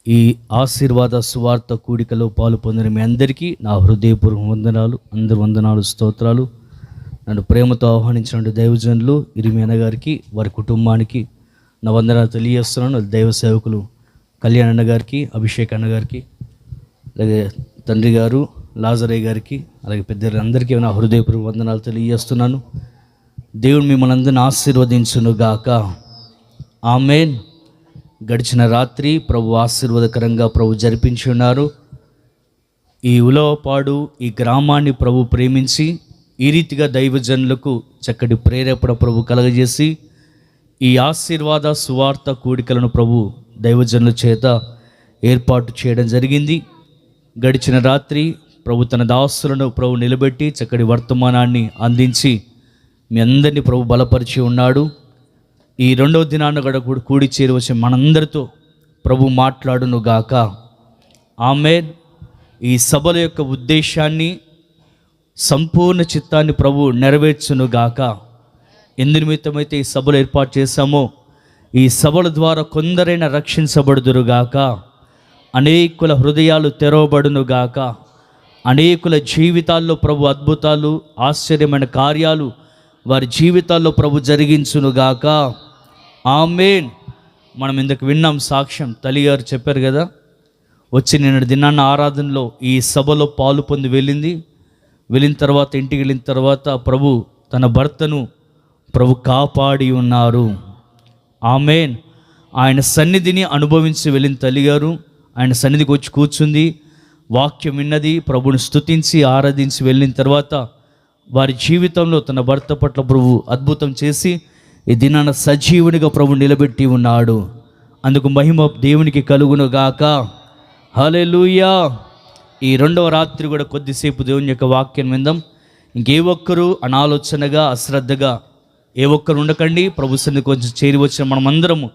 ఈ ఆశీర్వాద సువార్త కూడికలో పాలు పొందిన మీ అందరికీ నా హృదయపూర్వక వందనాలు, అందరు వందనాలు, స్తోత్రాలు. నన్ను ప్రేమతో ఆహ్వానించిన దైవజనులు ఇరిమియా గారికి, వారి కుటుంబానికి నా వందనాలు తెలియజేస్తున్నాను. దైవ సేవకులు కళ్యాణ్ అన్న గారికి, అభిషేక్ అన్న గారికి, అలాగే తండ్రి గారు లాజరయ్య గారికి, అలాగే పెద్దలందరికీ నా హృదయపూర్వక వందనాలు తెలియజేస్తున్నాను. దేవుడు మిమ్మల్ని అందరిని ఆశీర్వదించును గాక. ఆమేన్. గడిచిన రాత్రి ప్రభు ఆశీర్వాదకరంగా ప్రభు జరిపించి ఉన్నారు. ఈ ఉలవపాడు ఈ గ్రామాన్ని ప్రభు ప్రేమించి ఈ రీతిగా దైవజనులకు చక్కటి ప్రేరేపణ ప్రభు కలగజేసి ఈ ఆశీర్వాద సువార్త కూడికలను ప్రభు దైవజనుల చేత ఏర్పాటు చేయడం జరిగింది. గడిచిన రాత్రి ప్రభు తన దాసులను ప్రభు నిలబెట్టి చక్కటి వర్తమానాన్ని అందించి మీ అందరినీ ప్రభు బలపరిచి ఉన్నాడు. ఈ రెండవ దినాన్ని కూడా కూడి చేరవచ్చి మనందరితో ప్రభు మాట్లాడును గాక. ఆమేన్. ఈ సభల యొక్క ఉద్దేశాన్ని, సంపూర్ణ చిత్తాన్ని ప్రభు నెరవేర్చును గాక. ఎందు నిమిత్తమైతే ఈ సభలు ఏర్పాటు చేశామో ఈ సభల ద్వారా కొందరైనా రక్షించబడుదురు గాక, అనేకుల హృదయాలు తెరవబడును గాక, అనేకుల జీవితాల్లో ప్రభు అద్భుతాలు, ఆశ్చర్యమైన కార్యాలు వారి జీవితాల్లో ప్రభు జరిగించును గాక. ఆమేన్. మనం ఇందుకు విన్నాం సాక్ష్యం, తల్లిగారు చెప్పారు కదా, వచ్చి నిన్న దినాన్న ఆరాధనలో ఈ సభలో పాలు పొంది వెళ్ళిన తర్వాత ఇంటికి వెళ్ళిన తర్వాత ప్రభు తన భర్తను ప్రభు కాపాడి ఉన్నారు. ఆమేన్. ఆయన సన్నిధిని అనుభవించి వెళ్ళిన తల్లిగారు ఆయన సన్నిధికి వచ్చి కూర్చుంది, వాక్యం విన్నది, ప్రభుని స్తుతించి ఆరాధించి వెళ్ళిన తర్వాత వారి జీవితంలో తన భర్త పట్ల ప్రభు అద్భుతం చేసి ఈ దినాన సజీవునిగా ప్రభు నిలబెట్టి ఉన్నాడు. అందుకు మహిమ దేవునికి కలుగును గాక. హల్లెలూయా. ఈ రెండవ రాత్రి కూడా కొద్దిసేపు దేవుని యొక్క వాక్యం విందాం. ఇంకే ఒక్కరు అనాలోచనగా అశ్రద్ధగా ఏ ఒక్కరు ఉండకండి. ప్రభు సన్నిధికి కొంచెం చేరి వచ్చిన మనమందరము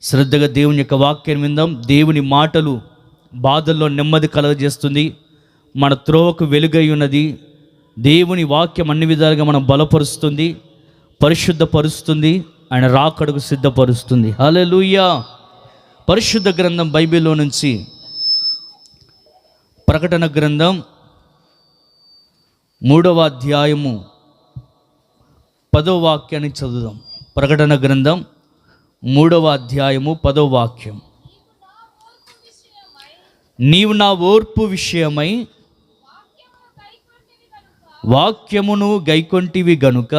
శ్రద్ధగా దేవుని యొక్క వాక్యం విందాం. దేవుని మాటలు బాధల్లో నెమ్మది కలగజేస్తుంది, మన త్రోవకు వెలుగై ఉన్నది. దేవుని వాక్యం అన్ని విధాలుగా మనం బలపరుస్తుంది, పరిశుద్ధపరుస్తుంది, ఆయన రాకడకు సిద్ధపరుస్తుంది. హల్లెలూయా. పరిశుద్ధ గ్రంథం బైబిల్లో నుంచి ప్రకటన గ్రంథం 3వ అధ్యాయము 10వ వాక్యాన్ని చదువుదాం. ప్రకటన గ్రంథం 3వ అధ్యాయము 10వ వాక్యం. నీవు నా ఓర్పు విషయమై వాక్యమును గైకొంటివి గనుక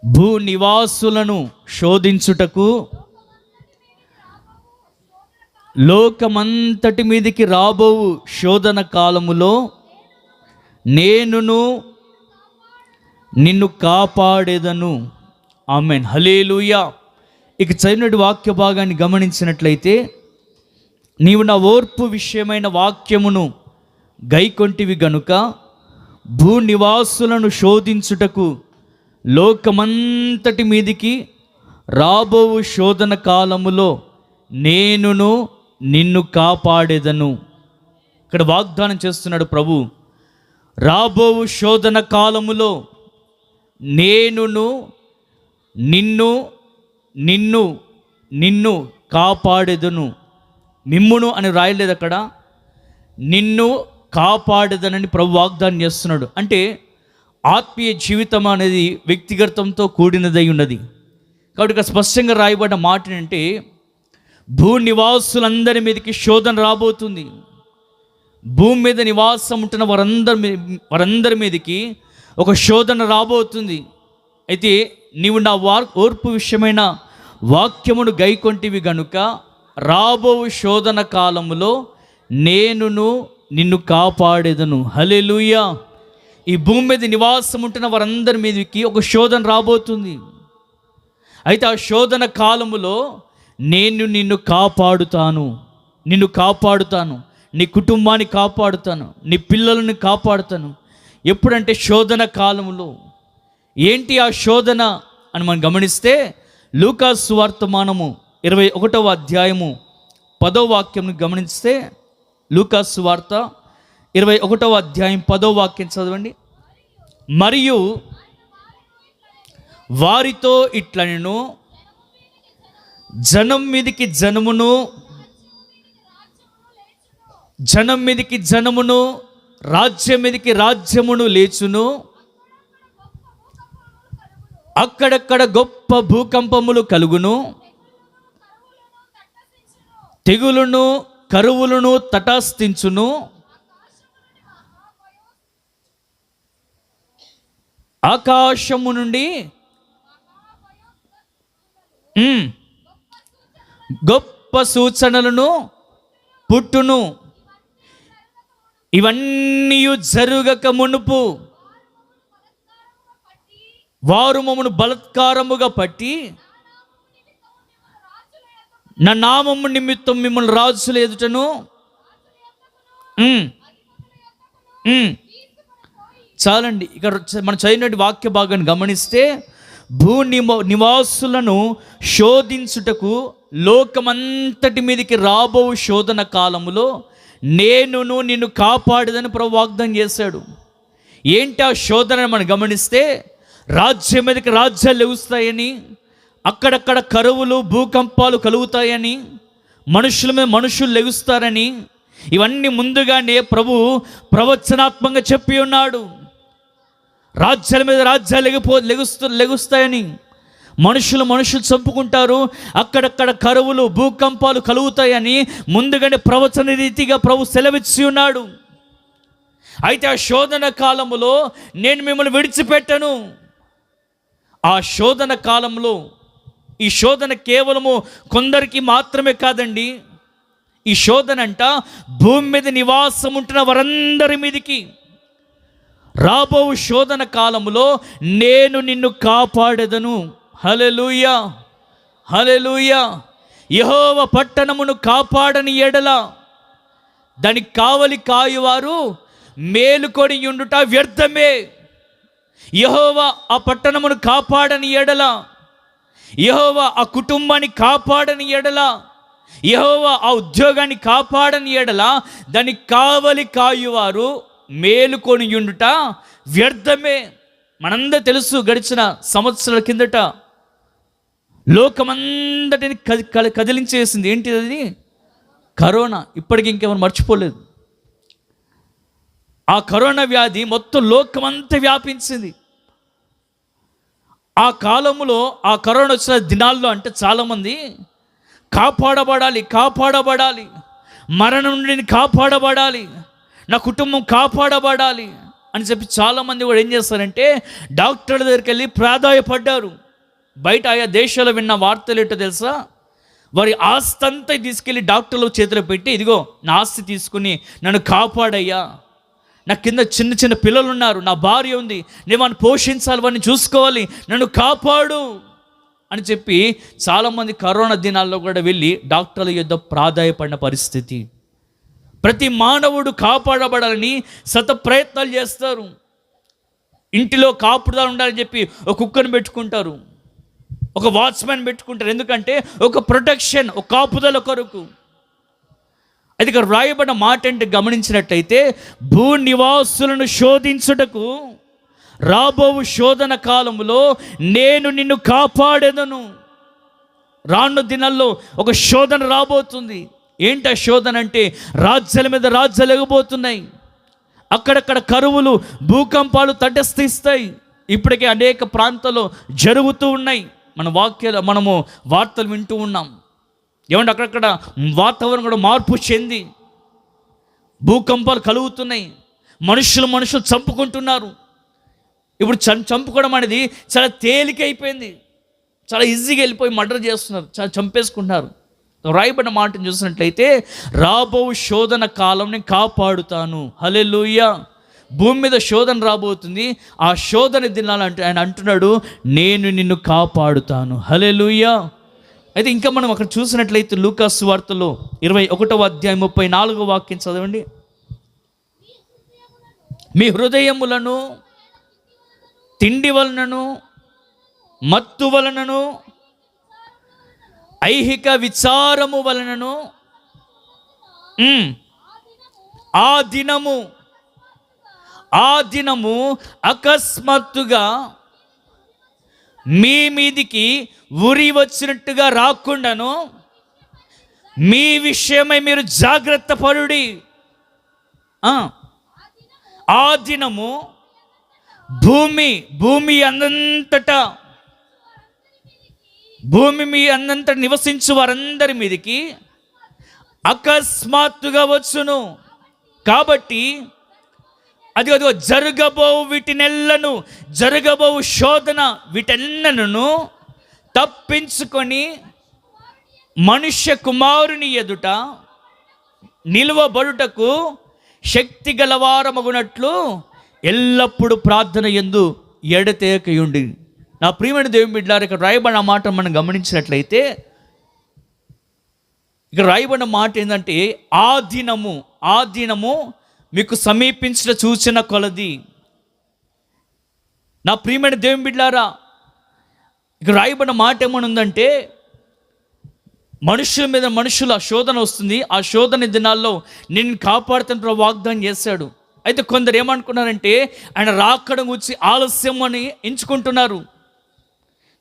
భూనివాసులను శోధించుటకు లోకమంతటి మీదికి రాబోవు శోధన కాలములో నేనును నిన్ను కాపాడేదను. ఆమేన్. హల్లెలూయా. ఇక చదివినటువంటి వాక్య భాగాన్ని గమనించినట్లయితే, నీవు నా ఓర్పు విషయమైన వాక్యమును గైకొంటివి గనుక భూనివాసులను శోధించుటకు లోకమంతటి మీదికి రాబోవు శోధన కాలములో నేనును నిన్ను కాపాడేదను. ఇక్కడ వాగ్దానం చేస్తున్నాడు ప్రభు. రాబోవు శోధన కాలములో నేనును నిన్ను నిన్ను నిన్ను కాపాడేదను. మిమ్మును అని రాయలేదు అక్కడ, నిన్ను కాపాడేదనని ప్రభు వాగ్దానం చేస్తున్నాడు. అంటే ఆత్మీయ జీవితం అనేది వ్యక్తిగతంతో కూడినదై ఉన్నది. కాబట్టి ఇక్కడ స్పష్టంగా రాయబడ్డ మాట ఏంటంటే, భూనివాసులందరి మీదకి శోధన రాబోతుంది. భూమి మీద నివాసం ఉంటున్న వారందరి మీదకి ఒక శోధన రాబోతుంది. అయితే నీవు నా ఓర్పు విషయమైన వాక్యమును గైకొంటివి గనుక రాబో శోధన కాలములో నేనును నిన్ను కాపాడేదను. హల్లెలూయా. ఈ భూమి మీద నివాసం ఉంటున్న వారందరి మీదకి ఒక శోధన రాబోతుంది. అయితే ఆ శోధన కాలములో నేను నిన్ను కాపాడుతాను, నీ కుటుంబాన్ని కాపాడుతాను, నీ పిల్లలను కాపాడుతాను. ఎప్పుడంటే శోధన కాలములో. ఏంటి ఆ శోధన అని మనం గమనిస్తే, లూకాసు సువార్త 21వ అధ్యాయము 10వ వాక్యం గమనిస్తే, లూకాసు సువార్త 21వ అధ్యాయం 10వ వాక్యం చదవండి. మరియు వారితో ఇట్లనెను, జనం మీదికి జనమును, జనం మీదికి జనమును, రాజ్యం మీదికి రాజ్యమును లేచును. అక్కడక్కడ గొప్ప భూకంపములు కలుగును, తెగులును కరువులను తటస్థించును. ఆకాశము నుండి గొప్ప సూచనలను పుట్టును. ఇవన్నీ జరుగక మునుపు వారు మమ్మను బలాత్కారముగా పట్టి నా నామము నిమిత్తం మిమ్మల్ని రాజుల ఎదుటను చాలండి. ఇక్కడ మనం చదివినటువంటి వాక్య భాగాన్ని గమనిస్తే, నివాసులను శోధించుటకు లోకమంతటి మీదకి రాబో శోధన కాలములో నేనును నిన్ను కాపాడదని ప్రభు వాగ్దానం చేశాడు. ఏంటి ఆ శోధన మనం గమనిస్తే, రాజ్యం మీదకి రాజ్యాలు లెగుస్తాయని, అక్కడక్కడ కరువులు భూకంపాలు కలుగుతాయని, మనుషుల మీద మనుషులు లెగుస్తారని, ఇవన్నీ ముందుగానే ప్రభు ప్రవచనాత్మకంగా చెప్పి ఉన్నాడు. రాజ్యాల మీద రాజ్యాలు లెగుస్తాయని, మనుషులు చంపుకుంటారు, అక్కడక్కడ కరువులు భూకంపాలు కలుగుతాయని ముందుగానే ప్రవచన రీతిగా ప్రభు సెలవిచ్చి ఉన్నాడు. అయితే ఆ శోధన కాలములో నేను మిమ్మల్ని విడిచిపెట్టను. ఆ శోధన కాలంలో, ఈ శోధన కేవలము కొందరికి మాత్రమే కాదండి. ఈ శోధన అంట భూమి మీద నివాసం ఉంటున్న వారందరి మీదికి. రాబో శోధన కాలములో నేను నిన్ను కాపాడెదను. హల్లెలూయా, హల్లెలూయా. యెహోవా పట్టణమును కాపాడని ఎడల దానికి కావలి కాయువారు మేలుకొని ఉండుట వ్యర్థమే. యెహోవా ఆ పట్టణమును కాపాడని ఎడల, యెహోవా ఆ కుటుంబాన్ని కాపాడని ఎడల, యెహోవా ఆ ఉద్యోగాన్ని కాపాడని ఎడల దానికి కావలి కాయువారు మేలుకొని ఉండుట వ్యర్థమే. మనందరూ తెలుసు, గడిచిన సంవత్సరాల కిందట లోకమంతటిని కదిలించేసింది ఏంటిది? అది కరోనా. ఇప్పటికి ఇంకేమైనా మర్చిపోలేదు. ఆ కరోనా వ్యాధి మొత్తం లోకమంతా వ్యాపించింది. ఆ కాలంలో, ఆ కరోనా వచ్చిన దినాల్లో అంటే చాలామంది కాపాడబడాలి, మరణం నుండి కాపాడబడాలి, నా కుటుంబం కాపాడబడాలి అని చెప్పి చాలామంది కూడా ఏం చేస్తారంటే డాక్టర్ల దగ్గరికి వెళ్ళి ప్రాధాయపడ్డారు. బయట ఆయా దేశాల్లో విన్న వార్తలు ఏంటో తెలుసా? వారి ఆస్తి అంతా తీసుకెళ్ళి డాక్టర్ల చేతిలో పెట్టి, ఇదిగో నా ఆస్తి తీసుకుని నన్ను కాపాడయ్యా, నా కింద చిన్న చిన్న పిల్లలు ఉన్నారు, నా భార్య ఉంది, నేను వాడిని పోషించాలి, వాడిని చూసుకోవాలి, నన్ను కాపాడు అని చెప్పి చాలామంది కరోనా దినాల్లో కూడా వెళ్ళి డాక్టర్ల యొద్ద ప్రాధాయపడిన పరిస్థితి. ప్రతి మానవుడు కాపాడబడాలని శత ప్రయత్నాలు చేస్తారు. ఇంటిలో కాపుదల ఉండాలని చెప్పి ఒక కుక్కను పెట్టుకుంటారు, ఒక వాచ్మెన్ పెట్టుకుంటారు. ఎందుకంటే ఒక ప్రొటెక్షన్, ఒక కాపుదల కొరకు. అది ఇక్కడ వ్రాయబడిన మాట అంటే గమనించినట్లయితే, భూ నివాసులను శోధించుటకు రాబో శోధన కాలంలో నేను నిన్ను కాపాడెదను. రాను దినాల్లో ఒక శోధన రాబోతుంది. ఏంటి ఆ శోధన అంటే, రాజ్యాల మీద రాజ్యాలు ఎగబోతున్నాయి, అక్కడక్కడ కరువులు భూకంపాలు తటస్థిస్తాయి. ఇప్పటికే అనేక ప్రాంతాల్లో జరుగుతూ ఉన్నాయి. మనము వార్తలు వింటూ ఉన్నాం. ఏమంటే అక్కడక్కడ వాతావరణం కూడా మార్పు చెంది భూకంపాలు కలుగుతున్నాయి, మనుషులు చంపుకుంటున్నారు. ఇప్పుడు చంపుకోవడం అనేది చాలా తేలికైపోయింది, చాలా ఈజీగా వెళ్ళిపోయి మర్డర్ చేస్తున్నారు, చాలా చంపేసుకుంటున్నారు. రాయబడిన మాటను చూసినట్లయితే, రాబో శోధన కాలం నేను కాపాడుతాను. హల్లెలూయా. భూమి మీద శోధన రాబోతుంది. ఆ శోధన దినాలంటే ఆయన అంటున్నాడు, నేను నిన్ను కాపాడుతాను. హల్లెలూయా. అయితే ఇంకా మనం అక్కడ చూసినట్లయితే లూకా సువార్తలో 21వ అధ్యాయం 34వ వాక్యం చదవండి. మీ హృదయములను తిండి వలనను మత్తు వలనను ఐహిక విచారము వలనను ఆ దినము అకస్మాత్తుగా మీ మీదికి ఉరి వచ్చినట్టుగా రాకుండాను మీ విషయమై మీరు జాగ్రత్త పడుడి. ఆ దినము భూమి అందంతటా భూమి మీ అందంతట నివసించు వారందరి మీదికి అకస్మాత్తుగా వచ్చును. కాబట్టి అదిగో జరగబోవు శోధన వీటెన్నను తప్పించుకొని మనుష్య కుమారుని ఎదుట నిలువబడుటకు శక్తి గలవారమగునట్లు ఎల్లప్పుడూ ప్రార్థన యందు ఎడతెగకయుండి. నా ప్రియమైన దేవుని బిడ్డలారా, ఇక్కడ రాయబడిన మాట మనం గమనించినట్లయితే, ఇక్కడ రాయబడిన మాట ఏంటంటే, ఆ దినము మీకు సమీపించిన చూచిన కొలది. నా ప్రియమైన దేవుని బిడ్డలారా, ఇక్కడ రాయబడిన మాట ఏమనుందంటే, మనుషుల మీద మనుషుల శోధన వస్తుంది. ఆ శోధన దినాల్లో నేను కాపాడుతున్న వాగ్దానం చేశాడు. అయితే కొందరు ఏమనుకున్నారంటే, ఆయన రాకడం గురించి ఆలస్యం అని ఎంచుకుంటున్నారు.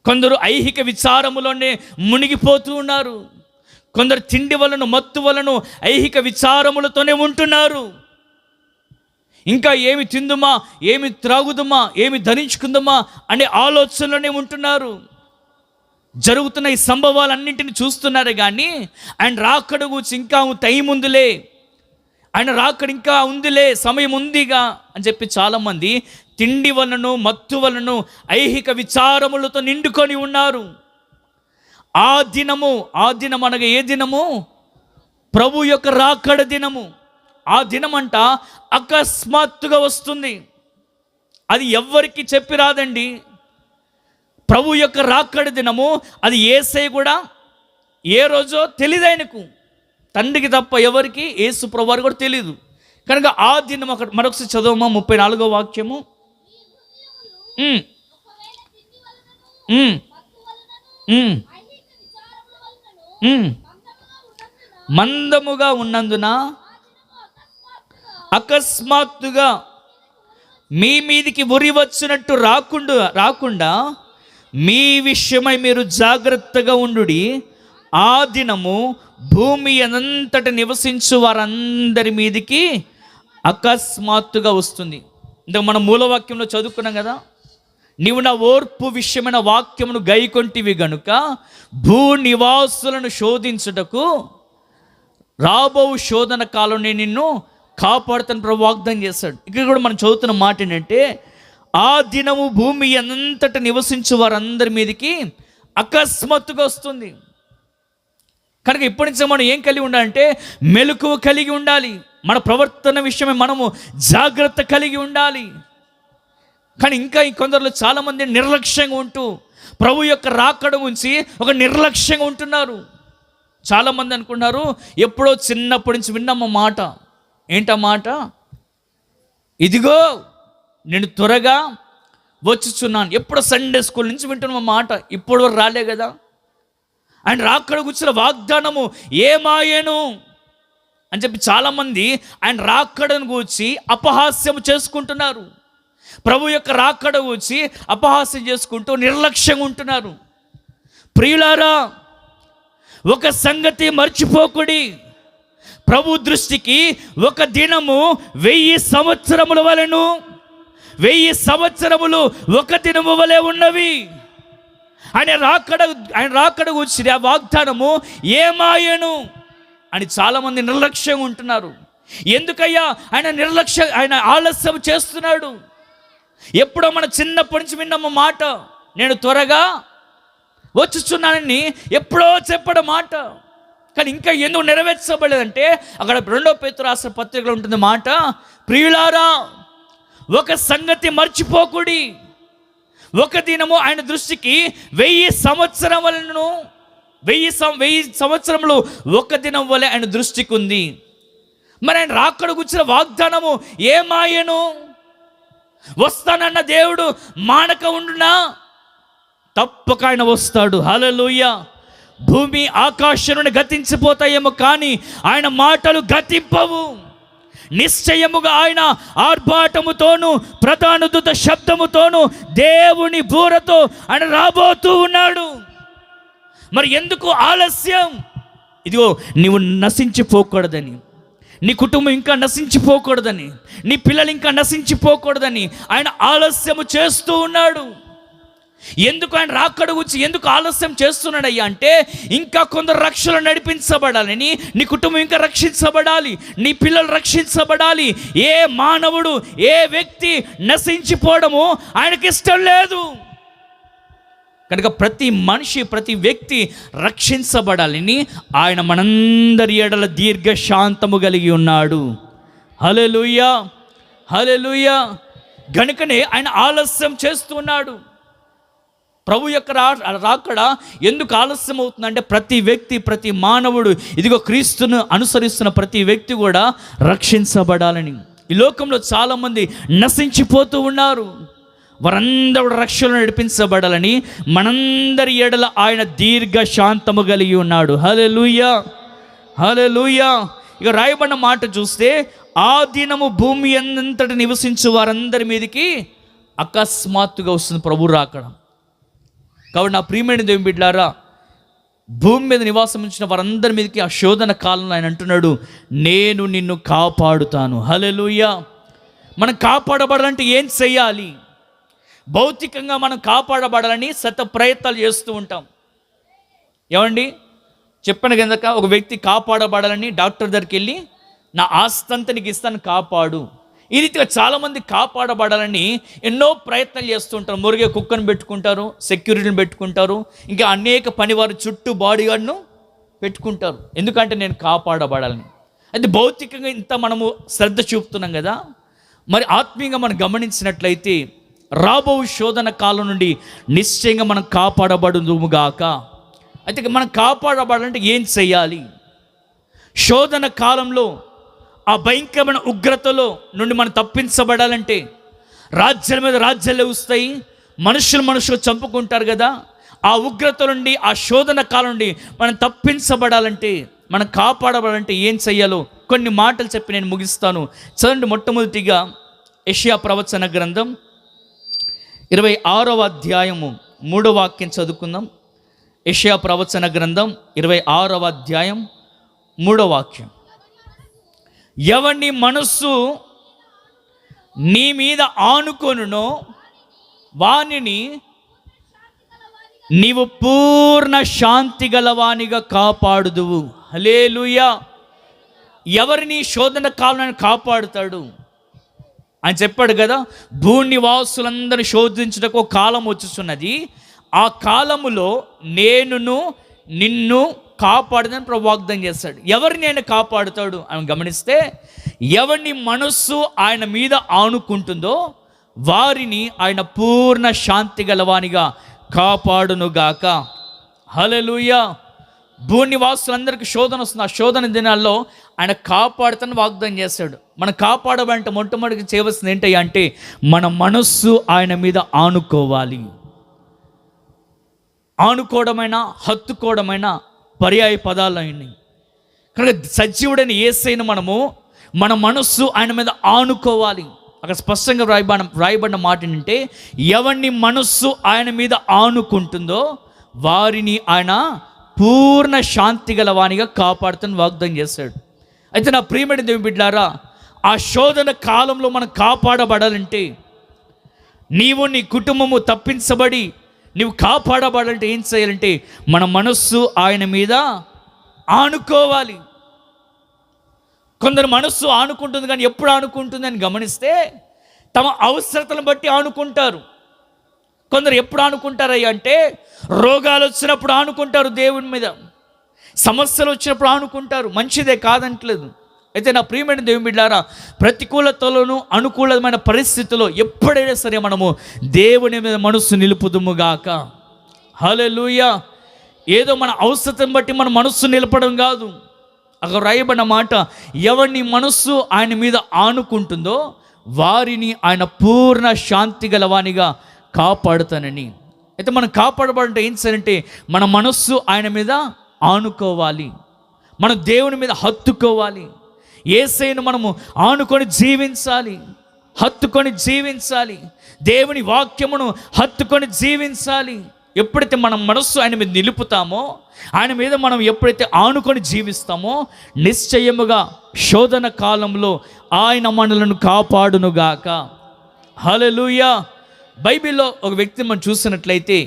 కొందరు ఐహిక విచారములోనే మునిగిపోతూ ఉన్నారు. కొందరు తిండి వలన, మత్తు వలన, ఐహిక విచారములతోనే ఉంటున్నారు. ఇంకా ఏమి తిందుమా, ఏమి త్రాగుదుమా, ఏమి ధరించుకుందామా అనే ఆలోచనలోనే ఉంటున్నారు. జరుగుతున్న ఈ సంభవాలన్నింటినీ చూస్తున్నారు. కానీ ఆయన రాకడ గురించి ఇంకా టైం ఉందిలే, ఆయన రాకడ ఇంకా ఉందిలే, సమయం ఉందిగా అని చెప్పి చాలామంది తిండి వలన, మత్తు వలన, ఐహిక విచారములతో నిండుకొని ఉన్నారు. ఆ దినం అనగా ఏ దినము? ప్రభు యొక్క రాకడ దినము. ఆ దినమంట అకస్మాత్తుగా వస్తుంది. అది ఎవ్వరికి చెప్పి రాదండి. ప్రభు యొక్క రాకడ దినము అది యేసయ్య కూడా ఏ రోజో తెలియదు ఆయనకు, తండ్రికి తప్ప ఎవరికి, యేసు ప్రభు వారు కూడా తెలియదు. కనుక ఆ దినం అక్కడ మరొకసారి చదవమా, 34వ వాక్యము. మందముగా ఉన్నందున అకస్మాత్తుగా మీ మీదికి ఉరి వచ్చినట్టు రాకుండా మీ విషయమై మీరు జాగ్రత్తగా ఉండుడి. ఆ దినము భూమి అనంతట నివసించు వారందరి మీదికి అకస్మాత్తుగా వస్తుంది. ఇంతకు మనం మూలవాక్యంలో చదువుకున్నాం కదా, నీవు నా ఓర్పు విషయమైన వాక్యమును గైకొంటివి గనుక భూ నివాసులను శోధించుటకు రాబో శోధన కాలం నేను నిన్ను కాపాడుతాను ప్రభు వాగ్దానం చేశాడు. ఇక్కడ కూడా మనం చదువుతున్న మాట ఏంటంటే, ఆ దినము భూమి అంతట నివసించు వారందరి మీదకి అకస్మాత్తుగా వస్తుంది. కనుక ఇప్పటి నుంచి మనం ఏం కలిగి ఉండాలంటే, మెలకువ కలిగి ఉండాలి. మన ప్రవర్తన విషయమే మనము జాగ్రత్త కలిగి ఉండాలి. కానీ ఇంకా కొందరిలో చాలామంది నిర్లక్ష్యంగా ఉంటూ ప్రభు యొక్క రాకడ గురించి ఒక నిర్లక్ష్యంగా ఉంటున్నారు. చాలామంది అనుకున్నారు, ఎప్పుడో చిన్నప్పటి నుంచి విన్నామ మాట. ఏంటా మాట? ఇదిగో నేను త్వరగా వచ్చుచున్నాను. ఎప్పుడో సండే స్కూల్ నుంచి వింటున్న మాట, ఇప్పుడు వరకు రాలే కదా. ఆయన రాకడ కూర్చున్న వాగ్దానము ఏమాయేను అని చెప్పి చాలామంది ఆయన రాకడను గూర్చి అపహాస్యం చేసుకుంటున్నారు. ప్రభు యొక్క రాకడ గూర్చి అపహాస్యం చేసుకుంటూ నిర్లక్ష్యంగా ఉంటున్నారు. ప్రియులారా, ఒక సంగతి మర్చిపోకుడి. ప్రభు దృష్టికి ఒక దినము 1000 సంవత్సరముల వలెను, 1000 సంవత్సరములు ఒక దినము వలె ఉన్నవి. ఆయన రాకడ గురించి ఆ వాగ్దానము ఏమాయను అని చాలామంది నిర్లక్ష్యంగా ఉంటున్నారు. ఎందుకయ్యా ఆయన ఆలస్యం చేస్తున్నాడు? ఎప్పుడో మన చిన్నప్పటి నుంచి విన్నమ్మ మాట, నేను త్వరగా వచ్చుచున్నానని ఎప్పుడో చెప్పడం మాట. కానీ ఇంకా ఎందుకు నెరవేర్చబడలేదంటే, అక్కడ 2వ పేతురు రాసిన పత్రికలో ఉంటుంది మాట, ప్రియులారా ఒక సంగతి మర్చిపోకుడి. ఒక దినము ఆయన దృష్టికి 1000 సంవత్సరములను 1000 సంవత్సరములు ఒక దినం వలె ఆయన దృష్టికి ఉంది. మరి ఆయన రాకడ గుర్చిన వాగ్దానము ఏమాయను? వస్తానన్న దేవుడు మానక ఉండునా? తప్పక ఆయన వస్తాడు. హల్లెలూయా. భూమి ఆకాశం నుండి గతించిపోతాయేమో కానీ ఆయన మాటలు గతింపవు. నిశ్చయముగా ఆయన ఆర్భాటముతోనూ ప్రధాన దూత శబ్దముతోనూ దేవుని బూరతో ఆయన రాబోతూ ఉన్నాడు. మరి ఎందుకు ఆలస్యం? ఇదిగో, నీవు నశించిపోకూడదని, నీ కుటుంబం ఇంకా నశించిపోకూడదని, నీ పిల్లలు ఇంకా నశించిపోకూడదని ఆయన ఆలస్యము చేస్తూ ఉన్నాడు. ఎందుకు ఆయన రాకడ గురించి ఎందుకు ఆలస్యం చేస్తున్నాడయ్యా అంటే, ఇంకా కొందరు రక్షణ నడిపించబడాలని, నీ కుటుంబం ఇంకా రక్షించబడాలి, నీ పిల్లలు రక్షించబడాలి. ఏ మానవుడు, ఏ వ్యక్తి నశించిపోవడము ఆయనకి ఇష్టం లేదు. కనుక ప్రతి మనిషి, ప్రతి వ్యక్తి రక్షించబడాలని ఆయన మనందరి ఎడల దీర్ఘశాంతము కలిగి ఉన్నాడు. హల్లెలూయా, హల్లెలూయా. గనుకనే ఆయన ఆలస్యం చేస్తున్నాడు. ప్రభు యొక్క రాకడ ఎందుకు ఆలస్యం అవుతుందంటే, ప్రతి వ్యక్తి, ప్రతి మానవుడు, ఇదిగో క్రీస్తును అనుసరిస్తున్న ప్రతి వ్యక్తి కూడా రక్షించబడాలని. ఈ లోకంలో చాలామంది నశించిపోతూ ఉన్నారు. వారందరూ రక్షణ నడిపించబడాలని మనందరి ఎడల ఆయన దీర్ఘశాంతము కలిగి ఉన్నాడు. హల్లెలూయా, హల్లెలూయా. ఇక రాయబడిన మాట చూస్తే, ఆ దినము భూమి అంతటి నివసించు వారందరి మీదకి అకస్మాత్తుగా వస్తుంది ప్రభు రాకడ. కాబట్టి నా ప్రియమైన దేవుని బిడ్డలారా, భూమి మీద నివాసం ఉంచిన వారందరి మీదకి ఆ శోధన కాలంలో ఆయన అంటున్నాడు, నేను నిన్ను కాపాడుతాను. హల్లెలూయా. మనం కాపాడబడాలంటే ఏం చెయ్యాలి? భౌతికంగా మనం కాపాడబడాలని శత ప్రయత్నాలు చేస్తూ ఉంటాం. ఏమండి, చెప్పాను కనుక, ఒక వ్యక్తి కాపాడబడాలని డాక్టర్ దగ్గరికి వెళ్ళి, నా ఆస్తంతా నీకు ఇస్తాను, కాపాడు. ఈ రీతిగా చాలామంది కాపాడబడాలని ఎన్నో ప్రయత్నాలు చేస్తుంటారు. మురిగే కుక్కను పెట్టుకుంటారు, సెక్యూరిటీని పెట్టుకుంటారు, ఇంకా అనేక పనివారు చుట్టూ బాడీగార్డ్ను పెట్టుకుంటారు. ఎందుకంటే నేను కాపాడబడాలని. అయితే భౌతికంగా ఇంత మనము శ్రద్ధ చూపుతున్నాం కదా, మరి ఆత్మీయంగా మనం గమనించినట్లయితే రాబో శోధన కాలం నుండి నిశ్చయంగా మనం కాపాడబడుదుముగాక. అయితే మనం కాపాడబడాలంటే ఏం చేయాలి? శోధన కాలంలో ఆ భయంకరమైన ఉగ్రతలో నుండి మనం తప్పించబడాలంటే, రాజ్యాల మీద రాజ్యాలు వస్తాయి, మనుషులు చంపుకుంటారు కదా, ఆ ఉగ్రత నుండి, ఆ శోధన కాలం నుండి మనం తప్పించబడాలంటే, మనం కాపాడబడాలంటే ఏం చెయ్యాలో కొన్ని మాటలు చెప్పి నేను ముగిస్తాను. చదండి. మొట్టమొదటిగా యెషయా ప్రవచన గ్రంథం 26వ అధ్యాయము 3వ వాక్యం చదువుకుందాం. యెషయా ప్రవచన గ్రంథం 26వ అధ్యాయం 3వ వాక్యం. ఎవని మనస్సు నీ మీద ఆనుకొనునో వానిని నీవు పూర్ణ శాంతి గలవానిగా కాపాడుదువు. హల్లెలూయా. ఎవరిని శోధన కాలాన్ని కాపాడుతాడు అని చెప్పాడు కదా. భూనివాసులందరినీ శోధించుటకు ఒక కాలం వచ్చుచున్నది, ఆ కాలములో నేనును నిన్ను కాపాడుదని ప్రభు వాగ్దానం చేస్తాడు. ఎవరిని ఆయన కాపాడుతాడు అని గమనిస్తే, ఎవరిని మనస్సు ఆయన మీద ఆనుకుంటుందో వారిని ఆయన పూర్ణ శాంతి గలవానిగా కాపాడునుగాక. హల్లెలూయా. భూనివాసులందరికీ శోధన వస్తుంది. ఆ శోధన దినాల్లో ఆయన కాపాడుతాను వాగ్దానం చేస్తాడు. మనం కాపాడమంటే మొట్టమొదటిగా చేయవలసింది ఏంటి అంటే, మన మనస్సు ఆయన మీద ఆనుకోవాలి. ఆనుకోవడమైనా హత్తుకోవడమైనా పర్యాయ పదాలు అయినాయి. కనుక సజీవుడైన యేసయ్యను మనము మన మనస్సు ఆయన మీద ఆనుకోవాలి. అక్కడ స్పష్టంగా రాయబడిన మాట ఏంటంటే, ఎవరిని మనస్సు ఆయన మీద ఆనుకుంటుందో వారిని ఆయన పూర్ణ శాంతి గల వానిగా కాపాడుతాను వాగ్దానం చేశాడు. అయితే నా ప్రియమైన దేవుని బిడ్డలారా, ఆ శోధన కాలంలో మనం కాపాడబడాలంటే, నీవు నీ కుటుంబము తప్పించబడి నీవు కాపాడబడాలంటే ఏం చేయాలంటే, మన మనస్సు ఆయన మీద ఆనుకోవాలి. కొందరు మనస్సు ఆనుకుంటుంది, కానీ ఎప్పుడు ఆనుకుంటుంది అని గమనిస్తే తమ అవసరతలను బట్టి ఆనుకుంటారు. కొందరు ఎప్పుడు ఆనుకుంటారయ్యా అంటే, రోగాలు వచ్చినప్పుడు ఆనుకుంటారు దేవుని మీద, సమస్యలు వచ్చినప్పుడు ఆనుకుంటారు. మంచిదే, కాదంటలేదు. అయితే నా ప్రియమైన దేవుని బిడ్డలారా, ప్రతికూలతలోను అనుకూలమైన పరిస్థితుల్లో ఎప్పుడైనా సరే మనము దేవుని మీద మనస్సు నిలుపుదుముగాక. హల్లెలూయా. ఏదో మన అవసరం బట్టి మన మనస్సు నిలపడం కాదు. అక్కడ రాయబడిన మాట, ఎవరిని మనస్సు ఆయన మీద ఆనుకుంటుందో వారిని ఆయన పూర్ణ శాంతి గలవానిగా కాపాడుతానని. అయితే మనం కాపాడబడంటే ఏం చేయాలంటే, మన మనస్సు ఆయన మీద ఆనుకోవాలి, మన దేవుని మీద హత్తుకోవాలి. యేసయ్యను మనము ఆనుకొని జీవించాలి, హత్తుకొని జీవించాలి. దేవుని వాక్యమును హత్తుకొని జీవించాలి. ఎప్పుడైతే మనం మనస్సు ఆయన మీద నిలుపుతామో, ఆయన మీద మనం ఎప్పుడైతే ఆనుకొని జీవిస్తామో, నిశ్చయముగా శోధన కాలంలో ఆయన మనలను కాపాడునుగాక. హల్లెలూయా. బైబిల్లో ఒక వ్యక్తిని మనం చూసినట్లయితే,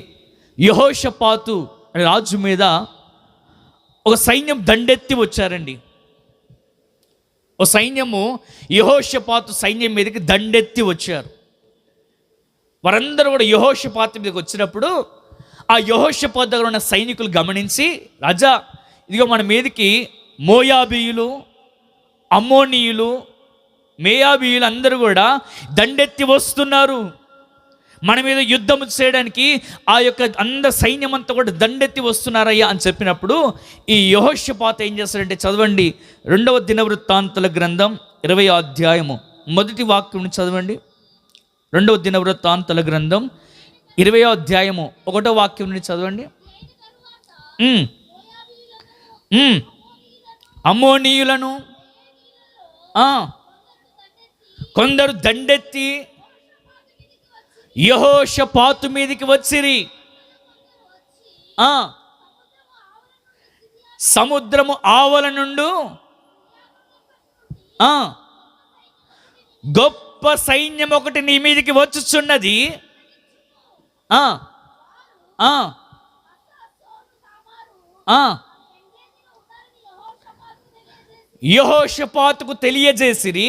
యెహోషాపాతు అనే రాజు మీద ఒక సైన్యం దండెత్తి వచ్చారండి. ఒక సైన్యము యెహోషాపాతు సైన్యం మీదకి దండెత్తి వచ్చారు. వారందరూ కూడా యెహోషాపాతు మీదకి వచ్చినప్పుడు ఆ యెహోషాపాతు దగ్గర ఉన్న సైనికులు గమనించి, రాజా, ఇదిగో మన మీదకి మోయాబీయులు, అమ్మోనీయులు, మేయాబీయులు అందరూ కూడా దండెత్తి వస్తున్నారు, మన మీద యుద్ధం చేయడానికి ఆ యొక్క అందరి సైన్యం అంతా కూడా దండెత్తి వస్తున్నారయ్యా అని చెప్పినప్పుడు ఈ యెహోషాపాతు ఏం చేస్తాడంటే, చదవండి 2వ దినవృత్తాంతాల గ్రంథం 20వ అధ్యాయము మొదటి వాక్యం చదవండి. 2వ దినవృత్తాంతాల గ్రంథం 20వ అధ్యాయము 1వ వాక్యం నుండి చదవండి. అమ్మోనీయులను కొందరు దండెత్తి యెహోషాపాతు మీదికి వచ్చిరి. సముద్రము ఆవల నుండి గొప్ప సైన్యం ఒకటి నీ మీదికి వచ్చుచున్నది. యెహోషాపాతుకు తెలియజేసిరి.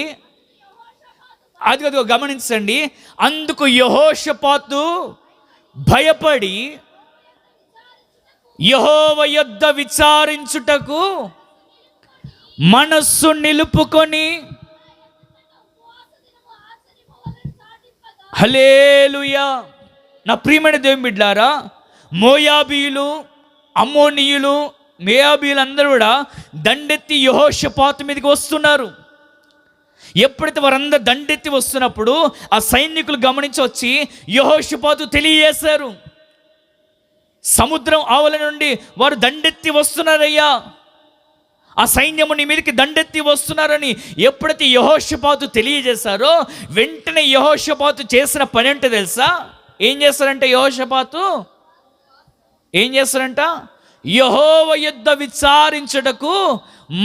అది గమనించండి. అందుకు యెహోషాపాతు భయపడి యెహోవా యొద్ద విచారించుటకు మనస్సు నిలుపుకొని, హల్లెలూయా. నా ప్రియమైన దేవుని బిడ్డలారా, మోయాబీయులు, అమ్మోనీయులు, మేయాబీయులు అందరూ కూడా దండెత్తి యెహోషాపాతు మీదకి వస్తున్నారు. ఎప్పుడైతే వారందరూ దండెత్తి వస్తున్నప్పుడు ఆ సైనికులు గమనించి వచ్చి యెహోషాపాతు తెలియజేశారు, సముద్రం ఆవల నుండి వారు దండెత్తి వస్తున్నారయ్యా, ఆ సైన్యము నీ మీదకి దండెత్తి వస్తున్నారని ఎప్పుడైతే యెహోషాపాతు తెలియజేశారో, వెంటనే యెహోషాపాతు చేసిన పని అంటే తెలుసా? ఏం చేస్తారంటే యెహోషాపాతు ఏం చేస్తారంట? యెహోవా యొద్ద విచారించుటకు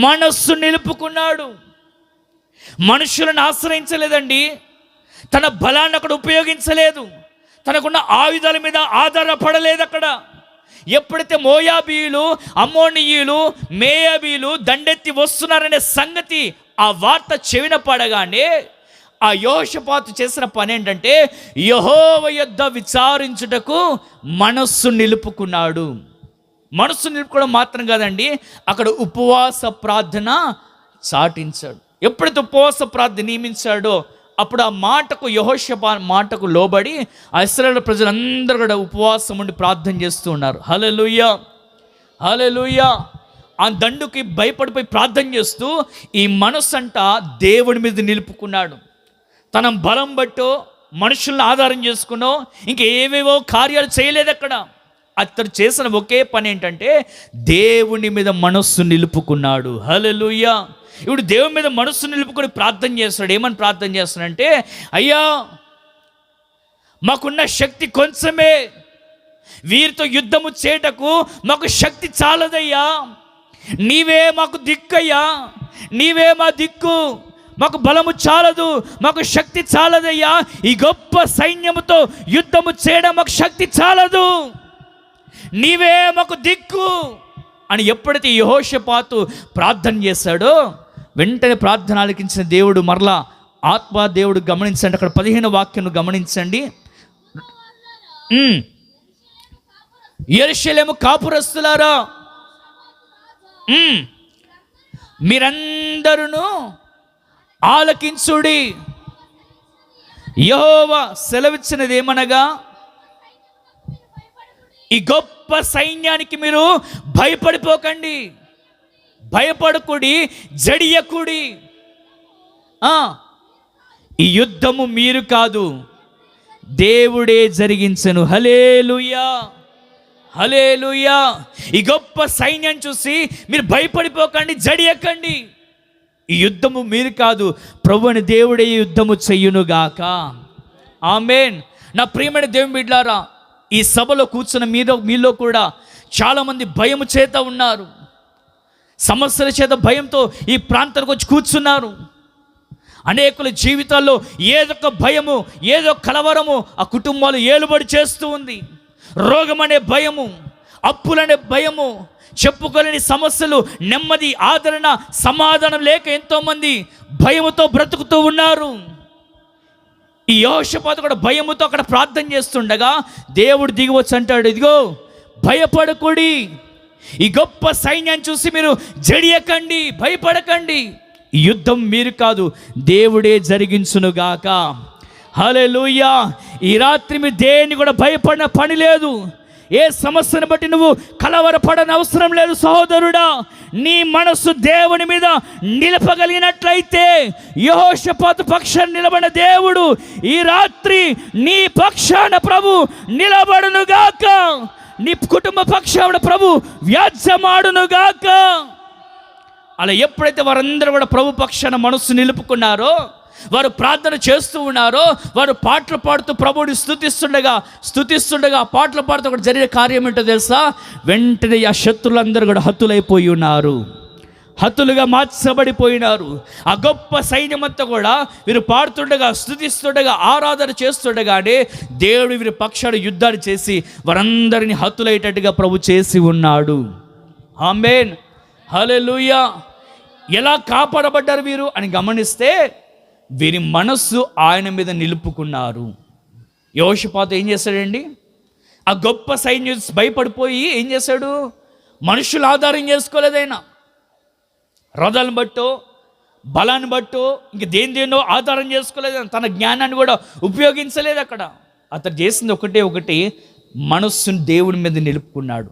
మనస్సు నిలుపుకున్నాడు. మనుషులను ఆశ్రయించలేదండి, తన బలాన్ని అక్కడ ఉపయోగించలేదు, తనకున్న ఆయుధాల మీద ఆధారపడలేదు. అక్కడ ఎప్పుడైతే మోయాబీయులు, అమ్మోనీయులు, మేయాబీయులు దండెత్తి వస్తున్నారనే సంగతి ఆ వార్త చెవిన పడగానే ఆ యెహోషాపాతు చేసిన పని ఏంటంటే, యెహోవా యొద్ద విచారించుటకు మనస్సు నిలుపుకున్నాడు. మనస్సు నిలుపుకోవడం మాత్రం కాదండి, అక్కడ ఉపవాస ప్రార్థన చాటించాడు. ఎప్పుడైతే ఉపవాస ప్రార్థన నియమించాడో అప్పుడు ఆ మాటకు, యెహోషాపాతు మాటకు లోబడి ఆ ఇశ్రాయేలు ప్రజలందరూ కూడా ఉపవాసం ఉండి ప్రార్థన చేస్తూ ఉన్నారు. హల్లెలూయా, హల్లెలూయా. ఆ దండుకి భయపడిపోయి ప్రార్థన చేస్తూ ఈ మనస్సు అంట దేవుడి మీద నిలుపుకున్నాడు. తన బలం బట్టో, మనుషులను ఆధారం చేసుకునో, ఇంకా ఏవేవో కార్యాలు చేయలేదు. అక్కడ అతడు చేసిన ఒకే పని ఏంటంటే దేవుని మీద మనస్సు నిలుపుకున్నాడు. హల్లెలూయా. ఇప్పుడు దేవుని మీద మనస్సు నిలుపుకొని ప్రార్థన చేస్తున్నాడు. ఏమని ప్రార్థన చేస్తున్నాడంటే, అయ్యా, మాకున్న శక్తి కొంచెమే, వీరితో యుద్ధము చేయటకు మాకు శక్తి చాలదయ్యా, నీవే మాకు దిక్కయ్యా, నీవే మా దిక్కు, మాకు బలము చాలదు, మాకు శక్తి చాలదయ్యా, ఈ గొప్ప సైన్యముతో యుద్ధము చేయడం మాకు శక్తి చాలదు, నీవే మాకు దిక్కు అని ఎప్పుడైతే యెహోషాపాతు ప్రార్థన చేశాడో, వెంటనే ప్రార్థన ఆలకించిన దేవుడు మరలా ఆత్మ దేవుడు గమనించండి. అక్కడ 15వ వాక్యం గమనించండి. యెరూషలేము కాపురస్తులారా, మీరందరూ ఆలకించుడి. యెహోవా సెలవిచ్చినది ఏమనగా, ఈ గొప్ప సైన్యానికి మీరు భయపడిపోకండి, భయపడకుడి, జడియకుడి. ఈ యుద్ధము మీరు కాదు, దేవుడే జరిగించెను. హల్లెలూయా, హల్లెలూయా. ఈ గొప్ప సైన్యం చూసి మీరు భయపడిపోకండి, జడియకండి. ఈ యుద్ధము మీరు కాదు, ప్రభువైన దేవుడే ఈ యుద్ధము చెయ్యునుగాక. ఆమేన్. నా ప్రియమైన దేవుని బిడ్డలారా, ఈ సభలో కూర్చున్న మీలో కూడా చాలామంది భయము చేత ఉన్నారు, సమస్యల చేత భయంతో ఈ ప్రాంతానికి వచ్చి కూర్చున్నారు. అనేకుల జీవితాల్లో ఏదో ఒక భయము, ఏదో కలవరము ఆ కుటుంబాలు ఏలుబడి చేస్తూ ఉంది. రోగం అనే భయము, అప్పులనే భయము, చెప్పుకోలేని సమస్యలు, నెమ్మది, ఆదరణ, సమాధానం లేక ఎంతోమంది భయముతో బ్రతుకుతూ ఉన్నారు. ఈ యెహోషాపాతు కూడా భయముతో అక్కడ ప్రార్థన చేస్తుండగా దేవుడు దిగివచ్చి అంటాడు, ఇదిగో భయపడకుడి, ఈ గొప్ప సైన్యాన్ని చూసి మీరు జడియకండి, భయపడకండి, ఈ యుద్ధం మీరు కాదు, దేవుడే జరిగించునుగాక. హల్లెలూయా. ఈ రాత్రి మీరు దేన్ని కూడా భయపడిన పని లేదు. ఏ సమస్యను బట్టి నువ్వు కలవరపడని అవసరం లేదు సహోదరుడా. నీ మనస్సు దేవుని మీద నిలపగలిగినట్లయితే, యెహోషాపాతు పక్షాన నిలబడిన దేవుడు ఈ రాత్రి నీ పక్షాన ప్రభు నిలబడునుగాక. నీ కుటుంబ పక్షాన ప్రభు వ్యాజ్యమాడునుగాక. అలా ఎప్పుడైతే వారందరూ కూడా ప్రభు పక్షాన మనస్సు నిలుపుకున్నారో, వారు ప్రార్థన చేస్తూ ఉన్నారో, వారు పాటలు పాడుతూ ప్రభువుని స్తుతిస్తుండగా పాటలు పాడుతూ అక్కడ జరిగే కార్యం ఏంటో తెలుసా? వెంటనే ఆ శత్రులందరూ కూడా హతులైపోయి ఉన్నారు, హతులుగా మార్చబడిపోయినారు. ఆ గొప్ప సైన్యమంతా కూడా వీరు పాడుతుండగా, స్తుతిస్తుండగా, ఆరాధన చేస్తుండగానే దేవుడు వీరి పక్షాలు యుద్ధాలు చేసి వారందరినీ హతులయ్యేటట్టుగా ప్రభు చేసి ఉన్నాడు. ఆమేన్. హల్లెలూయా. ఎలా కాపాడబడ్డారు వీరు అని గమనిస్తే, వీరి మనస్సు ఆయన మీద నిలుపుకున్నారు. యెహోషాపాతు ఏం చేశాడండి? ఆ గొప్ప సైన్యం భయపడిపోయి ఏం చేశాడు? మనుషులు ఆధారం చేసుకోలేదైనా, రథాలను బట్టో బలాన్ని బట్టో ఇంక దేనో ఆధారం చేసుకోలేదు, తన జ్ఞానాన్ని కూడా ఉపయోగించలేదు. అక్కడ అతను చేసింది ఒకటి, మనస్సును దేవుని మీద నిలుపుకున్నాడు.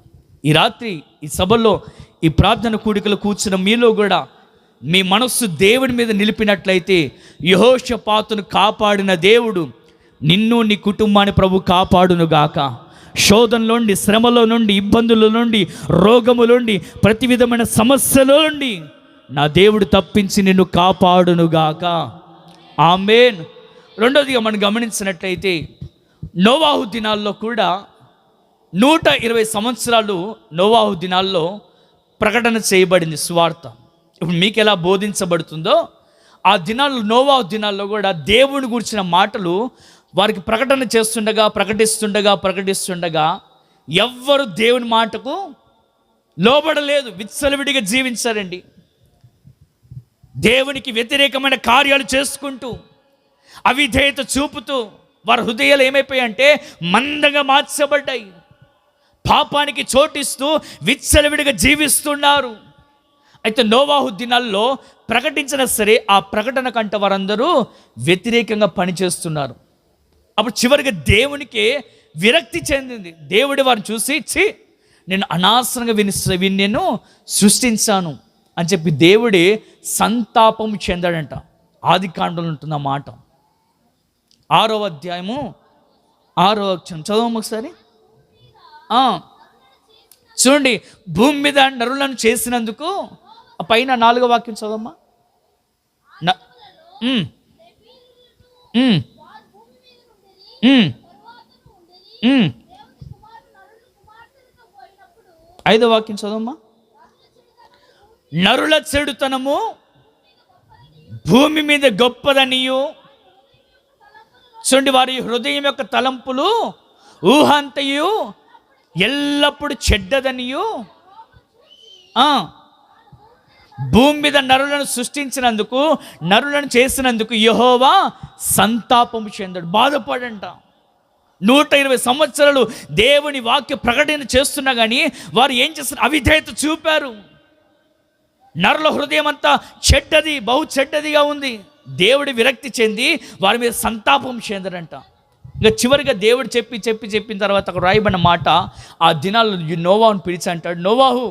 ఈ రాత్రి ఈ సభలో, ఈ ప్రార్థన కూడికలు కూర్చున్న మీలో కూడా మీ మనస్సు దేవుని మీద నిలిపినట్లయితే, యెహోషాపాతును కాపాడిన దేవుడు నిన్ను, నీ కుటుంబాన్ని ప్రభు కాపాడునుగాక. శోధనలో నుండి, శ్రమలో నుండి, ఇబ్బందుల నుండి, రోగముల నుండి, ప్రతి విధమైన సమస్యల నుండి నా దేవుడు తప్పించి నిన్ను కాపాడునుగాక. ఆమేన్. రెండోదిగా మనం గమనించినట్లయితే, నోవాహు దినాల్లో కూడా 120 సంవత్సరాలు నోవాహు దినాల్లో ప్రకటన చేయబడింది సువార్త. ఇప్పుడు మీకు ఎలా బోధించబడుతుందో, ఆ దినాల్లో, నోవాహు దినాల్లో కూడా దేవుని గురించిన మాటలు వారికి ప్రకటన ప్రకటిస్తుండగా ఎవ్వరు దేవుని మాటకు లోబడలేదు, విచ్చలవిడిగా జీవించారండి. దేవునికి వ్యతిరేకమైన కార్యాలు చేసుకుంటూ, అవిధేయత చూపుతూ వారి హృదయాలు ఏమైపోయాయంటే మందంగా మార్చబడ్డాయి. పాపానికి చోటిస్తూ విచ్చలవిడిగా జీవిస్తున్నారు. అయితే నోవాహు దినాల్లో ప్రకటించినా సరే ఆ ప్రకటన కంటే వారందరూ వ్యతిరేకంగా పనిచేస్తున్నారు. అప్పుడు చివరిగా దేవునికే విరక్తి చెందింది. దేవుడి వారిని చూసి, నేను అనవసరంగా నేను సృష్టించాను అని చెప్పి దేవుడే సంతాపం చెందాడంట. ఆది కాండంలో ఉంటుంది ఆ మాట. 6వ అధ్యాయము 6వ వచనం చదవము ఒకసారి. చూడండి, భూమి మీద నరులను చేసినందుకు, ఆ పైన 4వ వాక్యం చదవమ్మా. ఐదవ వాక్యం చదవమ్మా. నరుల చెడుతనము భూమి మీద గొప్పదనియు, చూడండి, వారి హృదయం యొక్క తలంపులు ఊహంతయు ఎల్లప్పుడు చెడ్డదనియు, భూమి మీద నరులను సృష్టించినందుకు, నరులను చేసినందుకు యెహోవా సంతాపము చెందాడు, బాధపడంట. 120 సంవత్సరాలు దేవుని వాక్య ప్రకటన చేస్తున్నా కానీ వారు ఏం చేస్తున్నారు? అవిధేయత చూపారు. నరుల హృదయం అంతా చెడ్డది, బహు చెడ్డదిగా ఉంది. దేవుడి విరక్తి చెంది వారి మీద సంతాపం చెందడంట. ఇంకా చివరిగా దేవుడు చెప్పిన తర్వాత అక్కడ రాయబడిన మాట, ఆ దినాల్లో నోవాహుని పిలిచి అంటాడు, నోవాహు,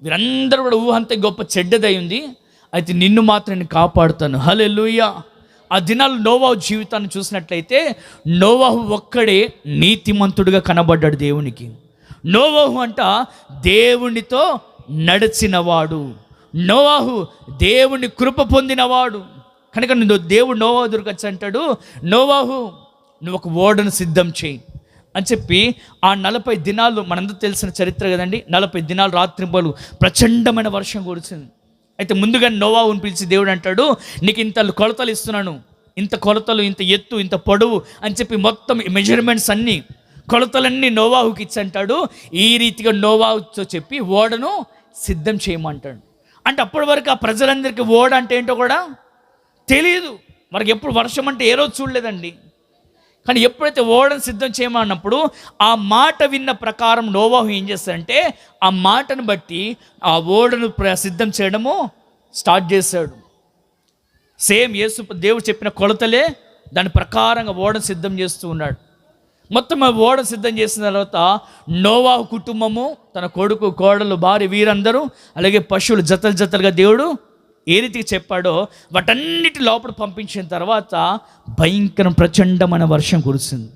వీరందరూ కూడా ఊహంతా గొప్ప చెడ్డదై ఉంది, అయితే నిన్ను మాత్రం నేను కాపాడుతాను. హల్లెలూయా. ఆ దినాలు నోవాహు జీవితాన్ని చూసినట్లయితే నోవాహు ఒక్కడే నీతిమంతుడిగా కనబడ్డాడు దేవునికి. నోవాహు అంట దేవునితో నడిచినవాడు. నోవాహు దేవుని కృప పొందినవాడు కనుక దేవుడు నోవాహు దగ్గరికి అంటాడు, నోవాహు నువ్వు ఒక ఓడను సిద్ధం చేయి అని చెప్పి ఆ 40 దినాలు, మనందరూ తెలిసిన చరిత్ర కదండి, 40 దినాలు రాత్రింబలు ప్రచండమైన వర్షం కురిసింది. అయితే ముందుగా నోవాహుని పిలిచి దేవుడు అంటాడు, నీకు ఇంత కొలతలు ఇస్తున్నాను, ఇంత కొలతలు, ఇంత ఎత్తు, ఇంత పొడవు అని చెప్పి మొత్తం మెజర్మెంట్స్ అన్నీ, కొలతలన్నీ నోవాహుకి ఇచ్చి అంటాడు, ఈ రీతిగా నోవాహుతో చెప్పి ఓడను సిద్ధం చేయమంటాడు. అంటే అప్పటి వరకు ఆ ప్రజలందరికీ ఓడ అంటే ఏంటో కూడా తెలియదు. మనకి ఎప్పుడు వర్షం అంటే ఏ రోజు చూడలేదండి. కానీ ఎప్పుడైతే ఓడను సిద్ధం చేయమన్నప్పుడు ఆ మాట విన్న ప్రకారం నోవాహు ఏం చేస్తాడంటే ఆ మాటను బట్టి ఆ ఓడను సిద్ధం చేయడము స్టార్ట్ చేశాడు. సేమ్ యేసు దేవుడు చెప్పిన కొలతలే దాని ప్రకారంగా ఓడను సిద్ధం చేస్తూ ఉన్నాడు. మొత్తం ఆ ఓడను సిద్ధం చేసిన తర్వాత నోవాహు కుటుంబము, తన కొడుకు, కోడలు, భార్య, వీరందరూ, అలాగే పశువులు జతలు జతలుగా దేవుడు ఏ రీతికి చెప్పాడో వాటన్నిటి లోపల పంపించిన తర్వాత భయంకర ప్రచండమైన వర్షం కురిసింది.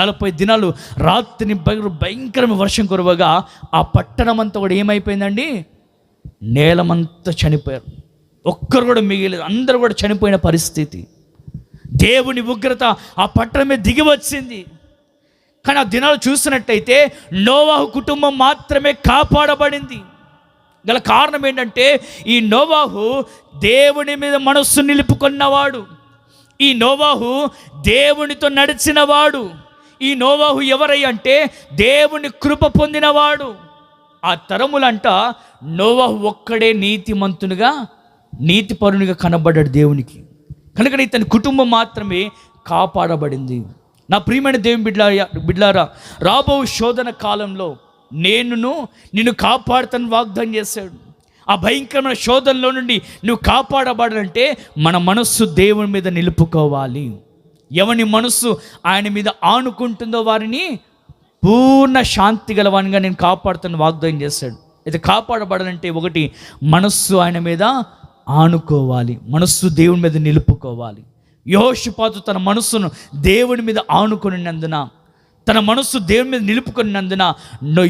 40 దినాలు రాత్రి భయంకరమైన వర్షం కురవగా ఆ పట్టణం అంతా కూడా ఏమైపోయిందండి, నేలమంతా చనిపోయారు. ఒక్కరు కూడా మిగిలేదు, అందరూ కూడా చనిపోయిన పరిస్థితి. దేవుని ఉగ్రత ఆ పట్టణం మీద దిగి వచ్చింది. కానీ ఆ దినాలు చూసినట్టయితే నోవాహు కుటుంబం మాత్రమే కాపాడబడింది. గల కారణం ఏంటంటే ఈ నోవాహు దేవుని మీద మనస్సు నిలుపుకున్నవాడు, ఈ నోవాహు దేవునితో నడిచినవాడు, ఈ నోవాహు ఎవరై అంటే దేవుని కృప పొందినవాడు. ఆ తరములంట నోవాహు ఒక్కడే నీతిమంతునిగా, నీతిపరునిగా కనబడ్డాడు దేవునికి. కనుక ఇతని కుటుంబం మాత్రమే కాపాడబడింది. నా ప్రియమైన దేవుని బిడ్లారా, రాబో శోధన కాలంలో నిన్ను కాపాడుతాను వాగ్దానం చేశాడు. ఆ భయంకరమైన శోధనలో నుండి నువ్వు కాపాడబడాలంటే మన మనస్సు దేవుని మీద నిలుపుకోవాలి. ఎవని మనస్సు ఆయన మీద ఆనుకుంటుందో వారిని పూర్ణ శాంతి గలవానిగా నేను కాపాడుతాను వాగ్దానం చేశాడు. అయితే కాపాడబడాలంటే ఒకటి, మనస్సు ఆయన మీద ఆనుకోవాలి, మనస్సు దేవుని మీద నిలుపుకోవాలి. యెహోషాపాతు తన మనస్సును దేవుని మీద ఆనుకున్నందున, తన మనస్సు దేవుని మీద నిలుపుకున్నందున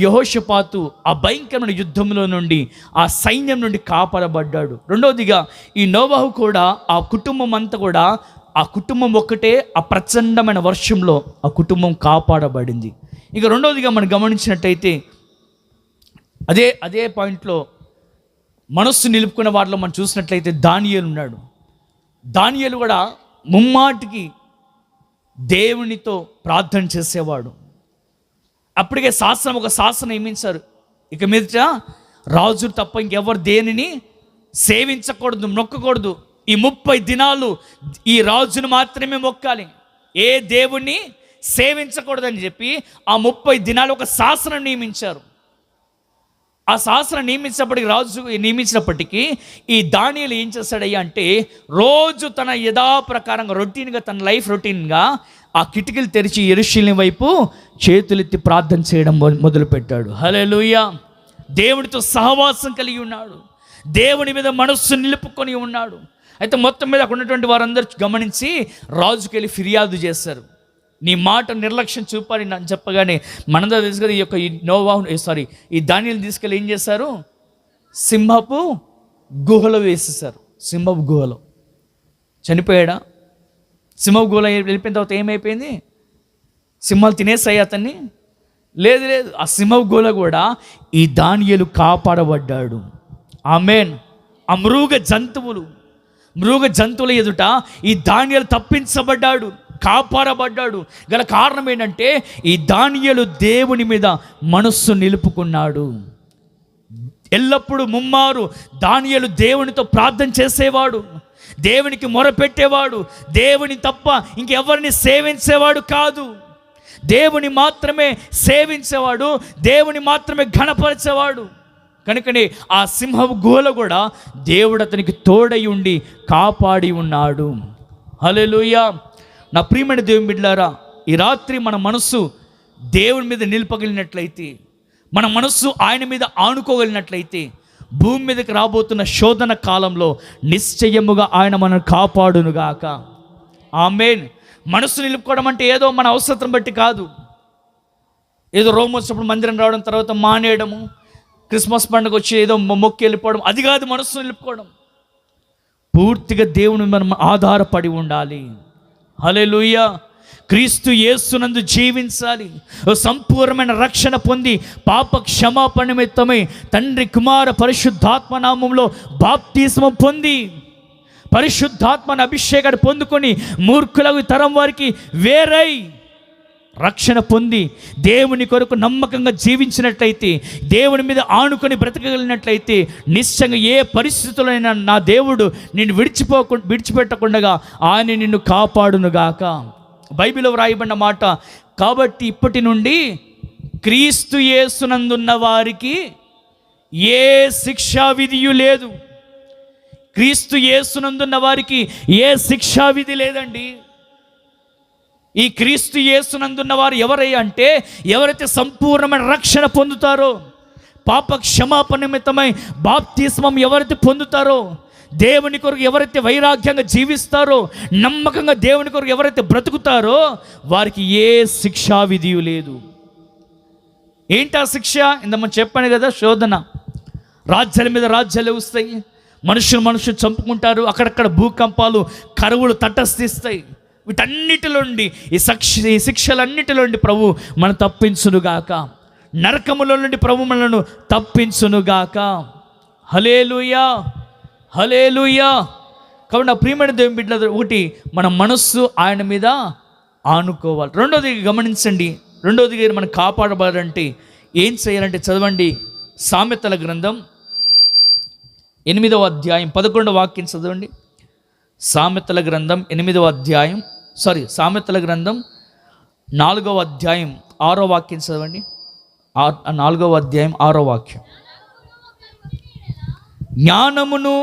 యెహోషాపాతు ఆ భయంకరమైన యుద్ధంలో నుండి, ఆ సైన్యం నుండి కాపాడబడ్డాడు. రెండవదిగా ఈ నోవాహు కూడా, ఆ కుటుంబం అంతా కూడా, ఆ కుటుంబం ఒక్కటే ఆ ప్రచండమైన వర్షంలో ఆ కుటుంబం కాపాడబడింది. ఇక రెండవదిగా మనం గమనించినట్టయితే అదే పాయింట్లో మనస్సు నిలుపుకున్న వాటిలో మనం చూసినట్లయితే దానియేలు ఉన్నాడు. దానియేలు కూడా ముమ్మాటికి దేవునితో ప్రార్థన చేసేవాడు. అప్పటికే ఒక శాసనం నియమించారు, ఇక మీదట రాజు తప్ప ఇంకెవరు దేనిని సేవించకూడదు, మొక్కకూడదు. ఈ 30 దినాలు ఈ రాజును మాత్రమే మొక్కాలి, ఏ దేవుణ్ణి సేవించకూడదని చెప్పి ఆ 30 దినాలు ఒక శాసనం నియమించారు. ఆ శాసనం నియమించినప్పటికీ ఈ దానియేలు ఏం చేస్తాడయ్యా అంటే రోజు తన యథాప్రకారంగా రొటీన్గా, తన లైఫ్ రొటీన్గా ఆ కిటికీలు తెరిచి యెరూషలేము వైపు చేతులెత్తి ప్రార్థన చేయడం మొదలుపెట్టాడు. హల్లెలూయా. దేవునితో సహవాసం కలిగి ఉన్నాడు, దేవుని మీద మనస్సు నిలుపుకొని ఉన్నాడు. అయితే మొత్తం మీద అక్కడ ఉన్నటువంటి వారందరూ గమనించి రాజుకి వెళ్ళి ఫిర్యాదు చేశారు. నీ మాట నిర్లక్ష్యం చూపాలి అని చెప్పగానే మనందరూ తెలుసు కదా, ఈ దానియేలుని తీసుకెళ్ళి ఏం చేశారు, సింహపు గుహలో వేసేసారు. సింహపు గుహలో చనిపోయాడా? సింహపు గుహలో వెళ్ళిపోయిన తర్వాత ఏమైపోయింది? సింహాలు తినేసాయి అతన్ని? లేదు. ఆ సింహపు గుహలో కూడా ఈ దానియేలు కాపాడబడ్డాడు. ఆమేన్. ఆ మృగ జంతువుల ఎదుట ఈ దానియేలు తప్పించబడ్డాడు, కాపాడబడ్డాడు. గల కారణం ఏంటంటే ఈ దానియేలు దేవుని మీద మనస్సు నిలుపుకున్నాడు. ఎల్లప్పుడూ ముమ్మారు దానియేలు దేవునితో ప్రార్థన చేసేవాడు, దేవునికి మొరపెట్టేవాడు, దేవుని తప్ప ఇంకెవరిని సేవించేవాడు కాదు. దేవుని మాత్రమే సేవించేవాడు, దేవుని మాత్రమే ఘనపరిచేవాడు. కనుకనే ఆ సింహపు గుహలో కూడా దేవుడు అతనికి తోడై ఉండి కాపాడి ఉన్నాడు. హల్లెలూయా. నా ప్రియమైన దేవుని బిడ్డలారా, ఈ రాత్రి మన మనస్సు దేవుని మీద నిలపగలిగినట్లయితే, మన మనస్సు ఆయన మీద ఆనుకోగలిగినట్లయితే, భూమి మీదకి రాబోతున్న శోధన కాలంలో నిశ్చయముగా ఆయన మనల్ని కాపాడునుగాక. ఆమేన్. మనస్సు నిలుపుకోవడం అంటే ఏదో మన అవసరం బట్టి కాదు, ఏదో రోమ్ వచ్చినప్పుడు మందిరం రావడం, తర్వాత మానేయడము, క్రిస్మస్ పండుగ వచ్చి ఏదో మొక్కి వెళ్ళిపోవడం, అది కాదు మనస్సు నిలుపుకోవడం. పూర్తిగా దేవుని మనం ఆధారపడి ఉండాలి. హల్లెలూయా. క్రీస్తు యేసునందు జీవించాలి. సంపూర్ణమైన రక్షణ పొంది పాప క్షమాపణ నిమిత్తమై తండ్రి కుమార పరిశుద్ధాత్మ నామంలో బాప్తిస్మం పొంది పరిశుద్ధాత్మను అభిషేకాన్ని పొందుకొని మూర్ఖులకు తరం వారికి వేరై రక్షణ పొంది దేవుని కొరకు నమ్మకంగా జీవించినట్లయితే, దేవుని మీద ఆనుకొని బ్రతకగలిగినట్లయితే నిశ్చయంగా ఏ పరిస్థితులైనా నా దేవుడు నిన్ను విడిచిపెట్టకుండా ఆయన నిన్ను కాపాడునుగాక. బైబిల్లో వ్రాయబడిన మాట, కాబట్టి ఇప్పటి నుండి క్రీస్తు యేసునందున్న వారికి ఏ శిక్షా విధియు లేదు. క్రీస్తు యేసునందున్న వారికి ఏ శిక్షా విధి లేదండి. ఈ క్రీస్తు యేసునందున్న వారు ఎవరయ్యా అంటే, ఎవరైతే సంపూర్ణమైన రక్షణ పొందుతారో, పాప క్షమాపణ నిమిత్తమై బాప్తిస్మం ఎవరైతే పొందుతారో, దేవుని కొరకు ఎవరైతే వైరాగ్యంగా జీవిస్తారో, నమ్మకంగా దేవుని కొరకు ఎవరైతే బ్రతుకుతారో వారికి ఏ శిక్షా విధియు లేదు. ఏంటి ఆ శిక్ష? ఇంతమంది చెప్పాను కదా, శోధన. రాజ్యాల మీద రాజ్యాలు వస్తాయి, మనుషులు చంపుకుంటారు, అక్కడక్కడ భూకంపాలు కరువులు తటస్థిస్తాయి. వీటన్నిటిలో నుండి ఈ శిక్షలన్నిటిలో నుండి ప్రభు మనం తప్పించునుగాక. నరకములో నుండి ప్రభు మనను తప్పించునుగాక. హల్లెలూయా, హల్లెలూయా. కాబట్టి నా ప్రియమైన దేవుని బిడ్డలు, ఒకటి మన మనస్సు ఆయన మీద ఆనుకోవాలి. రెండోది గమనించండి, రెండోది మనం కాపాడబడాలంటే ఏం చేయాలంటే చదవండి. సామెతల గ్రంథం 8వ అధ్యాయం 11వ వాక్యం చదవండి. సామెతల గ్రంథం 8వ అధ్యాయం సామెతల గ్రంథం 4వ అధ్యాయం 6వ వాక్యం చదవండి. 4వ అధ్యాయం 6వ వాక్యం. జ్ఞానమును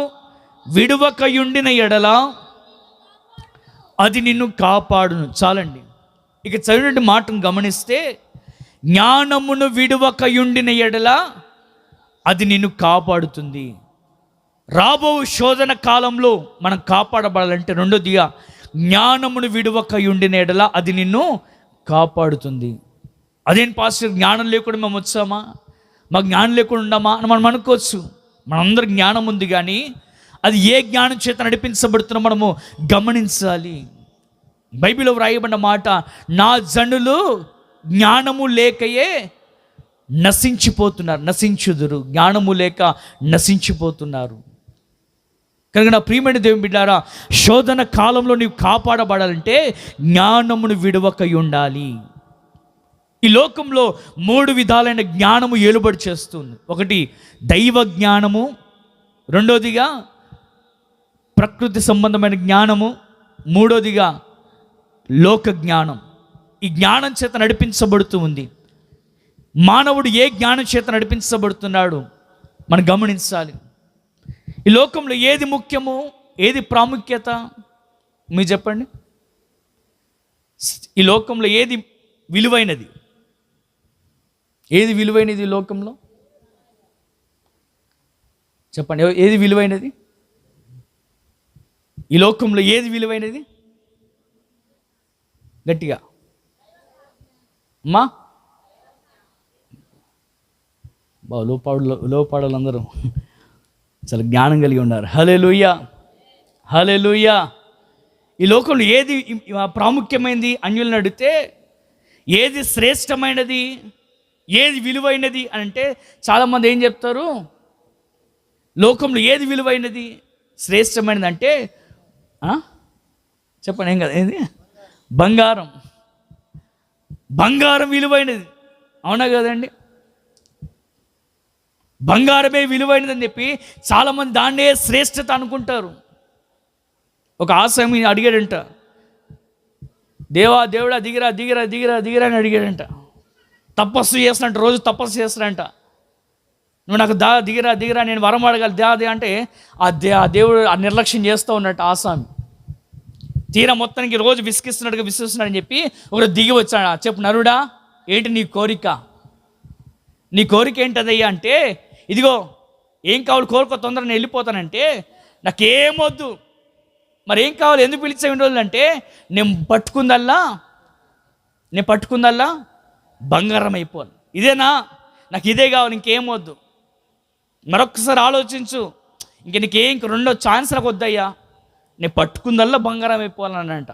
విడువకయుండిన ఎడల అది నిన్ను కాపాడును. చాలండి. ఇక చదివినటువంటి మాటను గమనిస్తే, జ్ఞానమును విడువకయుండిన ఎడల అది నిన్ను కాపాడుతుంది. రాబో శోధన కాలంలో మనం కాపాడబడాలంటే రెండోదిగా జ్ఞానమును విడువకయుండిన ఎడల అది నిన్ను కాపాడుతుంది. అదేం పాస్టర్, జ్ఞానం లేకుండా మేము వచ్చామా, మాకు జ్ఞానం లేకుండా ఉన్నామా అని మనం అనుకోవచ్చు. మనందరూ జ్ఞానం ఉంది, కానీ అది ఏ జ్ఞానం చేత నడిపించబడుతున్నా మనము గమనించాలి. బైబిల్లో వ్రాయబడిన మాట, నా జనులు జ్ఞానము లేకయే నశించుదురు. జ్ఞానము లేక నశించిపోతున్నారు. కనుక నా ప్రియమైన దేవుని బిడ్డారా, శోధన కాలంలో నీవు కాపాడబడాలంటే జ్ఞానమును విడవకై ఉండాలి. ఈ లోకంలో 3 విధాలైన జ్ఞానము ఏలుబడి చేస్తుంది. ఒకటి దైవ జ్ఞానము, రెండోదిగా ప్రకృతి సంబంధమైన జ్ఞానము, మూడోదిగా లోక జ్ఞానం. ఈ జ్ఞానం చేత నడిపించబడుతూ ఉంది. మానవుడు ఏ జ్ఞానం చేత నడిపించబడుతున్నాడు మనం గమనించాలి. ఈ లోకంలో ఏది ముఖ్యము, ఏది ప్రాముఖ్యత మీరు చెప్పండి. ఈ లోకంలో ఏది విలువైనది? ఏది విలువైనది ఈ లోకంలో? చెప్పండి, ఏది విలువైనది ఈ లోకంలో? ఏది విలువైనది? గట్టిగా అమ్మా. లోపాడాలందరూ చాలా జ్ఞానం కలిగి ఉన్నారు. హల్లెలూయా, హల్లెలూయా. ఈ లోకంలో ఏది ప్రాముఖ్యమైనది అన్యులను అడిగితే, ఏది శ్రేష్టమైనది, ఏది విలువైనది అని అంటే చాలామంది ఏం చెప్తారు, లోకంలో ఏది విలువైనది శ్రేష్టమైనది అంటే చెప్పండి, ఏం కదా, ఏది? బంగారం. బంగారం విలువైనది, అవునా కదండి? బంగారమే విలువైనదని చెప్పి చాలామంది దాన్నే శ్రేష్టత అనుకుంటారు. ఒక ఆశయం అడిగాడంట, దేవుడా దిగిరా దిగిరా దిగిరా దిగిరా అని అడిగాడంట. తపస్సు చేస్తున్నట్టు, రోజు తపస్సు చేస్తాడంట. నువ్వు నాకు దిగిరా దిగిరా, నేను వరం అడగాలి దే అంటే ఆ దేవుడు నిర్లక్ష్యం చేస్తూ ఉన్నట్టు ఆసామి. తీరా మొత్తానికి రోజు విసిగిస్తున్నాడని చెప్పి ఒకరు దిగి వచ్చాడు. చెప్పు నరుడా, ఏంటి నీ కోరిక? నీ కోరిక ఏంటదయ్యా అంటే, ఇదిగో ఏం కావాలి కోరుకో, తొందరగా నేను వెళ్ళిపోతానంటే, నాకేమొద్దు. మరి ఏం కావాలి, ఎందుకు పిలిచే అంటే, నేను పట్టుకుందల్లా బంగారం అయిపోవాలి. ఇదేనా నాకు? ఇదే కావాలి, ఇంకేమొద్దు. మరొక్కసారి ఆలోచించు. ఇంక రెండో ఛాన్స్ నాకు వద్దయ్యా, నేను పట్టుకుందల్లా బంగారం అయిపోవాలని అంట.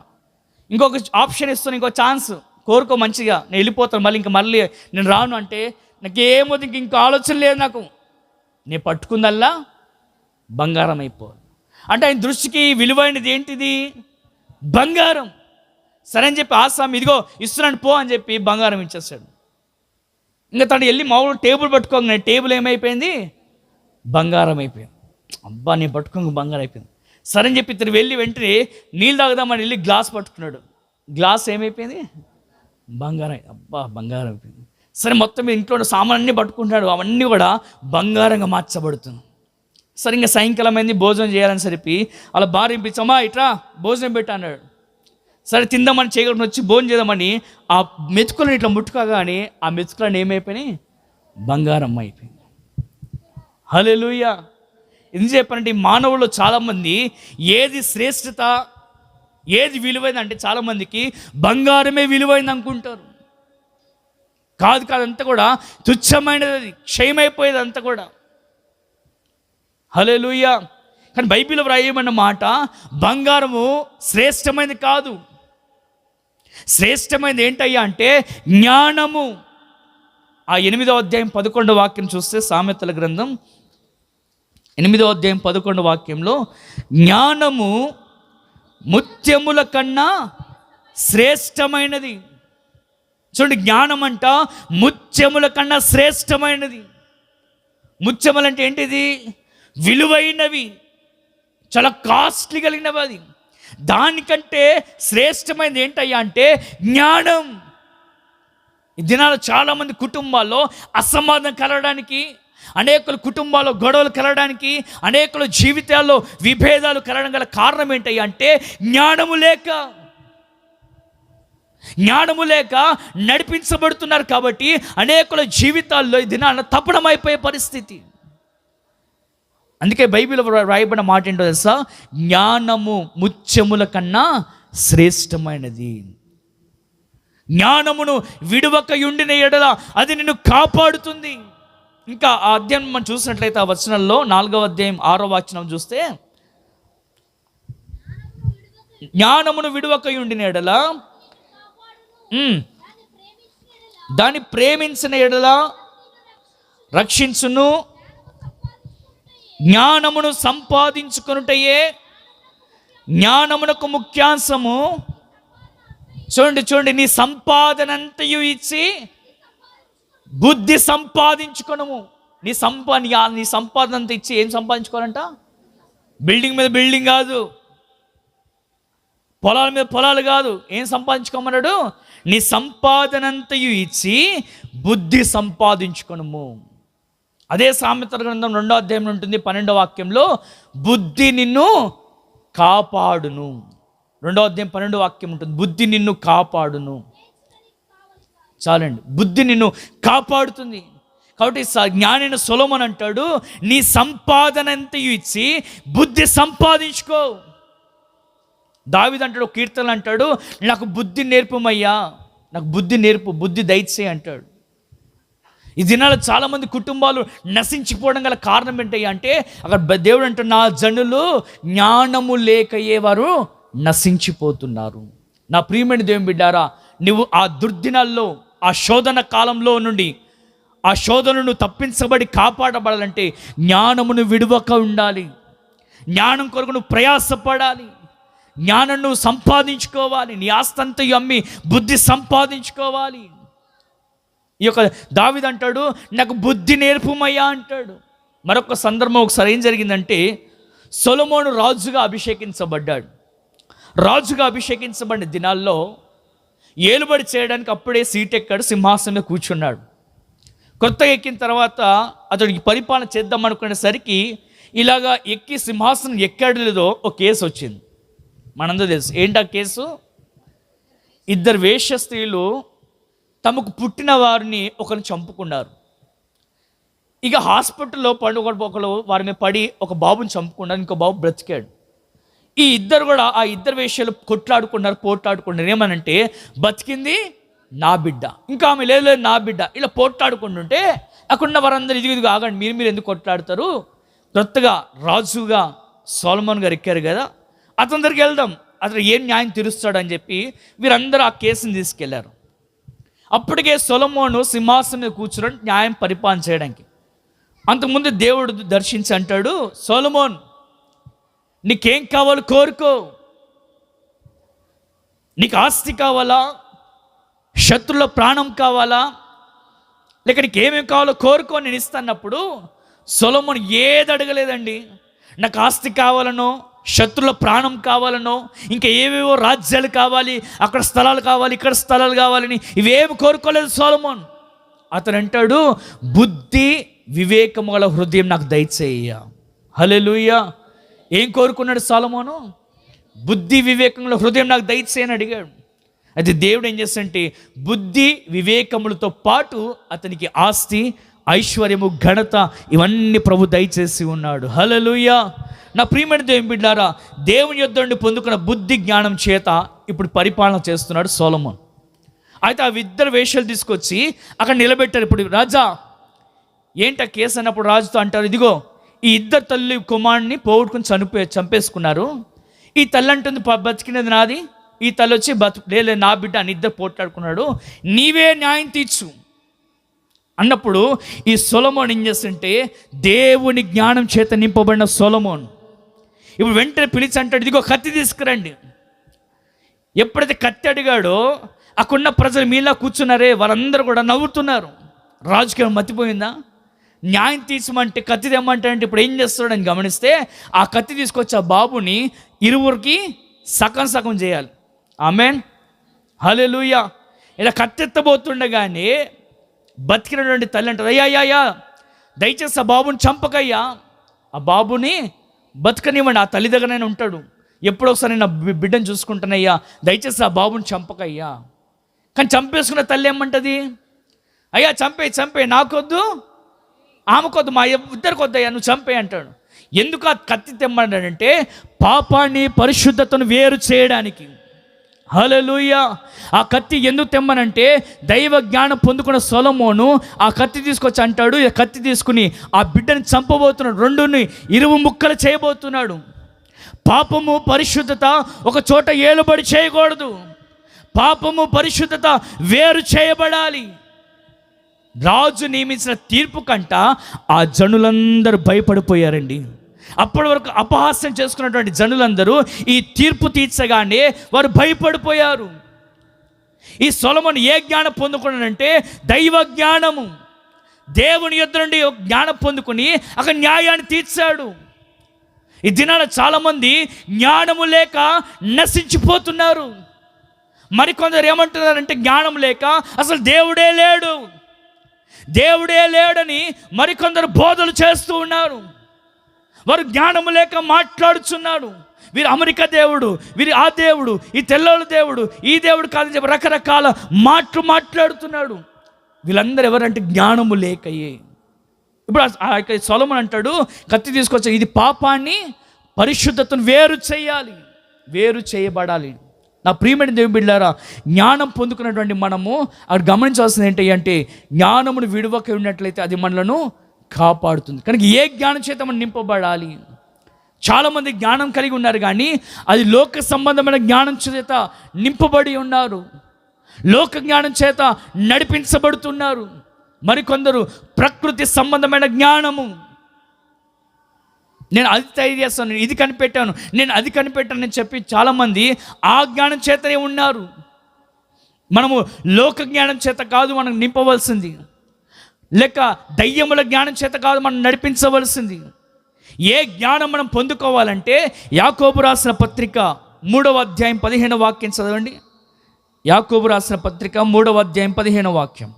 ఇంకొక ఆప్షన్ ఇస్తాను, ఇంకో ఛాన్స్ కోరుకో మంచిగా, నేను వెళ్ళిపోతాను, మళ్ళీ నేను రాను అంటే నాకేమో ఇంకో ఆలోచన లేదు నాకు, నేను పట్టుకుందల్లా బంగారం అయిపోవాలి. అంటే ఆయన దృష్టికి విలువైనది ఏంటిది? బంగారం. సరే అని చెప్పి ఆసామి ఇదిగో ఇస్తున్నాను పో అని చెప్పి బంగారం ఇచ్చేస్తాడు. ఇంకా తను వెళ్ళి మామూలు టేబుల్ పట్టుకోగానే టేబుల్ ఏమైపోయింది? బంగారం అయిపోయింది. అబ్బా నేను పట్టుకోక బంగారం అయిపోయింది. సరే అని చెప్పి ఇతను వెళ్ళి వెంటనే నీళ్ళు తాగుదామని వెళ్ళి గ్లాస్ పట్టుకున్నాడు. గ్లాస్ ఏమైపోయింది? బంగారం. అబ్బా బంగారం అయిపోయింది. సరే మొత్తం మీద ఇంట్లో సామాన్లన్నీ పట్టుకుంటున్నాడు, అవన్నీ కూడా బంగారంగా మార్చబడుతుంది. సరే ఇంకా సాయంకాలం అయింది, భోజనం చేయాలని సరిపి అలా భార్య పంపించమ్మా ఇట్రా భోజనం పెట్టా అన్నాడు. సరే తిందామని చేయకుండా వచ్చి భోజనం చేద్దామని ఆ మెతుకులను ఇట్లా ముట్టుకోగానే ఆ మెతుకులను ఏమైపోయినాయి? బంగారం అయిపోయింది. హల్లెలూయా. ఎందుకు చెప్పానంటే ఈ మానవుల్లో చాలామంది ఏది శ్రేష్టత, ఏది విలువైంది అంటే చాలామందికి బంగారమే విలువైంది అనుకుంటారు. కాదు అంతా కూడా తుచ్చమైనది, క్షయమైపోయేది అంతా కూడా. హల్లెలూయా. కానీ బైబిల్లో వ్రాయమన్న మాట బంగారము శ్రేష్టమైనది కాదు. శ్రేష్టమైనది ఏంటయ్యా అంటే జ్ఞానము. ఆ 8వ అధ్యాయం 11వ వాక్యం చూస్తే సామెతల గ్రంథం 8వ అధ్యాయం 11వ వాక్యంలో జ్ఞానము ముత్యముల కన్నా శ్రేష్టమైనది. చూడండి, జ్ఞానం అంట ముత్యముల కన్నా శ్రేష్టమైనది. ముత్యములు అంటే ఏంటిది? విలువైనవి, చాలా కాస్ట్లీ కలిగినవి. అది దానికంటే శ్రేష్టమైనది ఏంటయ్యా అంటే జ్ఞానం. ఈ దినాలు చాలామంది కుటుంబాల్లో అసమాధానం కలగడానికి, అనేకుల కుటుంబాల్లో గొడవలు కలగడానికి, అనేకుల జీవితాల్లో విభేదాలు కలగడం గల కారణం ఏంటయ్యా అంటే జ్ఞానము లేక నడిపించబడుతున్నారు. కాబట్టి అనేకుల జీవితాల్లో ఈ దినాన తప్పడం అయిపోయే పరిస్థితి. అందుకే బైబిల్లో రాయబడిన మాట ఏంటో తెలుసా? జ్ఞానము ముత్యముల కన్నా శ్రేష్టమైనది. జ్ఞానమును విడువక ఉండిన ఎడల అది నిన్ను కాపాడుతుంది. ఇంకా ఆ అధ్యాయం మనం చూసినట్లయితే ఆ వచనంలో 4వ అధ్యాయం 6వ వచనం చూస్తే జ్ఞానమును విడువక ఉండిన ఎడల దాన్ని ప్రేమించిన ఎడల రక్షించును, జ్ఞానమును సంపాదించుకొనుటయే జ్ఞానమునకు ముఖ్యాంశము. చూడండి, నీ సంపాదనంతయు ఇచ్చి బుద్ధి సంపాదించుకొనుము. నీ సంపాదన అంతా ఇచ్చి ఏం సంపాదించుకోవాలంట? బిల్డింగ్ మీద బిల్డింగ్ కాదు, పొలాల మీద పొలాలు కాదు. ఏం సంపాదించుకోమన్నాడు? నీ సంపాదనంతయు ఇచ్చి బుద్ధి సంపాదించుకొనుము. అదే సామెతల గ్రంథం 2వ అధ్యాయం ఉంటుంది 12వ వాక్యంలో బుద్ధి నిన్ను కాపాడును. 2వ అధ్యాయం 12వ వాక్యం ఉంటుంది, బుద్ధి నిన్ను కాపాడును. చాలండి, బుద్ధి నిన్ను కాపాడుతుంది. కాబట్టి జ్ఞానైన సొలొమోను అంటాడు, నీ సంపాదనంతయు ఇచ్చి బుద్ధి సంపాదించుకో. దావీదు అంటాడు, కీర్తనలు అంటాడు, నాకు బుద్ధి నేర్పుమయ్యా, నాకు బుద్ధి నేర్పు, బుద్ధి దయచేయి అంటాడు. ఈ దినాలు చాలామంది కుటుంబాలు నశించిపోవడం గల కారణం ఏంటయ్యా అంటే అక్కడ దేవుడు అంటాడు, నా జనులు జ్ఞానము లేకయే వారు నశించిపోతున్నారు. నా ప్రియమైన దేవుని బిడ్డారా, నువ్వు ఆ దుర్దినాల్లో, ఆ శోధన కాలంలో నుండి, ఆ శోధనను తప్పించబడి కాపాడబడాలంటే జ్ఞానమును విడువక ఉండాలి. జ్ఞానం కొరకు నువ్వు ప్రయాసపడాలి. జ్ఞానం నువ్వు సంపాదించుకోవాలి. నీ ఆస్తంతా అమ్మి బుద్ధి సంపాదించుకోవాలి. ఈ యొక్క దావీదు అంటాడు, నాకు బుద్ధి నేర్పుమయ్యా అంటాడు. మరొక సందర్భం ఒకసారి ఏం జరిగిందంటే సొలొమోను రాజుగా అభిషేకించబడ్డాడు. రాజుగా అభిషేకించబడిన దినాల్లో ఏలుబడి చేయడానికి అప్పుడే సీట్ ఎక్కాడు, సింహాసనం మీద కూర్చున్నాడు. కొత్తగా ఎక్కిన తర్వాత అతడికి పరిపాలన చేద్దాం అనుకునేసరికి ఇలాగా ఎక్కి సింహాసనం ఎక్కాడు లేదో ఒక కేసు వచ్చింది. మనందరూ తెలుసు ఏంటి ఆ కేసు? 2 వేశ్య స్త్రీలు తమకు పుట్టిన వారిని ఒకరిని చంపుకున్నారు. ఇక హాస్పిటల్లో ఒకరు వారి మీద పడి ఒక బాబుని చంపుకున్నారు, ఇంకో బాబు బ్రతికాడు. ఈ ఇద్దరు కూడా ఆ 2 వేశ్యలు పోట్లాడుకున్నారు. ఏమనంటే బతికింది నా బిడ్డ, ఇంకా ఆమె లేదు నా బిడ్డ, ఇలా పోట్లాడుకుంటుంటే అక్కడున్న వారందరూ ఇదిగో ఆగండి, మీరు ఎందుకు కొట్లాడతారు? కొత్తగా రాజుగా సొలొమోను గారు ఎక్కారు కదా, అతని దగ్గరికి వెళ్దాం, అతను ఏం న్యాయం తీరుస్తాడని చెప్పి వీరందరూ ఆ కేసుని తీసుకెళ్లారు. అప్పటికే సొలొమోను సింహాసనం మీద కూర్చుని న్యాయం పరిపాలన చేయడానికి. అంతకుముందు దేవుడు దర్శించి అంటాడు, సొలొమోన్ నీకేం కావాలో కోరుకో, నీకు ఆస్తి కావాలా, శత్రుల ప్రాణం కావాలా, లేక నీకు ఏమేమి కావాలో కోరుకో, నేను ఇస్తానప్పుడు సొలొమోను ఏది అడగలేదండి. నాకు ఆస్తి కావాలనో, శత్రుల ప్రాణం కావాలనో, ఇంకా ఏవేవో రాజ్యాలు కావాలి, అక్కడ స్థలాలు కావాలి, ఇక్కడ స్థలాలు కావాలని ఇవేమి కోరుకోలేదు సొలొమోన్. అతను అంటాడు, బుద్ధి వివేకము గల హృదయం నాకు దయచేయ. హల్లెలూయా. ఏం కోరుకున్నాడు సొలొమోను? బుద్ధి వివేకముల హృదయం నాకు దయచేయని అడిగాడు. అయితే దేవుడు ఏం చేస్తాడంటే బుద్ధి వివేకములతో పాటు అతనికి ఆస్తి, ఐశ్వర్యము, ఘనత ఇవన్నీ ప్రభు దయచేసి ఉన్నాడు. హల్లెలూయా. నా ప్రియమైన దేవుని బిడ్డలారా, దేవుని యొద్ద నుండి పొందుకున్న బుద్ధి జ్ఞానం చేత ఇప్పుడు పరిపాలన చేస్తున్నాడు సొలొమోన్. అయితే ఆ ఇద్దరు వేషాలు తీసుకొచ్చి అక్కడ నిలబెట్టారు. ఇప్పుడు రాజా ఏంటి ఆ కేసు అన్నప్పుడు రాజుతో అంటారు, ఇదిగో ఈ ఇద్దరు తల్లి కుమారుడిని పోగొట్టుకుని చంపేసుకున్నారు. ఈ తల్లి అంటుంది బతికినది నాది, ఈ తల్లి వచ్చి లేదు నా బిడ్డ అని ఇద్దరు పోట్లాడుకున్నాడు, నీవే న్యాయం తీర్చు అన్నప్పుడు ఈ సొలొమోన్ ఏం చేస్తుంటే దేవుని జ్ఞానం చేత నింపబడిన సొలొమోన్ ఇప్పుడు వెంటనే పిలిచి అంటాడు, ఇదిగో కత్తి తీసుకురండి. ఎప్పుడైతే కత్తి అడిగాడో అక్కడున్న ప్రజలు మీలా కూర్చున్నారే వారందరూ కూడా నవ్వుతున్నారు. రాజుకి మతిపోయిందా? న్యాయం తీర్చమంటే కత్తి తెమ్మంటే ఇప్పుడు ఏం చేస్తాడని గమనిస్తే ఆ కత్తి తీసుకొచ్చి ఆ బాబుని ఇరువురికి సగం సగం చేయాలి. ఆమేన్, హల్లెలూయా. ఇలా కత్తెత్తబోతుండగానే బతికినటువంటి తల్లి అంటారు, అయ్యా దయచేసి ఆ బాబుని చంపకయ్యా, ఆ బాబుని బతకనివ్వండి, ఆ తల్లి దగ్గరనే ఉంటాడు, ఎప్పుడో ఒకసారి నా బిడ్డను చూసుకుంటానయ్యా, దయచేసి ఆ బాబుని చంపకయ్యా. కానీ చంపేసుకున్న తల్లి ఏమంటది, అయ్యా చంపే నాకొద్దు, ఆమెకొద్దు, మా ఇద్దరికి వద్దయ్యా, నువ్వు చంపే అంటాడు. ఎందుకు ఆ కత్తి తెమ్మన్నాడంటే పాపాన్ని పరిశుద్ధతను వేరు చేయడానికి. హల్లెలూయా. ఆ కత్తి ఎందుకు తెమ్మనంటే దైవ జ్ఞానం పొందుకున్న సొలొమోను ఆ కత్తి తీసుకొచ్చి అంటాడు, ఈ కత్తి తీసుకుని ఆ బిడ్డని చంపబోతున్నాడు, రెండుని ఇరువు ముక్కలు చేయబోతున్నాడు. పాపము పరిశుద్ధత ఒక చోట ఏలుబడి చేయకూడదు. పాపము పరిశుద్ధత వేరు చేయబడాలి. రాజు నియమించిన తీర్పు కంట ఆ జనులందరూ భయపడిపోయారండి. అప్పటి వరకు అపహాస్యం చేసుకున్నటువంటి జనులందరూ ఈ తీర్పు తీర్చగానే వారు భయపడిపోయారు. ఈ సొలొమోను ఏ జ్ఞానం పొందుకున్నాడంటే దైవ జ్ఞానము. దేవుని యొద్ద నుండి జ్ఞానం పొందుకుని అక్కడ న్యాయాన్ని తీర్చాడు. ఈ దినాన చాలామంది జ్ఞానము లేక నశించిపోతున్నారు. మరికొందరు ఏమంటున్నారంటే జ్ఞానం లేక అసలు దేవుడే లేడని మరికొందరు బోధలు చేస్తూ ఉన్నారు. వారు జ్ఞానము లేక మాట్లాడుచున్నారు. వీరు అమెరికా దేవుడు, వీరు ఆ దేవుడు, ఈ తెల్లోళ్ళ దేవుడు, ఈ దేవుడు కాదని చెప్పి రకరకాల మాట్లాడుతున్నాడు. వీళ్ళందరూ ఎవరంటే జ్ఞానము లేకయే. ఇప్పుడు సొలొమోను అంటాడు, కత్తి తీసుకొచ్చా, ఇది పాపాన్ని పరిశుద్ధతను వేరు చేయబడాలి. నా ప్రియమైన దేవుని బిడ్డలారా, జ్ఞానం పొందుకున్నటువంటి మనము అక్కడ గమనించాల్సింది ఏంటి అంటే జ్ఞానమును విడువక ఉన్నట్లయితే అది మనలను కాపాడుతుంది. కనుక ఏ జ్ఞానం చేత మనం నింపబడాలి? చాలామంది జ్ఞానం కలిగి ఉన్నారు కానీ అది లోక సంబంధమైన జ్ఞానం చేత నింపబడి ఉన్నారు, లోక జ్ఞానం చేత నడిపించబడుతున్నారు. మరికొందరు ప్రకృతి సంబంధమైన జ్ఞానము, నేను అది తయారు చేస్తాను, నేను ఇది కనిపెట్టాను, నేను అది కనిపెట్టానని చెప్పి చాలామంది ఆ జ్ఞానం చేతనే ఉన్నారు. మనము లోక జ్ఞానం చేత కాదు మనం నింపవలసింది, లేక దయ్యముల జ్ఞానం చేత కాదు మనం నడిపించవలసింది. ఏ జ్ఞానం మనం పొందుకోవాలంటే యాకోబు రాసిన పత్రిక 3వ అధ్యాయం 15వ వాక్యం చదవండి. యాకోబు రాసిన పత్రిక 3వ అధ్యాయం 15వ వాక్యం.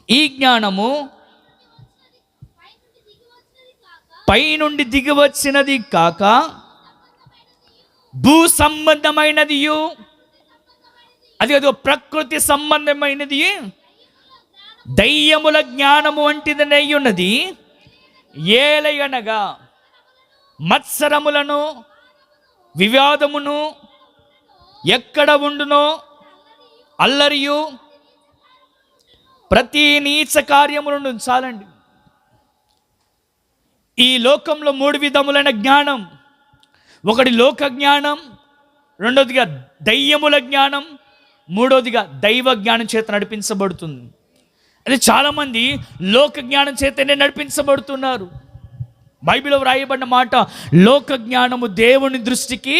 ఈ జ్ఞానము పైనుండి దిగి వచ్చినది కాక భూ సంబంధమైనది, అది ప్రకృతి సంబంధమైనది, దయ్యముల జ్ఞానము వంటిదనై ఉన్నది. ఏలయనగా మత్సరములను వివాదమును ఎక్కడ ఉండునో అల్లరియు ప్రతి నీచ కార్యములను ఉంచాలండి. ఈ లోకంలో 3 విధములైన జ్ఞానం. ఒకటి లోక జ్ఞానం, రెండోదిగా దయ్యముల జ్ఞానం, మూడోదిగా దైవ జ్ఞానం చేత నడిపించబడుతుంది. అదే చాలామంది లోక జ్ఞానం చేతనే నడిపించబడుతున్నారు. బైబిల్లో వ్రాయబడిన మాట, లోక జ్ఞానము దేవుని దృష్టికి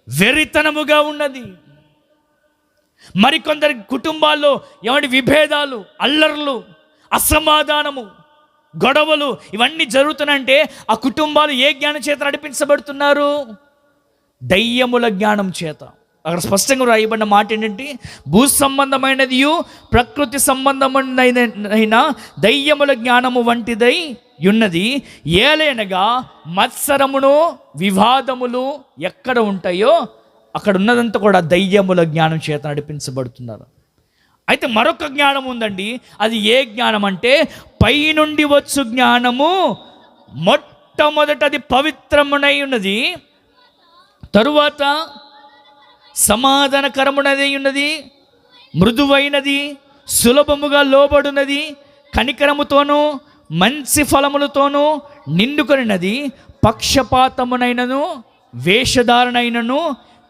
వెరితనముగా ఉన్నది. మరికొందరి కుటుంబాల్లో ఏమంటే విభేదాలు, అల్లర్లు, అసమాధానము, గొడవలు ఇవన్నీ జరుగుతున్నాయంటే ఆ కుటుంబాలు ఏ జ్ఞానం చేత నడిపించబడుతున్నారు? దయ్యముల జ్ఞానం చేత. అక్కడ స్పష్టంగా రాయబడిన మాట ఏంటంటే, భూ సంబంధమైనదియు ప్రకృతి సంబంధమైనదైన దయ్యముల జ్ఞానము వంటిదై ఉన్నది. ఏలైనగా మత్సరమును వివాదములు ఎక్కడ ఉంటాయో అక్కడ ఉన్నదంతా కూడా దయ్యముల జ్ఞానం చేత నడిపించబడుతున్నారు. అయితే మరొక జ్ఞానం ఉందండి. అది ఏ జ్ఞానం అంటే, పైనుండి వచ్చు జ్ఞానము. మొట్టమొదటది పవిత్రమునై ఉన్నది, తరువాత సమాధానకరమునది ఉన్నది, మృదువైనది, సులభముగా లోబడినది, కనికరముతోనూ మంచి ఫలములతోనూ నిండుకొనినది, పక్షపాతమునైనను వేషధారణైనను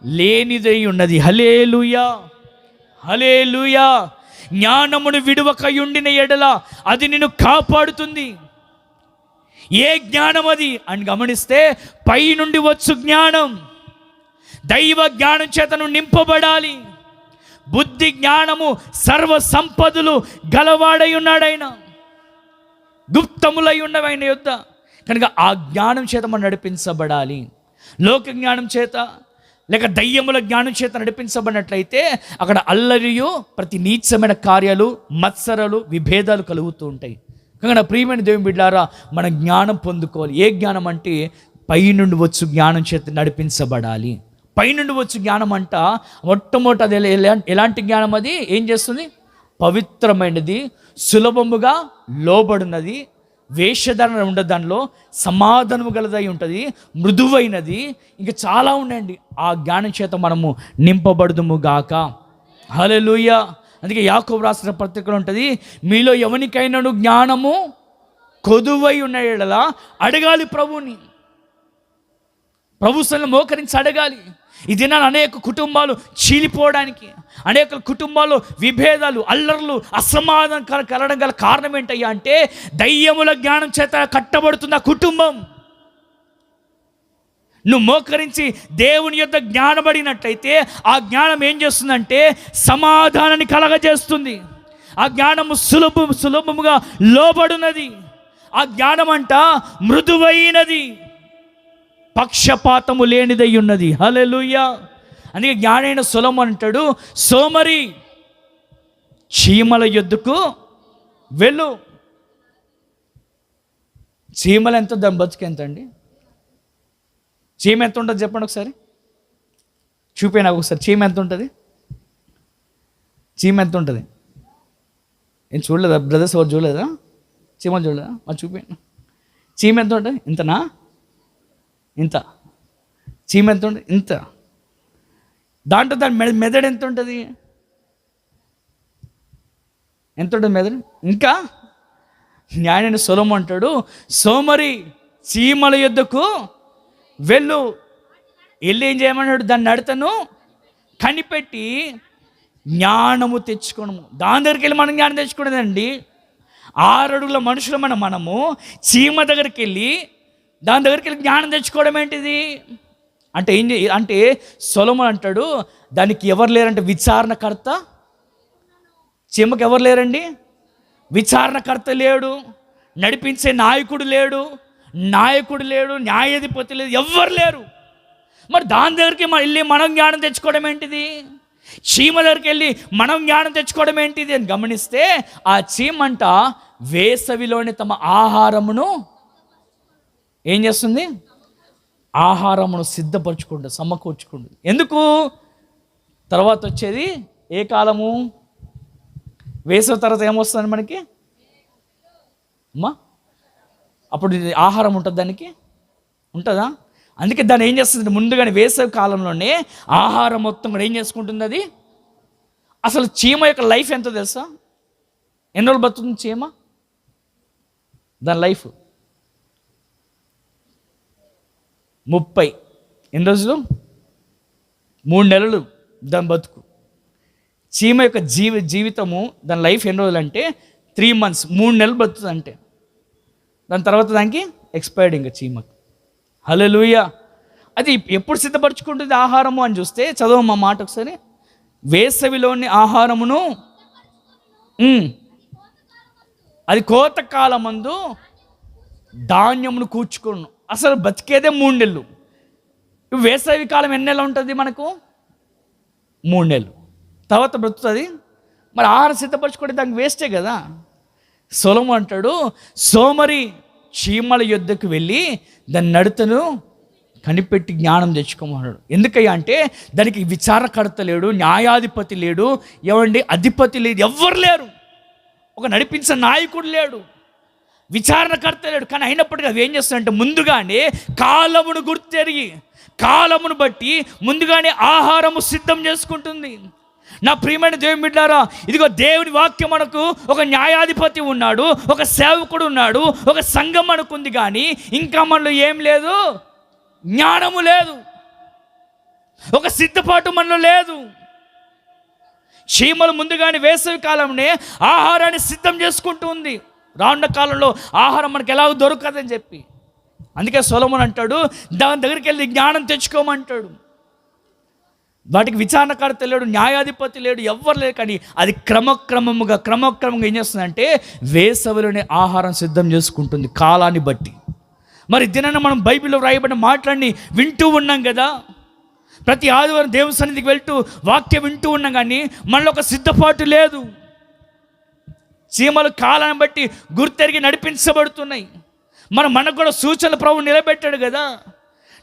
లేనిదై ఉన్నది. హల్లెలూయా, హల్లెలూయా. జ్ఞానమును విడువకయుండిన ఎడల అది నిన్ను కాపాడుతుంది. ఏ జ్ఞానం అది అని గమనిస్తే, పైనుండి వచ్చు జ్ఞానం. దైవ జ్ఞానం చేతను నింపబడాలి. బుద్ధి జ్ఞానము సర్వ సంపదలు గలవాడై ఉన్నాడైన, గుప్తములై ఉన్నవైన యొద్ద. కనుక ఆ జ్ఞానం చేత మనం నడిపించబడాలి. లోక జ్ఞానం చేత లేక దయ్యముల జ్ఞానం చేత నడిపించబడినట్లయితే అక్కడ అల్లరియు, ప్రతి నీచమైన కార్యాలు, మత్సరాలు, విభేదాలు కలుగుతూ ఉంటాయి. కనుక నా ప్రియమైన దేవుని బిడ్డలారా, మన జ్ఞానం పొందుకోవాలి. ఏ జ్ఞానం అంటే, పైనుండి వచ్చు జ్ఞానం చేత నడిపించబడాలి. పైనుండి వచ్చు జ్ఞానం అంట మొట్టమొదటి అది ఎలాంటి జ్ఞానం? అది ఏం చేస్తుంది? పవిత్రమైనది, సులభముగా లోబడినది, వేషధారణ ఉండదు, దానిలో సమాధానము గలదై ఉంటుంది, మృదువైనది, ఇంకా చాలా ఉన్నాయండి. ఆ జ్ఞానం చేత మనము నింపబడుదుము గాక. హల్లెలూయా. అందుకే యాకోబు రాసిన పత్రికలో ఉంటుంది, మీలో ఎవరికైనాను జ్ఞానము కొదువై ఉన్న యెడల అడగాలి ప్రభువుని. ప్రభు సన్నిధిలో మోకరించి అడగాలి. ఈ దినాన్ని అనేక కుటుంబాలు చీలిపోవడానికి, అనేక కుటుంబాల్లో విభేదాలు, అల్లర్లు, అసమాధానం కలగడం గల కారణం ఏంటయ్యా అంటే, దయ్యముల జ్ఞానం చేత కట్టబడుతున్న కుటుంబం. నువ్వు మోకరించి దేవుని యొద్ద జ్ఞానపడినట్లయితే ఆ జ్ఞానం ఏం చేస్తుందంటే సమాధానాన్ని కలగజేస్తుంది. ఆ జ్ఞానము సులభముగా లోబడినది. ఆ జ్ఞానం అంట మృదువైనది, పక్షపాతము లేనిదై ఉన్నది. హల్లెలూయా. అందుకే జ్ఞానైన సొలొమోను అంటాడు, సోమరి చీమల యొద్దకు వెళ్ళు. చీమలు ఎంత, దాని బతుకు ఎంత అండి? చీమ ఎంత ఉంటుంది చెప్పండి ఒకసారి, చూపే నాకు ఒకసారి. చీమ ఎంత ఉంటుంది? చీమ ఎంత ఉంటుంది? ఏం చూడలేదా బ్రదర్స్? ఎవరు చూడలేదా? చీమలు చూడలేదా? మరి చూపేయండి. చీమ ఎంత ఉంటుంది? ఇంతనా? ఇంత. చీమ ఎంత ఉంటుంది? ఇంత. దాంట్లో దాని మెదడు ఎంత ఉంటుంది? ఎంత ఉంటుంది మెదడు? ఇంకా జ్ఞానైన సొలొమోను అంటాడు, సోమరి చీమల యొద్దకు వెళ్ళు. వెళ్ళి ఏం చేయమన్నాడు? దాన్ని నడతను కనిపెట్టి జ్ఞానము తెచ్చుకోవడము. దాని దగ్గరికి వెళ్ళి మనం జ్ఞానం తెచ్చుకునేదండి. 6 అడుగుల మనుషులమైన మనము చీమ దగ్గరికి వెళ్ళి, దాని దగ్గరికి వెళ్ళి జ్ఞానం తెచ్చుకోవడం ఏంటిది అంటే అంటే సొలొమోను అంటాడు, దానికి ఎవరు లేరంటే విచారణకర్త. చీమకు ఎవరు లేరండి? విచారణకర్త లేడు, నడిపించే నాయకుడు లేడు, న్యాయాధిపతి లేదు, ఎవ్వరు లేరు. మరి దాని దగ్గరికి వెళ్ళి మనం జ్ఞానం తెచ్చుకోవడం ఏంటిది? చీమ దగ్గరికి వెళ్ళి మనం జ్ఞానం తెచ్చుకోవడం ఏంటిది అని గమనిస్తే, ఆ చీమంట వేసవిలోని తమ ఆహారమును ఏం చేస్తుంది? ఆహారమును సిద్ధపరచుకుంటుంది, సమకూర్చుకుంటుంది. ఎందుకు? తర్వాత వచ్చేది ఏ కాలము? వేసవి తర్వాత ఏమొస్తుంది మనకి అమ్మా? అప్పుడు ఆహారం ఉంటుంది, దానికి ఉంటుందా? అందుకే దాన్ని ఏం చేస్తుంది? ముందుగానే వేసవి కాలంలోనే ఆహారం మొత్తం కూడా ఏం చేసుకుంటుంది అది. అసలు చీమ యొక్క లైఫ్ ఎంతో తెలుసా? ఎన్ని రోజులు బతుకుతుంది చీమ? దాని లైఫ్ 30 ఎన్ని రోజులు? 3 నెలలు దాని బతుకు. చీమ యొక్క జీవితము, దాని లైఫ్ ఎన్ని రోజులు అంటే 3 months, 3 నెలలు బతుకుతుంది అంటే. దాని తర్వాత దానికి ఎక్స్పైర్డ్ ఇంకా చీమకు. హల్లెలూయా. అది ఎప్పుడు సిద్ధపరచుకుంటుంది ఆహారము అని చూస్తే, చదవమ్మా మాట ఒకసారి. వేసవిలోని ఆహారమును అది కోతకాలమందు ధాన్యమును కూర్చుకోను. అసలు బతికేదే 3 నెలలు. వేసవి కాలం ఎన్ని నెలలు ఉంటుంది మనకు? 3 నెలలు. తర్వాత బ్రతుకుతుంది. మరి ఆహారం సిద్ధపరచుకుంటే దానికి వేస్టే కదా. సొలొమోను అంటాడు, సోమరి చీమల యొద్దకు వెళ్ళి దాని నడతను కనిపెట్టి జ్ఞానం తెచ్చుకోమన్నాడు. ఎందుకయ్యా అంటే దానికి విచారణకర్త లేడు, న్యాయాధిపతి లేడు, ఏమండి అధిపతి లేదు, ఎవ్వరు లేరు. ఒక నడిపించే నాయకుడు లేడు, విచారణకర్త లేడు. కానీ అయినప్పటికీ అవి ఏం చేస్తాయంటే ముందుగానే కాలమును గుర్తెరిగి, కాలమును బట్టి ముందుగానే ఆహారము సిద్ధం చేసుకుంటుంది. నా ప్రియమైన దేవుని బిడ్డారా, ఇదిగో దేవుని వాక్యం మనకు ఒక న్యాయాధిపతి ఉన్నాడు, ఒక సేవకుడు ఉన్నాడు, ఒక సంఘం మనకుంది. కానీ ఇంకా మనలో ఏం లేదు? జ్ఞానము లేదు, ఒక సిద్ధపాటు మనలో లేదు. చీమలు ముందుగానే వేసవి కాలంలో ఆహారాన్ని సిద్ధం చేసుకుంటూ ఉంది. రానున్న కాలంలో ఆహారం మనకు ఎలాగో దొరకదని చెప్పి. అందుకే సొలొమోను అంటాడు, దాని దగ్గరికి వెళ్ళి జ్ఞానం తెచ్చుకోమంటాడు. వాటికి విచారణకర్త లేడు, న్యాయాధిపతి లేడు, ఎవ్వరు లేరు. కానీ అది క్రమక్రమముగా ఏం చేస్తుందంటే వేసవిలోనే ఆహారం సిద్ధం చేసుకుంటుంది కాలాన్ని బట్టి. మరి దినాన మనం బైబిల్లో రాయబడిన మాటలన్నీ వింటూ ఉన్నాం కదా. ప్రతి ఆదివారం దేవుని సన్నిధికి వెళ్తూ వాక్యం వింటూ ఉన్నాం, కానీ మనలో ఒక సిద్ధపాటు లేదు. చీమలు కాలాన్ని బట్టి గుర్తెరిగి నడిపించబడుతున్నాయి. మనకు కూడా సూచనలు ప్రభు నిలబెట్టాడు కదా.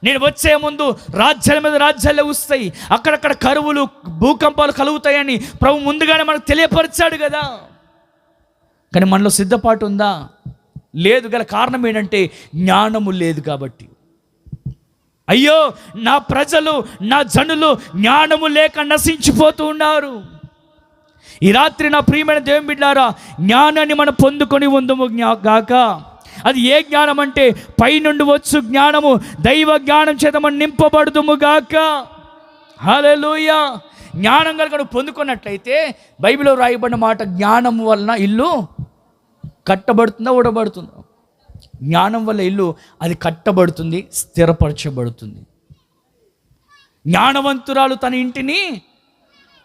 నేను వచ్చే ముందు రాజ్యాల మీద రాజ్యాలే వస్తాయి, అక్కడక్కడ కరువులు భూకంపాలు కలుగుతాయని ప్రభు ముందుగానే మనకు తెలియపరిచాడు కదా. కానీ మనలో సిద్ధపాటు ఉందా? లేదు. గల కారణం ఏంటంటే జ్ఞానము లేదు కాబట్టి. అయ్యో నా ప్రజలు, నా జనులు జ్ఞానము లేక నశించిపోతూ ఉన్నారు. ఈ రాత్రి నా ప్రియమైన దేవుని బిడ్డారా, జ్ఞానాన్ని మనం పొందుకొని ఉందము గాక. అది ఏ జ్ఞానం అంటే పైనుండి వచ్చు జ్ఞానము, దైవ జ్ఞానం చేత మనం నింపబడుదుము గాక. హల్లెలూయా. జ్ఞానం కనుక నువ్వు పొందుకున్నట్లయితే బైబిల్లో రాయబడిన మాట, జ్ఞానం వలన ఇల్లు కట్టబడుతుందా ఊడబడుతుందా? జ్ఞానం వల్ల ఇల్లు అది కట్టబడుతుంది, స్థిరపరచబడుతుంది. జ్ఞానవంతురాలు తన ఇంటిని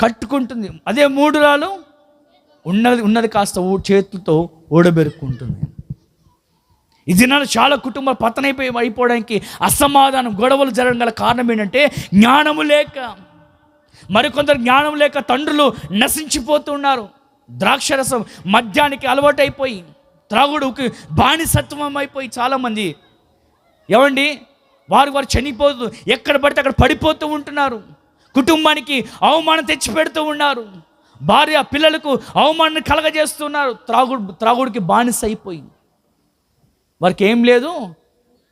కట్టుకుంటుంది, అదే మూఢురాలు ఉన్నది కాస్త చేతులతో ఊడబెరుక్కుంటుంది. ఈ దినాలు చాలా కుటుంబాలు అయిపోవడానికి, అసమాధానం, గొడవలు జరగడం గల కారణం ఏంటంటే జ్ఞానము లేక. మరికొందరు జ్ఞానం లేక తండ్రులు నశించిపోతున్నారు. ద్రాక్షరసం మద్యానికి అలవాటైపోయి, త్రాగుడుకి బానిసత్వం అయిపోయి చాలామంది ఏమండి వారు చనిపోతూ ఎక్కడ పడితే అక్కడ పడిపోతూ ఉంటున్నారు. కుటుంబానికి అవమానం తెచ్చిపెడుతూ ఉన్నారు. భార్య పిల్లలకు అవమానాన్ని కలగజేస్తున్నారు. త్రాగుడికి బానిస అయిపోయి వారికి ఏం లేదు,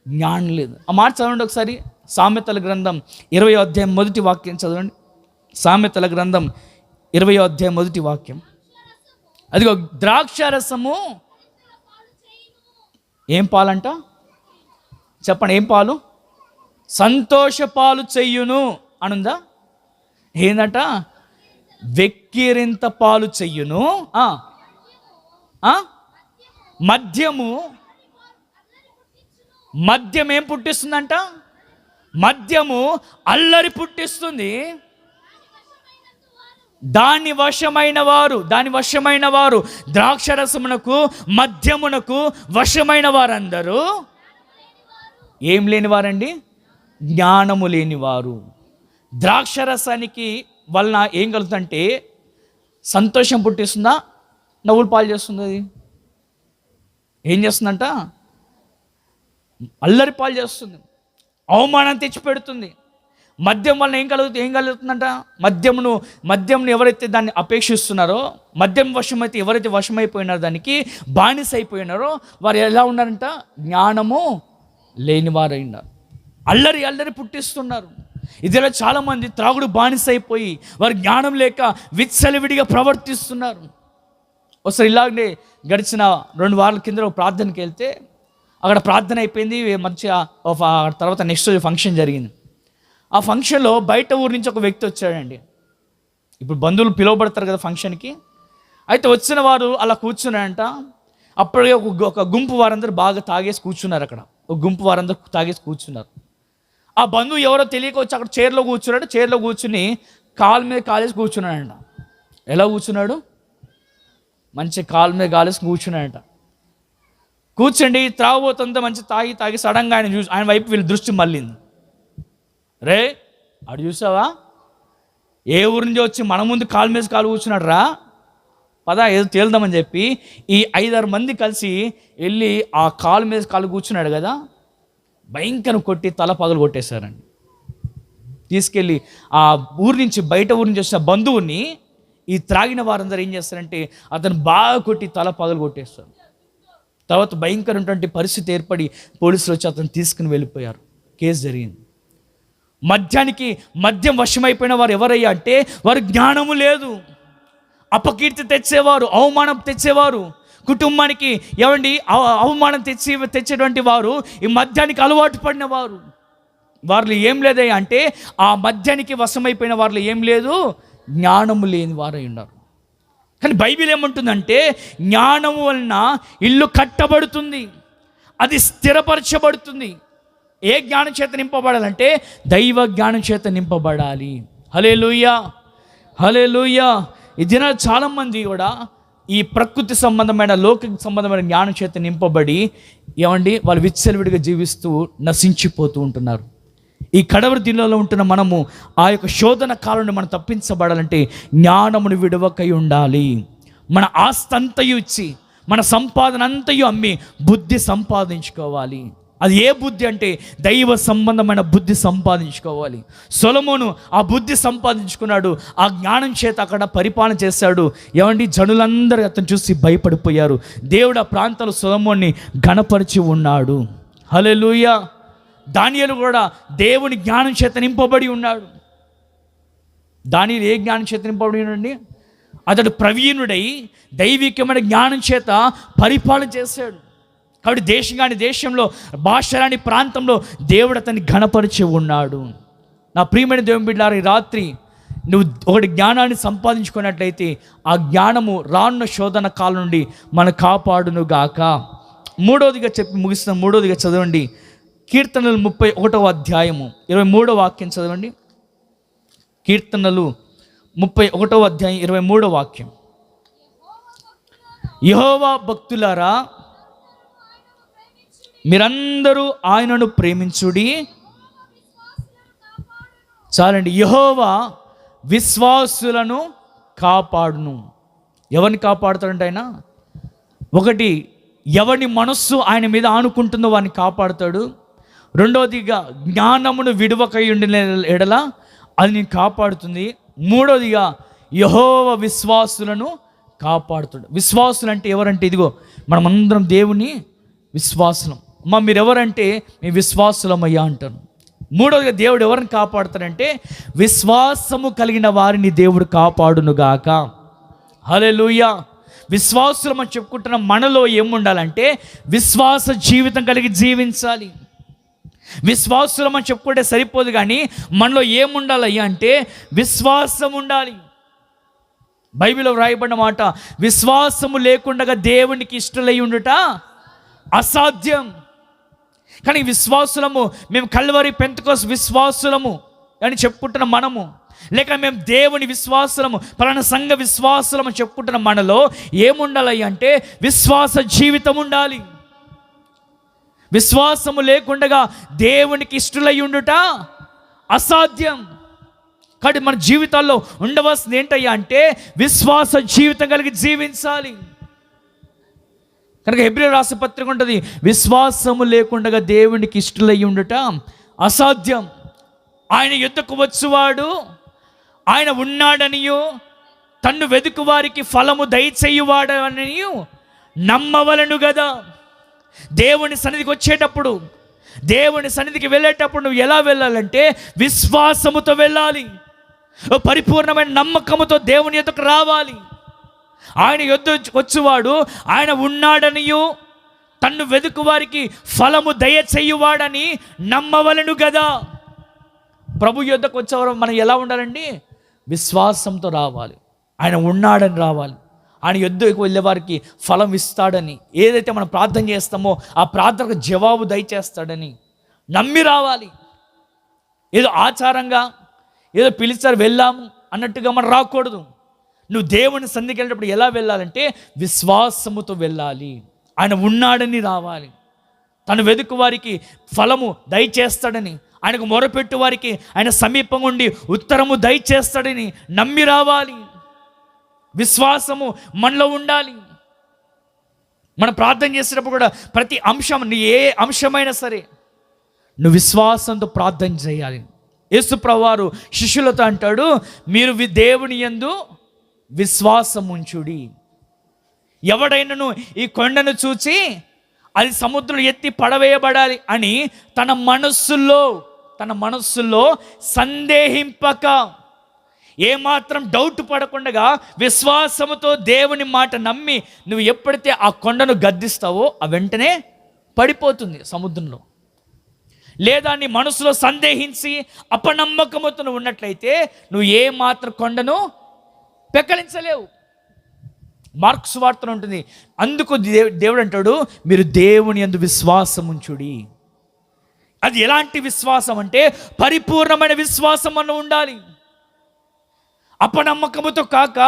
జ్ఞానం లేదు. ఆ మాట చదవండి ఒకసారి. సామెతల గ్రంథం 20వ అధ్యాయం మొదటి వాక్యం చదవండి. సామెతల గ్రంథం 20వ అధ్యాయం మొదటి వాక్యం. అదిగో ద్రాక్షరసము ఏం పాలంట? చెప్పండి, ఏం పాలు? సంతోష పాలు చెయ్యును అనుందా? ఏందట? వెక్కిరింత పాలు చెయ్యును. మద్యం ఏం పుట్టిస్తుందంట? మద్యము అల్లరి పుట్టిస్తుంది. దాని వశమైన వారు ద్రాక్షరసమునకు మద్యమునకు వశమైన వారందరూ ఏం లేనివారండి? జ్ఞానము లేనివారు. ద్రాక్షరసానికి వలన ఏం కలుగుతుందంటే సంతోషం పుట్టిస్తుందా, నవ్వులు పాలు చేస్తుంది. అది ఏం చేస్తుందంట? అల్లరి పాలు చేస్తుంది, అవమానం తెచ్చిపెడుతుంది. మద్యం వలన ఏం కలుగుతుందంట? మద్యంను ఎవరైతే దాన్ని అపేక్షిస్తున్నారో, మద్యం వశమైతే ఎవరైతే వశమైపోయినారో, దానికి బానిస అయిపోయినారో వారు ఎలా ఉన్నారంట? జ్ఞానము లేనివారైనారు. అల్లరి పుట్టిస్తున్నారు. ఇదిలా చాలామంది త్రాగుడు బానిస అయిపోయి వారు జ్ఞానం లేక విచ్చలవిడిగా ప్రవర్తిస్తున్నారు. ఒకసారి ఇలాగే గడిచిన 2 వారాల కింద ప్రార్థనకి వెళ్తే అక్కడ ప్రార్థన అయిపోయింది మంచిగా. తర్వాత నెక్స్ట్ రోజు ఫంక్షన్ జరిగింది. ఆ ఫంక్షన్లో బయట ఊరి నుంచి ఒక వ్యక్తి వచ్చాడండి. ఇప్పుడు బంధువులు పిలువబడతారు కదా ఫంక్షన్కి. అయితే వచ్చిన వారు అలా కూర్చున్నారంట. అప్పటికే ఒక గుంపు వారందరూ బాగా తాగేసి కూర్చున్నారు. అక్కడ ఒక గుంపు వారందరూ తాగేసి కూర్చున్నారు. ఆ బంధువు ఎవరో తెలియక వచ్చి అక్కడ చైర్లో కూర్చున్నాడు. చైర్లో కూర్చుని కాలు మీద కాలేసి కూర్చున్నాడంట. ఎలా కూర్చున్నాడు? మంచి కాలు మీద కాలేసి కూర్చున్నాడంట. కూర్చోండి త్రాగబోతుందో మంచి తాగి సడన్గా ఆయన వైపు వీళ్ళ దృష్టి మళ్ళింది. రే అడు చూసావా, ఏ ఊరి నుంచి వచ్చి మన ముందు కాలు మీద కాలు కూర్చున్నాడు రా, పదా ఏదో తేలుదామని చెప్పి ఈ 5-6 మంది కలిసి వెళ్ళి ఆ కాలు మీద కాలు కూర్చున్నాడు కదా, భయంకరం కొట్టి తల పగలు కొట్టేశారండి. తీసుకెళ్ళి ఆ ఊరి నుంచి బయట ఊరి నుంచి వచ్చిన బంధువుని ఈ త్రాగిన వారందరూ ఏం చేస్తారంటే అతను బాగా కొట్టి తల పగలు కొట్టేస్తారు. తర్వాత భయంకరమైనటువంటి పరిస్థితి ఏర్పడి పోలీసులు వచ్చి అతను తీసుకుని వెళ్ళిపోయారు. కేసు జరిగింది. మద్యం వశమైపోయిన వారు ఎవరయ్యా అంటే వారు జ్ఞానము లేదు, అపకీర్తి తెచ్చేవారు, అవమానం తెచ్చేవారు, కుటుంబానికి అవమానం తెచ్చేటువంటి వారు, ఈ మద్యానికి అలవాటు పడిన వారు. వారిలో ఏం లేదయ్యా అంటే ఆ మద్యానికి వశమైపోయిన వారిలో ఏం లేదు, జ్ఞానము లేని వారై ఉన్నారు. కానీ బైబిల్ ఏమంటుందంటే జ్ఞానము వలన ఇల్లు కట్టబడుతుంది, అది స్థిరపరచబడుతుంది. ఏ జ్ఞానం చేత నింపబడాలంటే దైవ జ్ఞానం చేత నింపబడాలి. హల్లెలూయా, హల్లెలూయా. ఈ దినాలు చాలామంది కూడా ఈ ప్రకృతి సంబంధమైన లౌకిక సంబంధమైన జ్ఞానం చేత నింపబడి వాళ్ళు విచ్చలవిడిగా జీవిస్తూ నశించిపోతూ ఉంటున్నారు. ఈ కడవరి దినాల్లో ఉంటున్న మనము ఆ యొక్క శోధన కాలం నుండి మనం తప్పించబడాలంటే జ్ఞానమును విడవకై ఉండాలి. మన ఆస్తి అంతయు ఇచ్చి మన సంపాదన అంతయు అమ్మి బుద్ధి సంపాదించుకోవాలి. అది ఏ బుద్ధి అంటే దైవ సంబంధమైన బుద్ధి సంపాదించుకోవాలి. సొలొమోను ఆ బుద్ధి సంపాదించుకున్నాడు. ఆ జ్ఞానం చేత అక్కడ పరిపాలన చేశాడు. జనులందరూ అతను చూసి భయపడిపోయారు. దేవుడు ఆ ప్రాంతంలో సొలొమోన్ని ఘనపరిచి ఉన్నాడు. హల్లెలూయా. దానియేలు కూడా దేవుని జ్ఞానం చేత నింపబడి ఉన్నాడు. దానియేలు ఏ జ్ఞానం చేత నింపబడి ఉన్నాడండి? అతడు ప్రవీణుడై దైవికమైన జ్ఞానం చేత పరిపాలన చేశాడు. కాబట్టి దేశంలో భాషరాని ప్రాంతంలో దేవుడు అతన్ని ఘనపరిచి ఉన్నాడు. నా ప్రియమైన దేవుని బిడ్డలారా, ఈ రాత్రి నువ్వు ఒకటి జ్ఞానాన్ని సంపాదించుకున్నట్లయితే ఆ జ్ఞానము రానున్న శోధన కాలం నుండి మనం కాపాడును గాక. మూడవదిగా చెప్పి ముగిస్తున్న మూడవదిగా చదవండి. కీర్తనలు 31వ అధ్యాయము 23వ వాక్యం చదవండి. కీర్తనలు 31వ అధ్యాయం 23వ వాక్యం. యెహోవా భక్తులారా, మీరందరూ ఆయనను ప్రేమించుడి. చాలండి. యెహోవా విశ్వాసులను కాపాడును. ఎవరిని కాపాడుతాడంటే ఆయన? ఒకటి, ఎవరి మనస్సు ఆయన మీద ఆనుకుంటుందో వారిని కాపాడుతాడు. రెండవదిగా జ్ఞానమును విడువకై ఉండిన ఎడల అది నేను కాపాడుతుంది. మూడవదిగా యెహోవా విశ్వాసులను కాపాడుతాడు. విశ్వాసులు అంటే ఎవరంటే ఇదిగో మనమందరం దేవుని విశ్వాసులం. మీరెవరంటే మీ విశ్వాసులమయ్యా అంటాను. మూడవదిగా దేవుడు ఎవరిని కాపాడుతాడంటే విశ్వాసము కలిగిన వారిని దేవుడు కాపాడునుగాక. హల్లెలూయా. విశ్వాసులం అని చెప్పుకుంటున్న మనలో ఏముండాలంటే విశ్వాస జీవితం కలిగి జీవించాలి. విశ్వాసులం అని చెప్పుకుంటే సరిపోదు, కానీ మనలో ఏముండాలయ్యా అంటే విశ్వాసం ఉండాలి. బైబిల్లో వ్రాయబడిన మాట, విశ్వాసము లేకుండా దేవునికి ఇష్టలై ఉండుట అసాధ్యం. కానీ విశ్వాసులము, మేము కల్వరి పెంతెకోస్తు విశ్వాసులము అని చెప్పుకుంటున్న మనము, లేక మేము దేవుని విశ్వాసులము, పలానా సంఘ విశ్వాసులము చెప్పుకుంటున్న మనలో ఏముండాలి అంటే విశ్వాస జీవితం ఉండాలి. విశ్వాసము లేకుండా దేవునికి ఇష్టలై ఉండుట అసాధ్యం. కాబట్టి మన జీవితాల్లో ఉండవలసింది ఏంటయ్యా అంటే విశ్వాస జీవితం కలిగి జీవించాలి. కనుక హెబ్రీయులకు రాసిన పత్రిక ఉంటుంది, విశ్వాసము లేకుండా దేవునికి ఇష్టలై ఉండుట అసాధ్యం. ఆయన యుద్ధకు వచ్చువాడు ఆయన ఉన్నాడనియు తన్ను వెదుకు వారికి ఫలము దయచేయువాడనియు నమ్మవలను కదా. దేవుని సన్నిధికి వచ్చేటప్పుడు, దేవుని సన్నిధికి వెళ్ళేటప్పుడు నువ్వు ఎలా వెళ్ళాలంటే విశ్వాసముతో వెళ్ళాలి. పరిపూర్ణమైన నమ్మకముతో దేవుని యొద్దకు రావాలి. ఆయన యొద్ద వచ్చువాడు ఆయన ఉన్నాడనియు తన్ను వెదుకు వారికి ఫలము దయచేయువాడని నమ్మవలను కదా. ప్రభు యొద్దకు వచ్చేవారు మనం ఎలా ఉండాలండి? విశ్వాసంతో రావాలి. ఆయన ఉన్నాడని రావాలి. ఆయన యొద్దకు వెళ్ళే వారికి ఫలం ఇస్తాడని, ఏదైతే మనం ప్రార్థన చేస్తామో ఆ ప్రార్థనకు జవాబు దయచేస్తాడని నమ్మి రావాలి. ఏదో ఆచారంగా ఏదో పిలిచారు వెళ్ళాము అన్నట్టుగా మనం రాకూడదు. నువ్వు దేవుని సన్నిధికి వెళ్ళినప్పుడు ఎలా వెళ్ళాలంటే విశ్వాసముతో వెళ్ళాలి. ఆయన ఉన్నాడని రావాలి. తను వెతుకు వారికి ఫలము దయచేస్తాడని, ఆయనకు మొరపెట్టు వారికి ఆయన సమీపంగా ఉండి ఉత్తరము దయచేస్తాడని నమ్మి రావాలి. విశ్వాసము మనలో ఉండాలి. మనం ప్రార్థన చేసేటప్పుడు కూడా ప్రతి అంశం, నీ ఏ అంశమైనా సరే నువ్వు విశ్వాసంతో ప్రార్థన చేయాలి. యేసు ప్రభువారు శిష్యులతో అంటాడు, మీరు దేవుని యందు విశ్వాసం ఉంచుడి. ఎవడైనను ఈ కొండను చూచి అది సముద్రం ఎత్తి పడవేయబడాలి అని తన మనస్సులో సందేహింపక, ఏమాత్రం డౌట్ పడకుండా విశ్వాసముతో దేవుని మాట నమ్మి నువ్వు ఎప్పుడైతే ఆ కొండను గద్దిస్తావో ఆ వెంటనే పడిపోతుంది సముద్రంలో. లేదా నీ మనసులో సందేహించి అపనమ్మకముతో నువ్వు ఉన్నట్లయితే నువ్వు ఏమాత్రం కొండను పెకలించలేవు. మార్క్స్ వార్తలో ఉంటుంది, అందుకు దేవుడు అంటాడు, మీరు దేవుని యందు విశ్వాసం ఉంచుడి. అది ఎలాంటి విశ్వాసం అంటే పరిపూర్ణమైన విశ్వాసం అన్న ఉండాలి. అపనమ్మకముతో కాక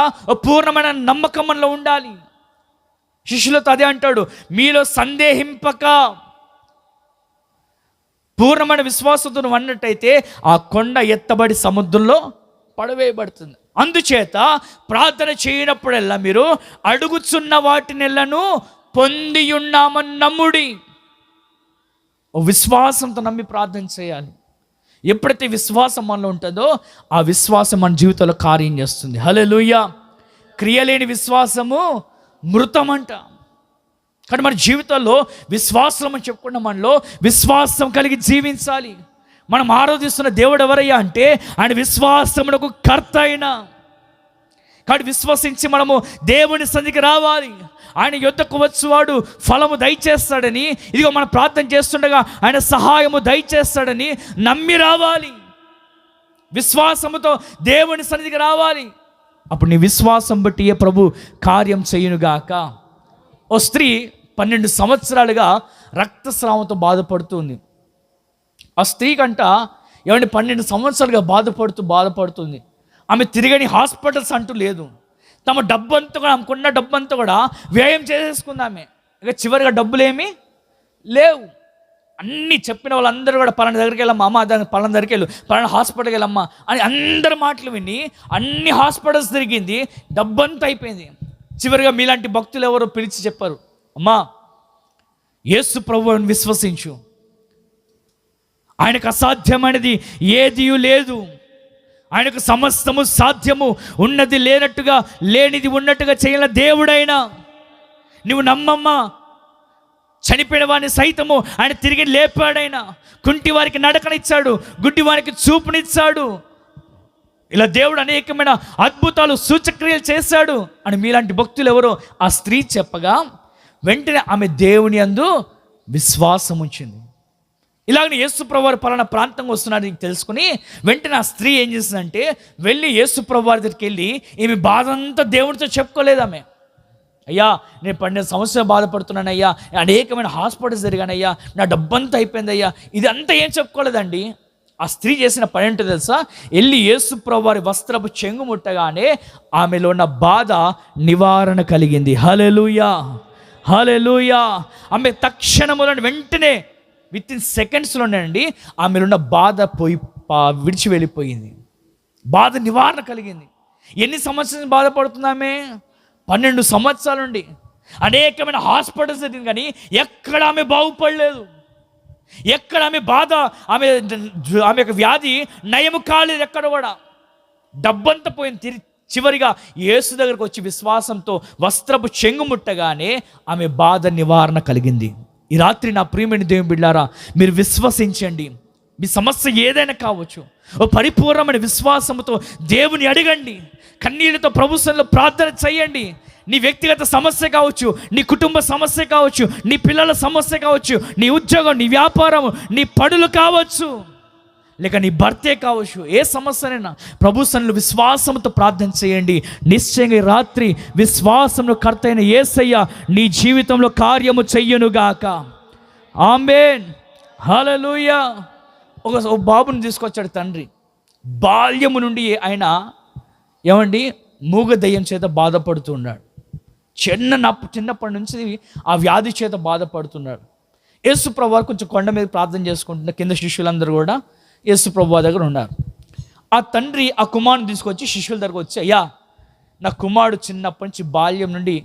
పూర్ణమైన నమ్మకం మనలో ఉండాలి. శిష్యులతో అదే అంటాడు, మీలో సందేహింపక. పూర్ణమైన విశ్వాసంతో నువ్వు అన్నట్టయితే ఆ కొండ ఎత్తబడి సముద్రంలో పడవేయబడుతుంది. అందుచేత ప్రార్థన చేయనప్పుడల్లా మీరు అడుగుచున్న వాటినెల్లను పొంది ఉన్నామని నమ్ముడి. విశ్వాసంతో నమ్మి ప్రార్థన చేయాలి. ఎప్పుడైతే విశ్వాసం మనలో ఉంటుందో ఆ విశ్వాసం మన జీవితంలో కార్యం చేస్తుంది. హల్లెలూయా. క్రియలేని విశ్వాసము మృతమంట. కానీ మన జీవితంలో విశ్వాసం అని చెప్పుకున్న మనలో విశ్వాసం కలిగి జీవించాలి. మనం ఆరాధిస్తున్న దేవుడు ఎవరయ్యా అంటే ఆయన విశ్వాసమునకు కర్త అయిన. కాబట్టి విశ్వసించి మనము దేవుని సన్నిధికి రావాలి. ఆయన యొద్దకు వచ్చేవాడు ఫలము దయచేస్తాడని, ఇదిగో మనం ప్రార్థన చేస్తుండగా ఆయన సహాయము దయచేస్తాడని నమ్మి రావాలి. విశ్వాసముతో దేవుని సన్నిధికి రావాలి. అప్పుడు నీ విశ్వాసం బట్టి ఏ ప్రభు కార్యం చేయునుగాక. ఓ స్త్రీ 12 సంవత్సరాలుగా రక్తస్రావంతో బాధపడుతుంది. ఆ స్త్రీ కంట ఏమంటే 12 సంవత్సరాలుగా బాధపడుతుంది. ఆమె తిరగని హాస్పిటల్స్ అంటూ లేదు. తమ డబ్బంతా కూడా, ఆమెకున్న డబ్బంతా కూడా వ్యయం చేసేసుకుంది ఆమె. ఇక చివరిగా డబ్బులేమీ లేవు. అన్నీ చెప్పిన వాళ్ళందరూ కూడా పలానా దగ్గరికి వెళ్ళమ్మా, అమ్మ దానికి పలానా దగ్గరికి వెళ్ళు, పలానా హాస్పిటల్కి వెళ్ళమ్మా అని అందరి మాటలు విని అన్ని హాస్పిటల్స్ తిరిగింది. డబ్బంతా అయిపోయింది. చివరిగా మీలాంటి భక్తులు ఎవరో పిలిచి చెప్పారు, అమ్మా యేసు ప్రభువుని విశ్వసించు, ఆయనకు అసాధ్యమైనది ఏదీ లేదు, ఆయనకు సమస్తము సాధ్యము, ఉన్నది లేనట్టుగా లేనిది ఉన్నట్టుగా చేయగల దేవుడైనా నువ్వు నమ్మమ్మా. చనిపోయిన వారిని సైతము ఆయన తిరిగి లేపాడైనా, కుంటి వారికి నడకనిచ్చాడు, గుడ్డి వారికి చూపునిచ్చాడు. ఇలా దేవుడు అనేకమైన అద్భుతాలు సూచక్రియలు చేశాడు అని మీలాంటి భక్తులు ఎవరో ఆ స్త్రీ చెప్పగా వెంటనే ఆమె దేవుని యందు విశ్వాసం ఉంచింది. ఇలాగనే యేసు ప్రభువారు పలానా ప్రాంతంగా వస్తున్నాడు తెలుసుకుని వెంటనే ఆ స్త్రీ ఏం చేసిందంటే వెళ్ళి యేసు ప్రభువారి దగ్గరికి వెళ్ళి ఈమె బాధ అంతా దేవుడితో చెప్పుకోలేదు. ఆమె, అయ్యా నేను 12 సంవత్సరాలు బాధపడుతున్నానయ్యా, అనేకమైన హాస్పిటల్స్ జరిగానయ్యా, నా డబ్బంతా అయిపోయిందయ్యా, ఇది అంతా ఏం చెప్పుకోలేదండి. ఆ స్త్రీ చేసిన పని ఏంటో తెలుసా? వెళ్ళి యేసు ప్రభువారి వస్త్రపు చెంగు ముట్టగానే ఆమెలో ఉన్న బాధ నివారణ కలిగింది. హల్లెలూయా, హల్లెలూయా. ఆమె తక్షణములను వెంటనే విత్ ఇన్ సెకండ్స్లోనేనండి ఆమెలో ఉన్న బాధ విడిచి వెళ్ళిపోయింది. బాధ నివారణ కలిగింది. ఎన్ని సంవత్సరాలు బాధపడుతుంది ఆమె? 12 సంవత్సరాల నుండి అనేకమైన హాస్పిటల్స్ జరిగింది, కానీ ఎక్కడ ఆమె బాగుపడలేదు. ఎక్కడ ఆమె బాధ, ఆమె యొక్క వ్యాధి నయము కాలేదు. ఎక్కడ కూడా డబ్బంతా పోయింది. చివరిగా యేసు దగ్గరకు వచ్చి విశ్వాసంతో వస్త్రపు చెంగు ముట్టగానే ఆమె బాధ నివారణ కలిగింది. ఈ రాత్రి నా ప్రియమైన దేవుని బిడ్డలారా, మీరు విశ్వసించండి. మీ సమస్య ఏదైనా కావచ్చు, ఓ పరిపూర్ణమైన విశ్వాసంతో దేవుని అడగండి. కన్నీళ్లతో ప్రభు సన్నిధిలో ప్రార్థన చేయండి. నీ వ్యక్తిగత సమస్య కావచ్చు, నీ కుటుంబ సమస్య కావచ్చు, నీ పిల్లల సమస్య కావచ్చు, నీ ఉద్యోగం, నీ వ్యాపారం, నీ పనులు కావచ్చు, లేక నీ భర్తే కావచ్చు, ఏ సమస్యనైనా ప్రభు సన్నిధిలో విశ్వాసంతో ప్రార్థన చేయండి. నిశ్చయంగా ఈ రాత్రి విశ్వాసంలో కర్త అయిన యేసయ్య నీ జీవితంలో కార్యము చెయ్యనుగాక. ఆమేన్, హల్లెలూయా. ఒక బాబుని తీసుకొచ్చాడు తండ్రి. బాల్యము నుండి ఆయన ఏమండి మూగ దయ్యం చేత బాధపడుతున్నాడు. చిన్నప్పటి నుంచి ఆ వ్యాధి చేత బాధపడుతున్నాడు. యేసు ప్రభువారు కొంచెం కొండ మీద ప్రార్థన చేసుకుంటున్న కింద శిష్యులందరూ కూడా యేసు ప్రభువారి దగ్గర ఉన్నారు. ఆ తండ్రి ఆ కుమారుని తీసుకొచ్చి శిష్యుల దగ్గరకు వచ్చి, అయ్యా నా కుమారుడు చిన్నప్పటి నుంచి బాల్యం నుండి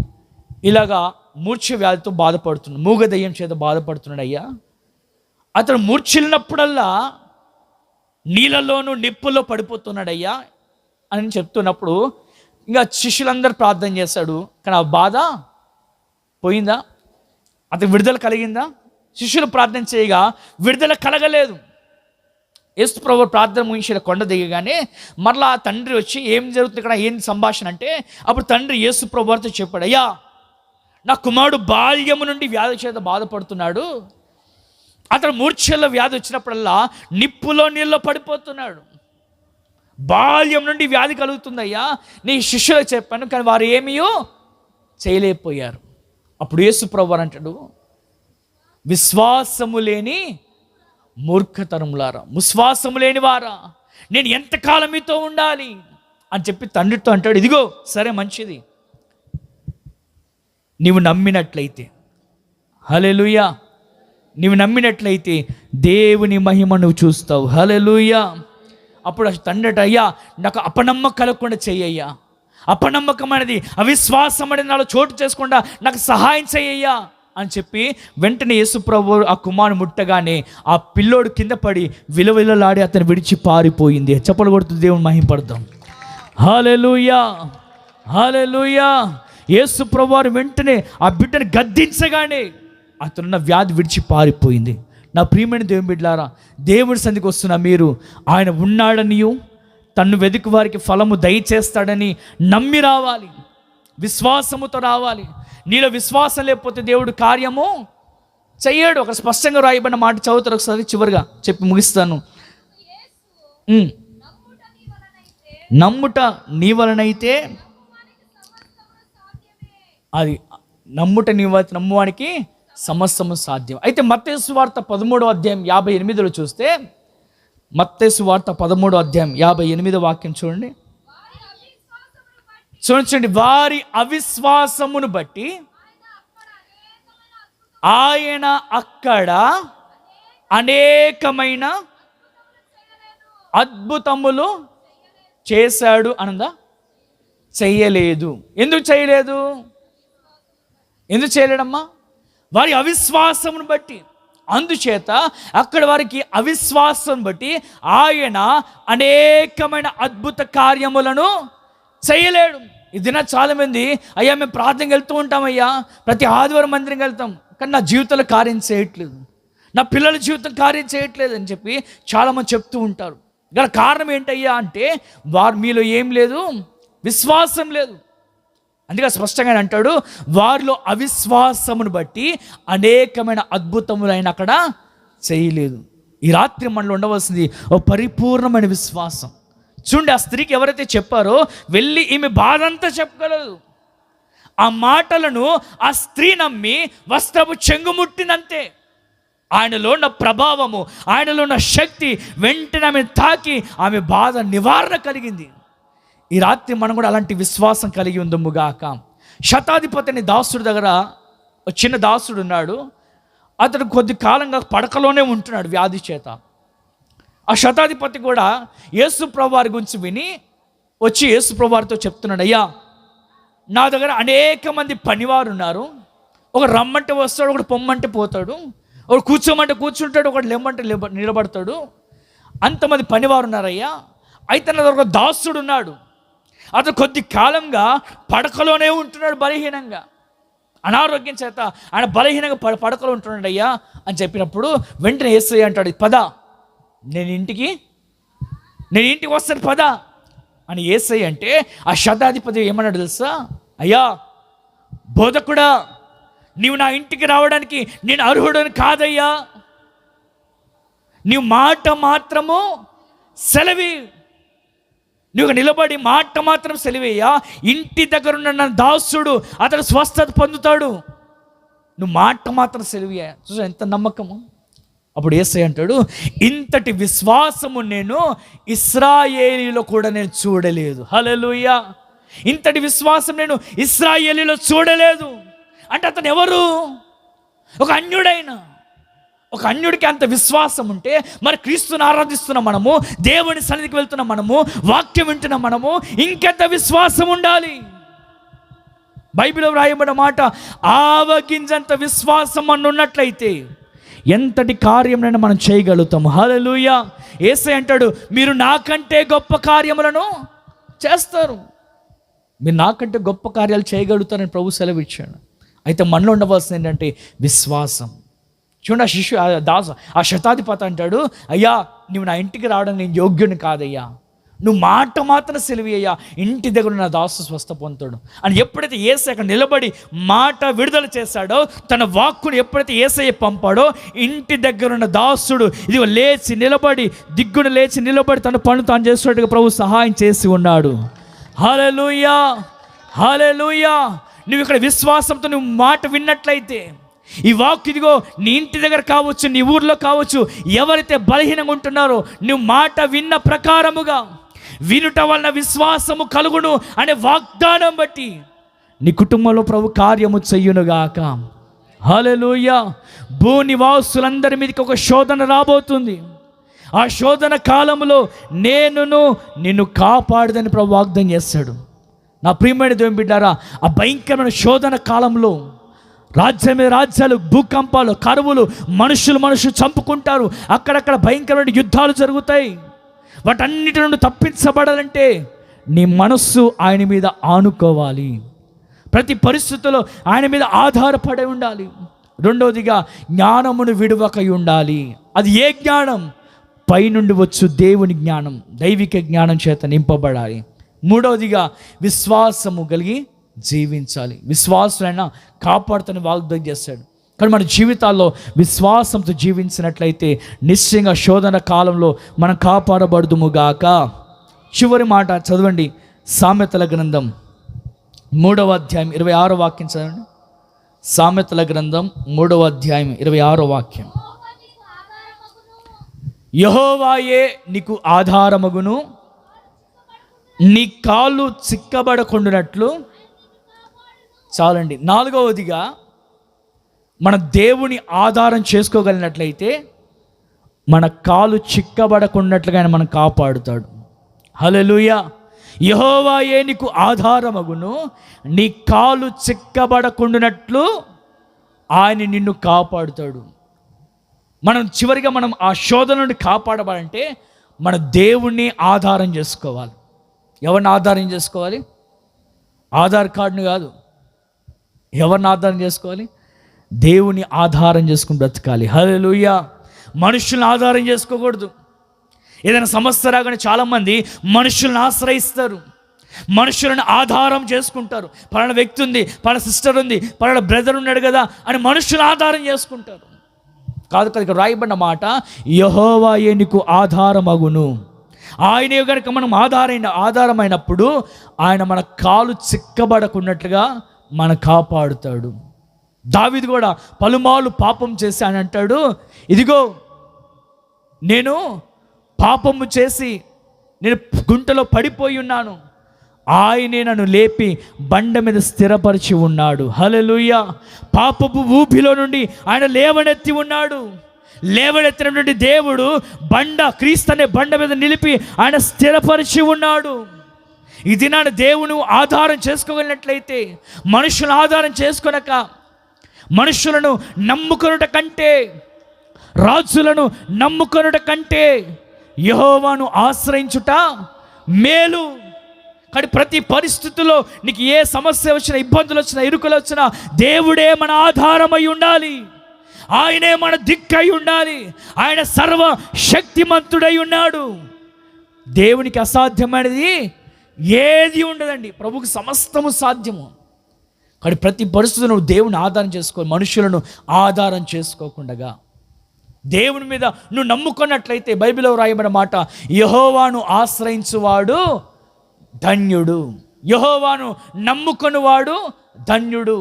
ఇలాగా మూర్ఛ వ్యాధితో బాధపడుతున్నాడు, మూగ దయ్యం చేత బాధపడుతున్నాడు అయ్యా. అతడు మూర్ఛిల్లినప్పుడల్లా నీళ్ళలోనూ నిప్పుల్లో పడిపోతున్నాడయ్యా అని చెప్తున్నప్పుడు ఇంకా శిష్యులందరూ ప్రార్థన చేశాడు. కానీ ఆ బాధ పోయిందా? అతనికి విడుదల కలిగిందా? శిష్యులు ప్రార్థన చేయగా విడుదల కలగలేదు. యేసు ప్రభువు ప్రార్థన ముగించిన కొండ దిగగానే మరలా ఆ తండ్రి వచ్చి ఏం జరుగుతుంది ఇక్కడ, ఏం సంభాషణ అంటే, అప్పుడు తండ్రి యేసు ప్రభువుతో చెప్పాడు, అయ్యా నా కుమారుడు బాల్యము నుండి వ్యాధి చేత బాధపడుతున్నాడు. అతను మూర్ఛల్లో వ్యాధి వచ్చినప్పుడల్లా నిప్పులో నీళ్ళలో పడిపోతున్నాడు. బాల్యం నుండి వ్యాధి కలుగుతుందయ్యా, నీ శిష్యులకు చెప్పాను కానీ వారు ఏమీ చేయలేకపోయారు. అప్పుడు యేసు ప్రభువు అంటాడు, విశ్వాసము లేని మూర్ఖతరములారా, విశ్వాసము లేని వారా, నేను ఎంతకాలం మీతో ఉండాలి అని చెప్పి తండ్రితో అంటాడు. ఇదిగో సరే మంచిది, నీవు నమ్మినట్లయితే, హల్లెలూయా, నీవు నమ్మినట్లయితే దేవుని మహిమ నువ్వు చూస్తావు, హల్లెలూయా. అప్పుడు తండ్రి, అయ్యా నాకు అపనమ్మకం కలగకుండా చెయ్యయ్యా, అపనమ్మకం అనేది అవిశ్వాసం అనేది నాలో చోటు చేసుకుండా నాకు సహాయం చెయ్యయ్యా అని చెప్పి వెంటనే యేసు ప్రభువు ఆ కుమారుని ముట్టగానే ఆ పిల్లోడు కింద పడి విలవిలలాడి అతను విడిచి పారిపోయింది. చప్పలు కొడుతూ దేవుని మహిమపడతాం. హల్లెలూయా, హల్లెలూయా. యేసు ప్రభువు వెంటనే ఆ బిడ్డను గద్దించగానే అతనున్న వ్యాధి విడిచి పారిపోయింది. నా ప్రియమైన దేవుని బిడ్డలారా, దేవుడి సన్నిధికి వస్తున్న మీరు ఆయన ఉన్నాడనియు తన్ను వెతుకు వారికి ఫలము దయచేస్తాడని నమ్మి రావాలి, విశ్వాసముతో రావాలి. నీలో విశ్వాసం లేకపోతే దేవుడు కార్యము చెయ్యడు. ఒక స్పష్టంగా రాయబడిన మాట చదువుతారు ఒకసారి, చివరిగా చెప్పి ముగిస్తాను. నమ్ముట నీ వలనైతే, అది నమ్ముట నమ్మువానికి సమస్తము సాధ్యం. అయితే మత్తయి సువార్త 13వ అధ్యాయం 58లో చూస్తే, మత్తయి సువార్త 13వ అధ్యాయం 58వ వాక్యం చూడండి. చూడండి, వారి అవిశ్వాసమును బట్టి ఆయన అక్కడ అనేకమైన అద్భుతములు చేశాడు అనందా? చెయ్యలేదు. ఎందుకు చేయలేదు? ఎందుకు చేయలేడమ్మా? వారి అవిశ్వాసమును బట్టి. అందుచేత అక్కడ వారికి అవిశ్వాసం బట్టి ఆయన అనేకమైన అద్భుత కార్యములను చేయలేడు. ఈ దిన చాలా మంది, అయ్యా మేము ప్రార్థనకి వెళ్తూ ఉంటామయ్యా, ప్రతి ఆదివారం మందిరంకి వెళ్తాం, కానీ నా జీవితంలో కార్యం చేయట్లేదు, నా పిల్లల జీవితం కార్యం చేయట్లేదు అని చెప్పి చాలామంది చెప్తూ ఉంటారు. గల కారణం ఏంటయ్యా అంటే వారు మీలో ఏం లేదు, విశ్వాసం లేదు. అందుకే స్పష్టంగా అంటాడు, వారిలో అవిశ్వాసమును బట్టి అనేకమైన అద్భుతములు ఆయన అక్కడ చేయలేదు. ఈ రాత్రి మనలో ఉండవలసింది ఓ పరిపూర్ణమైన విశ్వాసం. చూడండి, ఆ స్త్రీకి ఎవరైతే చెప్పారో వెళ్ళి ఈమె బాధ అంతా చెప్పగలదు. ఆ మాటలను ఆ స్త్రీ నమ్మి వస్త్రపు చెంగు ముట్టినంతే. ఆయనలో ఉన్న ప్రభావము, ఆయనలో ఉన్న శక్తి వెంటనే ఆమె తాకి ఆమె బాధ నివారణ కలిగింది. ఈ రాత్రి మనం కూడా అలాంటి విశ్వాసం కలిగి ఉందముగాక. శతాధిపతి అనే దాసుడి దగ్గర ఒక చిన్న దాసుడు ఉన్నాడు. అతడు కొద్ది కాలంగా పడకలోనే ఉంటున్నాడు వ్యాధి చేత. ఆ శతాధిపతి కూడా యేసు ప్రభువారి గురించి విని వచ్చి యేసు ప్రభువారితో చెప్తున్నాడు, అయ్యా నా దగ్గర అనేక మంది పనివారు ఉన్నారు, ఒక రమ్మంటే వస్తాడు, ఒకడు పొమ్మంటే పోతాడు, ఒకడు కూర్చోమంటే కూర్చుంటాడు, ఒకడు లేమంటే నిలబడతాడు, అంతమంది పనివారు ఉన్నారయ్యా. అయితే నా దగ్గర ఒక దాసుడు ఉన్నాడు, అతను కొద్ది కాలంగా పడకలోనే ఉంటున్నాడు, బలహీనంగా, అనారోగ్యం చేత ఆయన బలహీనంగా పడకలో ఉంటున్నాడు అయ్యా అని చెప్పినప్పుడు వెంటనే యేసయ్య అంటాడు, పద నేను ఇంటికి వస్తాను పద అని యేసయ్య అంటే ఆ శతాధిపతి ఏమన్నాడు తెలుసా? అయ్యా బోధకుడా, నీవు నా ఇంటికి రావడానికి నేను అర్హుడని కాదయ్యా, నీవు మాట మాత్రము సెలవి. నువ్వు నిలబడి మాట మాత్రం సెలవేయ్యా, ఇంటి దగ్గర ఉన్న దాసుడు అతడు స్వస్థత పొందుతాడు. నువ్వు మాట మాత్రం సెలవేయ. చూసా ఎంత నమ్మకము. అప్పుడు యేసయ్య అంటాడు, ఇంతటి విశ్వాసము నేను ఇశ్రాయేలీలో కూడా నేను చూడలేదు. హల్లెలూయా. ఇంతటి విశ్వాసం నేను ఇశ్రాయేలీలో చూడలేదు. అంటే అతను ఎవరు? ఒక అన్యుడైన, ఒక అన్యుడికి అంత విశ్వాసం ఉంటే మరి క్రీస్తుని ఆరాధిస్తున్న మనము, దేవుని సన్నిధికి వెళ్తున్న మనము, వాక్యం వింటున్న మనము ఇంకెంత విశ్వాసం ఉండాలి? బైబిల్లో వ్రాయబడిన మాట, ఆవగింజంత విశ్వాసం మన ఉన్నట్లయితే ఎంతటి కార్యములను మనం చేయగలుగుతాము. హల్లెలూయా. యేసయ్య అంటాడు, మీరు నాకంటే గొప్ప కార్యములను చేస్తారు. మీరు నాకంటే గొప్ప కార్యాలు చేయగలుగుతారని ప్రభు సెలవు ఇచ్చాడు. అయితే మనలో ఉండవలసింది ఏంటంటే విశ్వాసం. చూడండి, ఆ శతాధిపతి అంటాడు, అయ్యా నువ్వు నా ఇంటికి రావడం నేను యోగ్యుని కాదయ్యా, నువ్వు మాట మాత్రం సెలవి అయ్యా, ఇంటి దగ్గర నా దాసు స్వస్థ పొందుతాడు అని ఎప్పుడైతే యేసయ్య అక్కడ నిలబడి మాట విడుదల చేశాడో, తన వాక్కును ఎప్పుడైతే యేసయ్య పంపాడో, ఇంటి దగ్గర ఉన్న దాసుడు ఇదిగో లేచి నిలబడి, దిగ్గున లేచి నిలబడి తన పనులు తాను చేస్తున్నట్టుగా ప్రభు సహాయం చేసి ఉన్నాడు. హల్లెలూయా, హల్లెలూయా. నువ్వు ఇక్కడ విశ్వాసంతో నువ్వు మాట విన్నట్లయితే, ఈ వాక్కు ఇదిగో నీ ఇంటి దగ్గర కావచ్చు, నీ ఊర్లో కావచ్చు, ఎవరైతే బలహీనంగా ఉంటున్నారో నువ్వు మాట విన్న ప్రకారముగా, వినుట వలన విశ్వాసము కలుగును అనే వాగ్దానం బట్టి నీ కుటుంబంలో ప్రభు కార్యము చెయ్యునుగాక. హల్లెలూయా. భూనివాసులందరి మీదకి ఒక శోధన రాబోతుంది. ఆ శోధన కాలంలో నిన్ను కాపాడుదని ప్రభు వాగ్దానం చేస్తాడు. నా ప్రియమైన దేవుని బిడ్డారా, ఆ భయంకరమైన శోధన కాలంలో రాజ్యం మీద రాజ్యాలు, భూకంపాలు, కరువులు, మనుషులు చంపుకుంటారు, అక్కడక్కడ భయంకరమైన యుద్ధాలు జరుగుతాయి. వాటన్నిటి నుండి తప్పించబడాలంటే నీ మనస్సు ఆయన మీద ఆనుకోవాలి. ప్రతి పరిస్థితుల్లో ఆయన మీద ఆధారపడి ఉండాలి. రెండవదిగా జ్ఞానమును విడువక ఉండాలి. అది ఏ జ్ఞానం? పైనుండి వచ్చు దేవుని జ్ఞానం, దైవిక జ్ఞానం చేత నింపబడాలి. మూడవదిగా విశ్వాసము కలిగి జీవించాలి. విశ్వాసులైనా కాపాడుతని వాగ్దానం చేస్తాడు. కానీ మన జీవితాల్లో విశ్వాసంతో జీవించినట్లయితే నిశ్చయంగా శోధన కాలంలో మనం కాపాడబడుదుముగాక. చివరి మాట చదవండి, సామెతల గ్రంథం 3వ అధ్యాయం 26వ వాక్యం చదవండి. సామెతల గ్రంథం 3వ అధ్యాయం 26వ వాక్యం. యెహోవాయే నీకు ఆధారమగును, నీ కాళ్ళు చిక్కబడకుండానట్లు. చాలండి. 4వదిగా మన దేవుని ఆధారం చేసుకోగలిగినట్లయితే మన కాలు చిక్కబడకున్నట్లుగా ఆయన మనం కాపాడుతాడు. హల్లెలూయా. యెహోవాయే నీకు ఆధారమగును, నీ కాలు చిక్కబడకుండానట్లు ఆయన నిన్ను కాపాడుతాడు. చివరిగా మనం ఆ శోధన నుండి కాపాడబడాలంటే మన దేవుణ్ణి ఆధారం చేసుకోవాలి. ఎవరిని ఆధారం చేసుకోవాలి? ఆధార్ కార్డుని కాదు. ఎవరిని ఆధారం చేసుకోవాలి? దేవుని ఆధారం చేసుకుని బ్రతకాలి. హల్లెలూయా. మనుషులను ఆధారం చేసుకోకూడదు. ఏదైనా సమస్య రాగానే చాలామంది మనుషులను ఆశ్రయిస్తారు, మనుషులను ఆధారం చేసుకుంటారు. పలానా వ్యక్తి ఉంది, పలానా సిస్టర్ ఉంది, పలానా బ్రదర్ ఉన్నాడు కదా అని మనుషులను ఆధారం చేసుకుంటారు. కాదు, ఇక్కడ రాయబడిన మాట, యెహోవాయే నీకు ఆధారమగును. ఆయనే కనుక మనం ఆధారమైనప్పుడు ఆయన మన కాలు చిక్కబడకున్నట్లుగా మన కాపాడుతాడు. దావీదు కూడా పలుమార్లు పాపం చేసి ఆయన అంటాడు, ఇదిగో నేను పాపము చేసి నేను గుంటలో పడిపోయి ఉన్నాను, ఆయనే నన్ను లేపి బండ మీద స్థిరపరిచి ఉన్నాడు. హల్లెలూయా. పాపపు ఊపిలో నుండి ఆయన లేవనెత్తి ఉన్నాడు. లేవనెత్తినటువంటి దేవుడు క్రీస్తు అనే బండ మీద నిలిపి ఆయన స్థిరపరిచి ఉన్నాడు. ఈ దినాన్ని దేవుని ఆధారం చేసుకోగలిగినట్లయితే, మనుషులను ఆధారం చేసుకొనక, మనుషులను నమ్ముకొనుట కంటే, రాజులను నమ్ముకొనుట కంటే యెహోవాను ఆశ్రయించుట మేలు. కానీ ప్రతి పరిస్థితుల్లో నీకు ఏ సమస్య వచ్చినా, ఇబ్బందులు వచ్చినా, ఇరుకులు వచ్చినా దేవుడే మన ఆధారమై ఉండాలి. ఆయనే మన దిక్కై ఉండాలి. ఆయన సర్వ శక్తిమంతుడై ఉన్నాడు. దేవునికి అసాధ్యమైనది ఏది ఉండదండి. ప్రభువుకి సమస్తము సాధ్యము. కానీ ప్రతి పరిస్థితుల్లో నువ్వు దేవుని ఆధారం చేసుకో, మనుషులను ఆధారం చేసుకోకుండా దేవుని మీద నువ్వు నమ్ముకున్నట్లయితే బైబిల్లో రాయబడిన మాట, యెహోవాను ఆశ్రయించువాడు ధన్యుడు. యెహోవాను నమ్ముకునివాడు ధన్యుడు.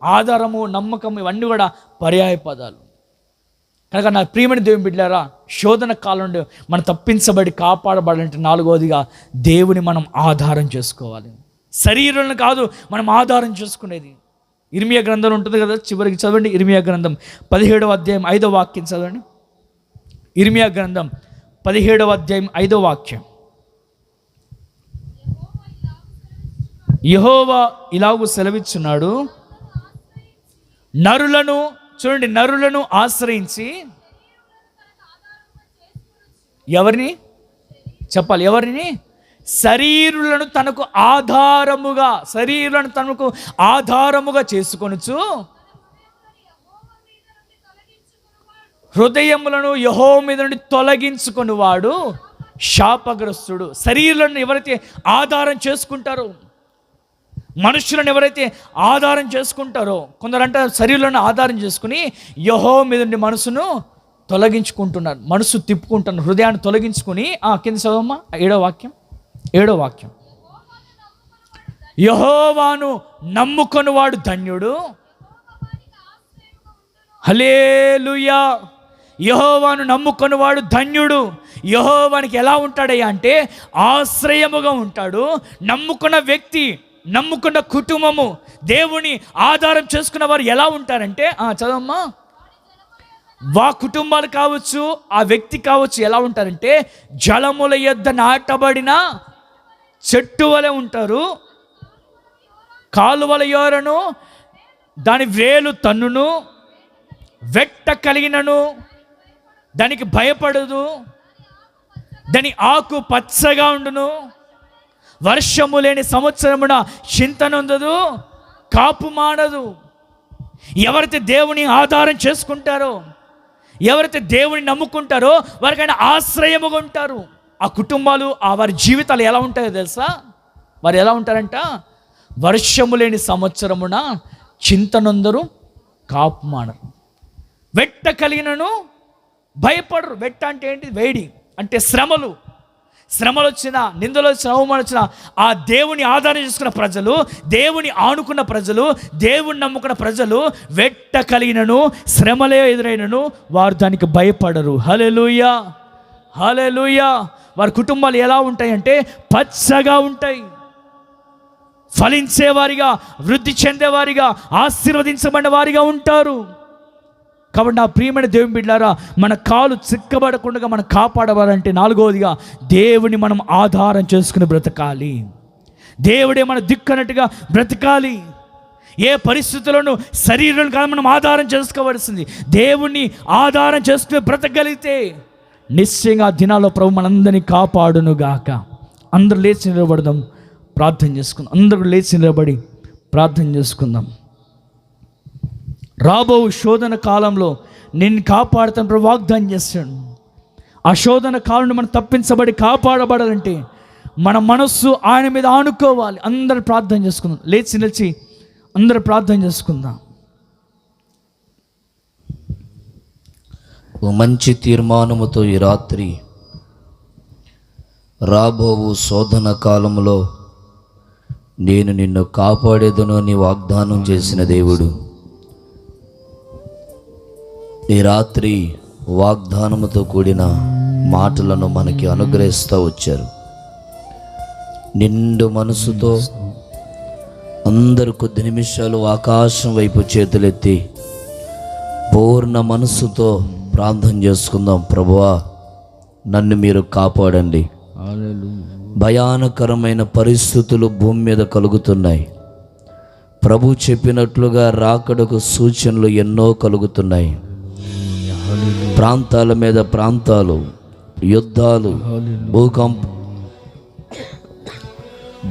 ఆధారము, నమ్మకం ఇవన్నీ కూడా పర్యాయ పదాలు. కనుక నా ప్రియమైన దేవుని బిడ్డలారా, శోధన కాలం నుండి మనం తప్పించబడి కాపాడబడాలంటే నాలుగవదిగా దేవుని మనం ఆధారం చేసుకోవాలి. శరీరాలను కాదు మనం ఆధారం చేసుకునేది. ఇర్మియా గ్రంథంలో ఉంటుంది కదా, చివరికి చదవండి. ఇర్మియా గ్రంథం 17వ అధ్యాయం 5వ వాక్యం చదవండి. ఇర్మియా గ్రంథం 17వ అధ్యాయం 5వ వాక్యం. యెహోవా ఇలాగు సెలవిచ్చున్నాడు, నరులను చూడండి, నరులను ఆశ్రయించి ఎవరిని చెప్పాలి? ఎవరిని? శరీరులను తనకు ఆధారముగా చేసుకొనుచు హృదయములను యెహోవా మీద నుండి తొలగించుకొని వాడు శాపగ్రస్తుడు. శరీరులను ఎవరైతే ఆధారం చేసుకుంటారో, మనుషులను ఎవరైతే ఆధారం చేసుకుంటారో, కొందరంటే శరీరాలను ఆధారం చేసుకుని యెహోవా మీద నుండి మనసును తొలగించుకుంటున్నారు, మనసు తిప్పుకుంటున్నారు, హృదయాన్ని తొలగించుకుని. కింద చదవమ్మా 7వ వాక్యం. 7వ వాక్యం. యెహోవాను నమ్ముకొనివాడు ధన్యుడు. హల్లెలూయా. యెహోవాను నమ్ముకొనివాడు ధన్యుడు. యెహోవానికి ఎలా ఉంటాడయ్యా అంటే ఆశ్రయముగా ఉంటాడు. నమ్ముకున్న వ్యక్తి, నమ్ముకున్న కుటుంబము, దేవుని ఆధారం చేసుకున్న వారు ఎలా ఉంటారంటే, చదవమ్మా, వా కుటుంబాలు కావచ్చు, ఆ వ్యక్తి కావచ్చు, ఎలా ఉంటారంటే జలముల యొద్ద నాటబడిన చెట్టు వలె ఉంటారు. కాలువల యోరను దాని వేలు తన్నును, వెట్ట కలిగినను దానికి భయపడదు, దాని ఆకు పచ్చగా ఉండును, వర్షము లేని సంవత్సరమున చింతనొందదు, కాపు మానదు. ఎవరైతే దేవుని ఆధారం చేసుకుంటారో, ఎవరైతే దేవుని నమ్ముకుంటారో వారికైనా ఆశ్రయముగా ఉంటారు. ఆ కుటుంబాలు, వారి జీవితాలు ఎలా ఉంటాయో తెలుసా? వారు ఎలా ఉంటారంట, వర్షము లేని సంవత్సరమున చింతనొందరు, కాపు మానరు, వెట్ట కలిగినను భయపడరు. వెట్ట అంటే ఏంటి? వేడి అంటే శ్రమలు వచ్చినా, నిందలు వచ్చినా, అవమానం వచ్చినా ఆ దేవుని ఆధారం చేసుకున్న ప్రజలు, దేవుని ఆనుకున్న ప్రజలు, దేవుని నమ్ముకున్న ప్రజలు వెట్ట కలిగినను శ్రమలే ఎదురైనను వారు దానికి భయపడరు. హల్లెలూయా, హల్లెలూయా. వారి కుటుంబాలు ఎలా ఉంటాయంటే పచ్చగా ఉంటాయి, ఫలించేవారిగా, వృద్ధి చెందేవారిగా, ఆశీర్వదించబడిన వారిగా ఉంటారు. కాబట్టి నా ప్రియమైన దేవుని బిడ్డలారా, మన కాలు చిక్కబడకుండా మనం కాపాడవాలంటే నాలుగవదిగా దేవుని మనం ఆధారం చేసుకుని బ్రతకాలి. దేవుడే మన దిక్కనట్టుగా బ్రతకాలి. ఏ పరిస్థితులను శరీరం కాదు మనం ఆధారం చేసుకోవలసింది. దేవుణ్ణి ఆధారం చేసుకుని బ్రతకగలిగితే నిశ్చయంగా దినాల్లో ప్రభు మనందరినీ కాపాడునుగాక. అందరూ లేచి నిలబడదాం, ప్రార్థన చేసుకుందాం. అందరూ లేచి నిలబడి ప్రార్థన చేసుకుందాం. రాబో శోధన కాలంలో నిన్ను కాపాడుతాను ప్రభు వాగ్దానం చేస్తాడు. ఆ శోధన కాలంలో మనం తప్పించబడి కాపాడబడాలంటే మన మనస్సు ఆయన మీద ఆనుకోవాలి. అందరూ ప్రార్థన చేసుకుందాం. లేచి నిలిచి అందరూ ప్రార్థన చేసుకుందాం. ఓ మంచి తీర్మానముతో ఈ రాత్రి రాబోవు శోధన కాలంలో నేను నిన్ను కాపాడేదను అని వాగ్దానం చేసిన దేవుడు ఈ రాత్రి వాగ్దానముతో కూడిన మాటలను మనకి అనుగ్రహిస్తూ వచ్చారు. నిండు మనసుతో అందరూ కొద్ది నిమిషాలు ఆకాశం వైపు చేతులెత్తి పూర్ణ మనసుతో ప్రార్థన చేసుకుందాం. ప్రభువా, నన్ను మీరు కాపాడండి. భయానకరమైన పరిస్థితులు భూమి మీద కలుగుతున్నాయి. ప్రభు చెప్పినట్లుగా రాకడకు సూచనలు ఎన్నో కలుగుతున్నాయి. ప్రాంతాల మీద ప్రాంతాలు, యుద్ధాలు, భూకంపం,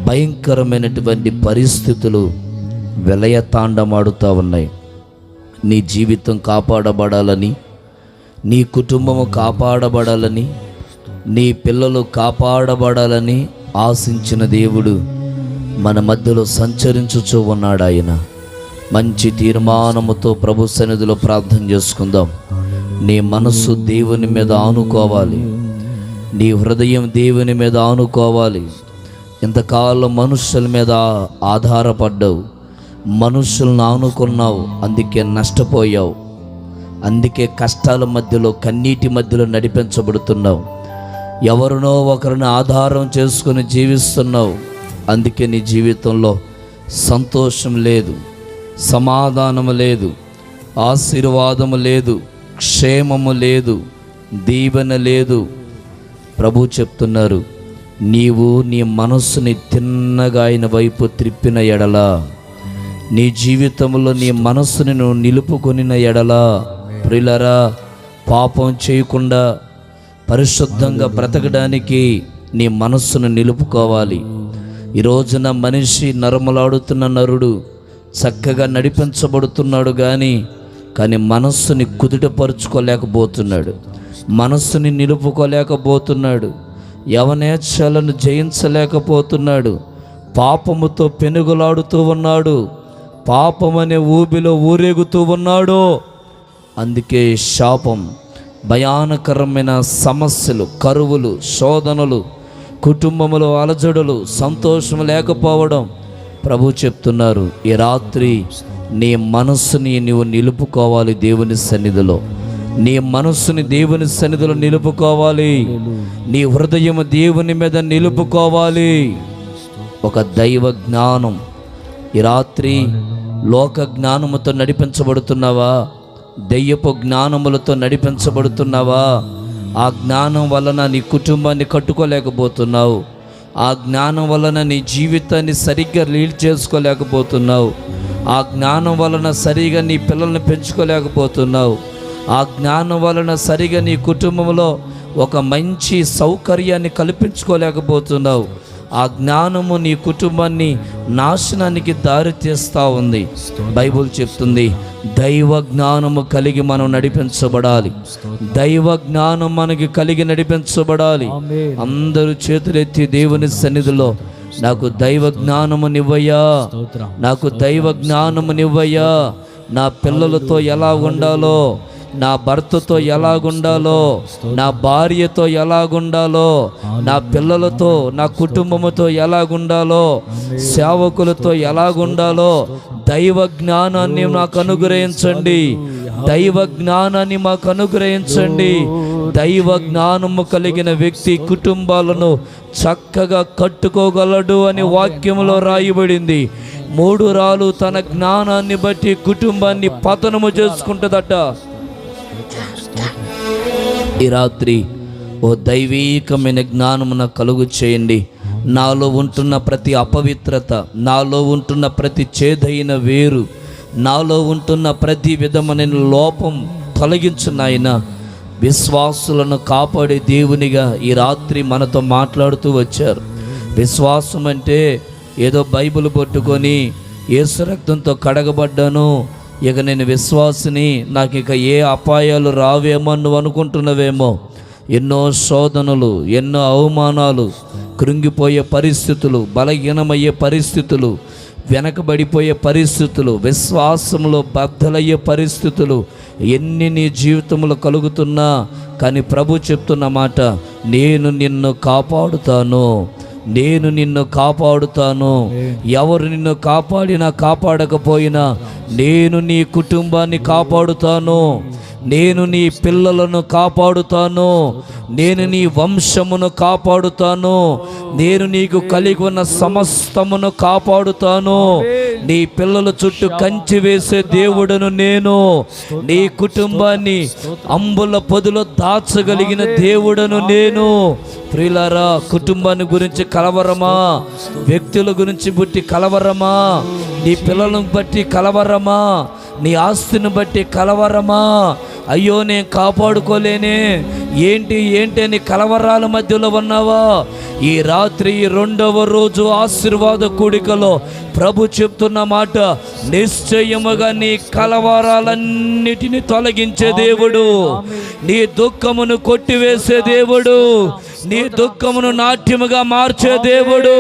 భయంకరమైనటువంటి పరిస్థితులు విలయతాండమాడుతూ ఉన్నాయి. నీ జీవితం కాపాడబడాలని, నీ కుటుంబము కాపాడబడాలని, నీ పిల్లలు కాపాడబడాలని ఆశించిన దేవుడు మన మధ్యలో సంచరించుచూ ఉన్నాడు. ఆయన మంచి తీర్మానముతో ప్రభు సన్నిధిలో ప్రార్థన చేసుకుందాం. నీ మనస్సు దేవుని మీద ఆనుకోవాలి, నీ హృదయం దేవుని మీద ఆనుకోవాలి. ఇంతకాలం మనుషుల మీద ఆధారపడ్డావు, మనుషులను ఆనుకున్నావు, అందుకే నష్టపోయావు, అందుకే కష్టాల మధ్యలో కన్నీటి మధ్యలో నడిపించబడుతున్నావు. ఎవరినో ఒకరిని ఆధారం చేసుకుని జీవిస్తున్నావు, అందుకే నీ జీవితంలో సంతోషం లేదు, సమాధానము లేదు, ఆశీర్వాదము లేదు, క్షేమము లేదు, దీవెన లేదు. ప్రభు చెప్తున్నారు, నీవు నీ మనస్సుని తిన్నగా ఆయన వైపు త్రిప్పిన ఎడల, నీ జీవితంలో నీ మనస్సుని నువ్వు నిలుపుకొనిన ఎడల, ప్రియులారా, పాపం చేయకుండా పరిశుద్ధంగా బ్రతకడానికి నీ మనస్సును నిలుపుకోవాలి. ఈ రోజున మనిషి నరమలాడుతున్న నరుడు చక్కగా నడిపించబడుతున్నాడు కానీ మనస్సుని కుదుటపరుచుకోలేకపోతున్నాడు, మనస్సుని నిలుపుకోలేకపోతున్నాడు, యవనేచ్ఛలను జయించలేకపోతున్నాడు, పాపముతో పెనుగులాడుతూ ఉన్నాడు, పాపమనే ఊబిలో ఊరేగుతూ ఉన్నాడు. అందుకే శాపం, భయానకరమైన సమస్యలు, కరువులు, శోధనలు, కుటుంబములో అలజడులు, సంతోషం లేకపోవడం. ప్రభు చెప్తున్నారు, ఈ రాత్రి నీ మనస్సుని నీవు నిలుపుకోవాలి దేవుని సన్నిధిలో, నీ మనస్సుని దేవుని సన్నిధిలో నిలుపుకోవాలి, నీ హృదయం దేవుని మీద నిలుపుకోవాలి. ఒక దైవ జ్ఞానం. ఈ రాత్రి లోక జ్ఞానముతో నడిపించబడుతున్నావా? దెయ్యపు జ్ఞానములతో నడిపించబడుతున్నావా? ఆ జ్ఞానం వలన నీ కుటుంబాన్ని కట్టుకోలేకపోతున్నావు, ఆ జ్ఞానం వలన నీ జీవితాన్ని సరిగ్గా లీడ్ చేసుకోలేకపోతున్నావు, ఆ జ్ఞానం వలన సరిగా నీ పిల్లల్ని పెంచుకోలేకపోతున్నావు, ఆ జ్ఞానం వలన సరిగా నీ కుటుంబంలో ఒక మంచి సౌకర్యాన్ని కల్పించుకోలేకపోతున్నావు. ఆ జ్ఞానము నీ కుటుంబాన్ని నాశనానికి దారి తీస్తూ ఉంది. బైబుల్ చెప్తుంది, దైవ జ్ఞానము కలిగి మనం నడిపించబడాలి, దైవ జ్ఞానం మనకి కలిగి నడిపించబడాలి. అందరూ చేతులెత్తి దేవుని సన్నిధిలో, నాకు దైవ జ్ఞానము నివ్వయ్యా, నాకు దైవ జ్ఞానము నివ్వయ్యా, నా పిల్లలతో ఎలా ఉండాలో, నా భర్తతో ఎలాగుండాలో, నా భార్యతో ఎలాగుండాలో, నా పిల్లలతో, నా కుటుంబముతో ఎలాగుండాలో, సేవకులతో ఎలాగుండాలో, దైవ జ్ఞానాన్ని నాకు అనుగ్రహించండి, దైవ జ్ఞానాన్ని మాకు అనుగ్రహించండి. దైవ జ్ఞానము కలిగిన వ్యక్తి కుటుంబాలను చక్కగా కట్టుకోగలడు అని వాక్యములో రాయబడింది. 3 రాళ్ళు తన జ్ఞానాన్ని బట్టి కుటుంబాన్ని పతనము చేసుకుంటుందట. ఈ రాత్రి ఓ దైవీకమైన జ్ఞానము నాకు కలుగు చేయండి. నాలో ఉంటున్న ప్రతి అపవిత్రత, నాలో ఉంటున్న ప్రతి చేదైన వేరు, నాలో ఉంటున్న ప్రతి విధమైన లోపం తొలగించు నాయన. విశ్వాసులను కాపాడే దేవునిగా ఈ రాత్రి మనతో మాట్లాడుతూ వచ్చారు. విశ్వాసం అంటే ఏదో బైబిల్ పట్టుకొని యేసు రక్తంతో కడగబడ్డాను, ఇక నేను విశ్వాసిని, నాకు ఇక ఏ అపాయాలు రావేమో నువ్వు అనుకుంటున్నవేమో. ఎన్నో శోధనలు, ఎన్నో అవమానాలు, కృంగిపోయే పరిస్థితులు, బలహీనమయ్యే పరిస్థితులు, వెనకబడిపోయే పరిస్థితులు, విశ్వాసంలో బద్దలయ్యే పరిస్థితులు ఎన్ని నీ జీవితంలో కలుగుతున్నా, కానీ ప్రభు చెప్తున్న మాట, నేను నిన్ను కాపాడుతాను, నేను నిన్ను కాపాడుతాను. ఎవరు నిన్ను కాపాడినా కాపాడకపోయినా నేను నీ కుటుంబాన్ని కాపాడుతాను, నేను నీ పిల్లలను కాపాడుతాను, నేను నీ వంశమును కాపాడుతాను, నేను నీకు కలిగి ఉన్న సమస్తమును కాపాడుతాను. నీ పిల్లల చుట్టూ కంచి వేసే దేవుడను నేను, నీ కుటుంబాన్ని అంబుల పొదిలో దాచగలిగిన దేవుడను నేను. ప్రియులారా, కుటుంబాన్ని గురించి కలవరమా? వ్యక్తుల గురించి బట్టి కలవరమా? నీ పిల్లలను బట్టి కలవరమా? నీ ఆస్తిని బట్టి కలవరమా? అయ్యో నేను కాపాడుకోలేనే, ఏంటి అని కలవరాల మధ్యలో ఉన్నావా? ఈ రాత్రి 2వ రోజు ఆశీర్వాద కూడికలో ప్రభు చెప్తున్న మాట, నిశ్చయముగా నీ కలవరాలన్నిటిని తొలగించే దేవుడు, నీ దుఃఖమును కొట్టివేసే దేవుడు, నీ దుఃఖమును నాట్యముగా మార్చే దేవుడు.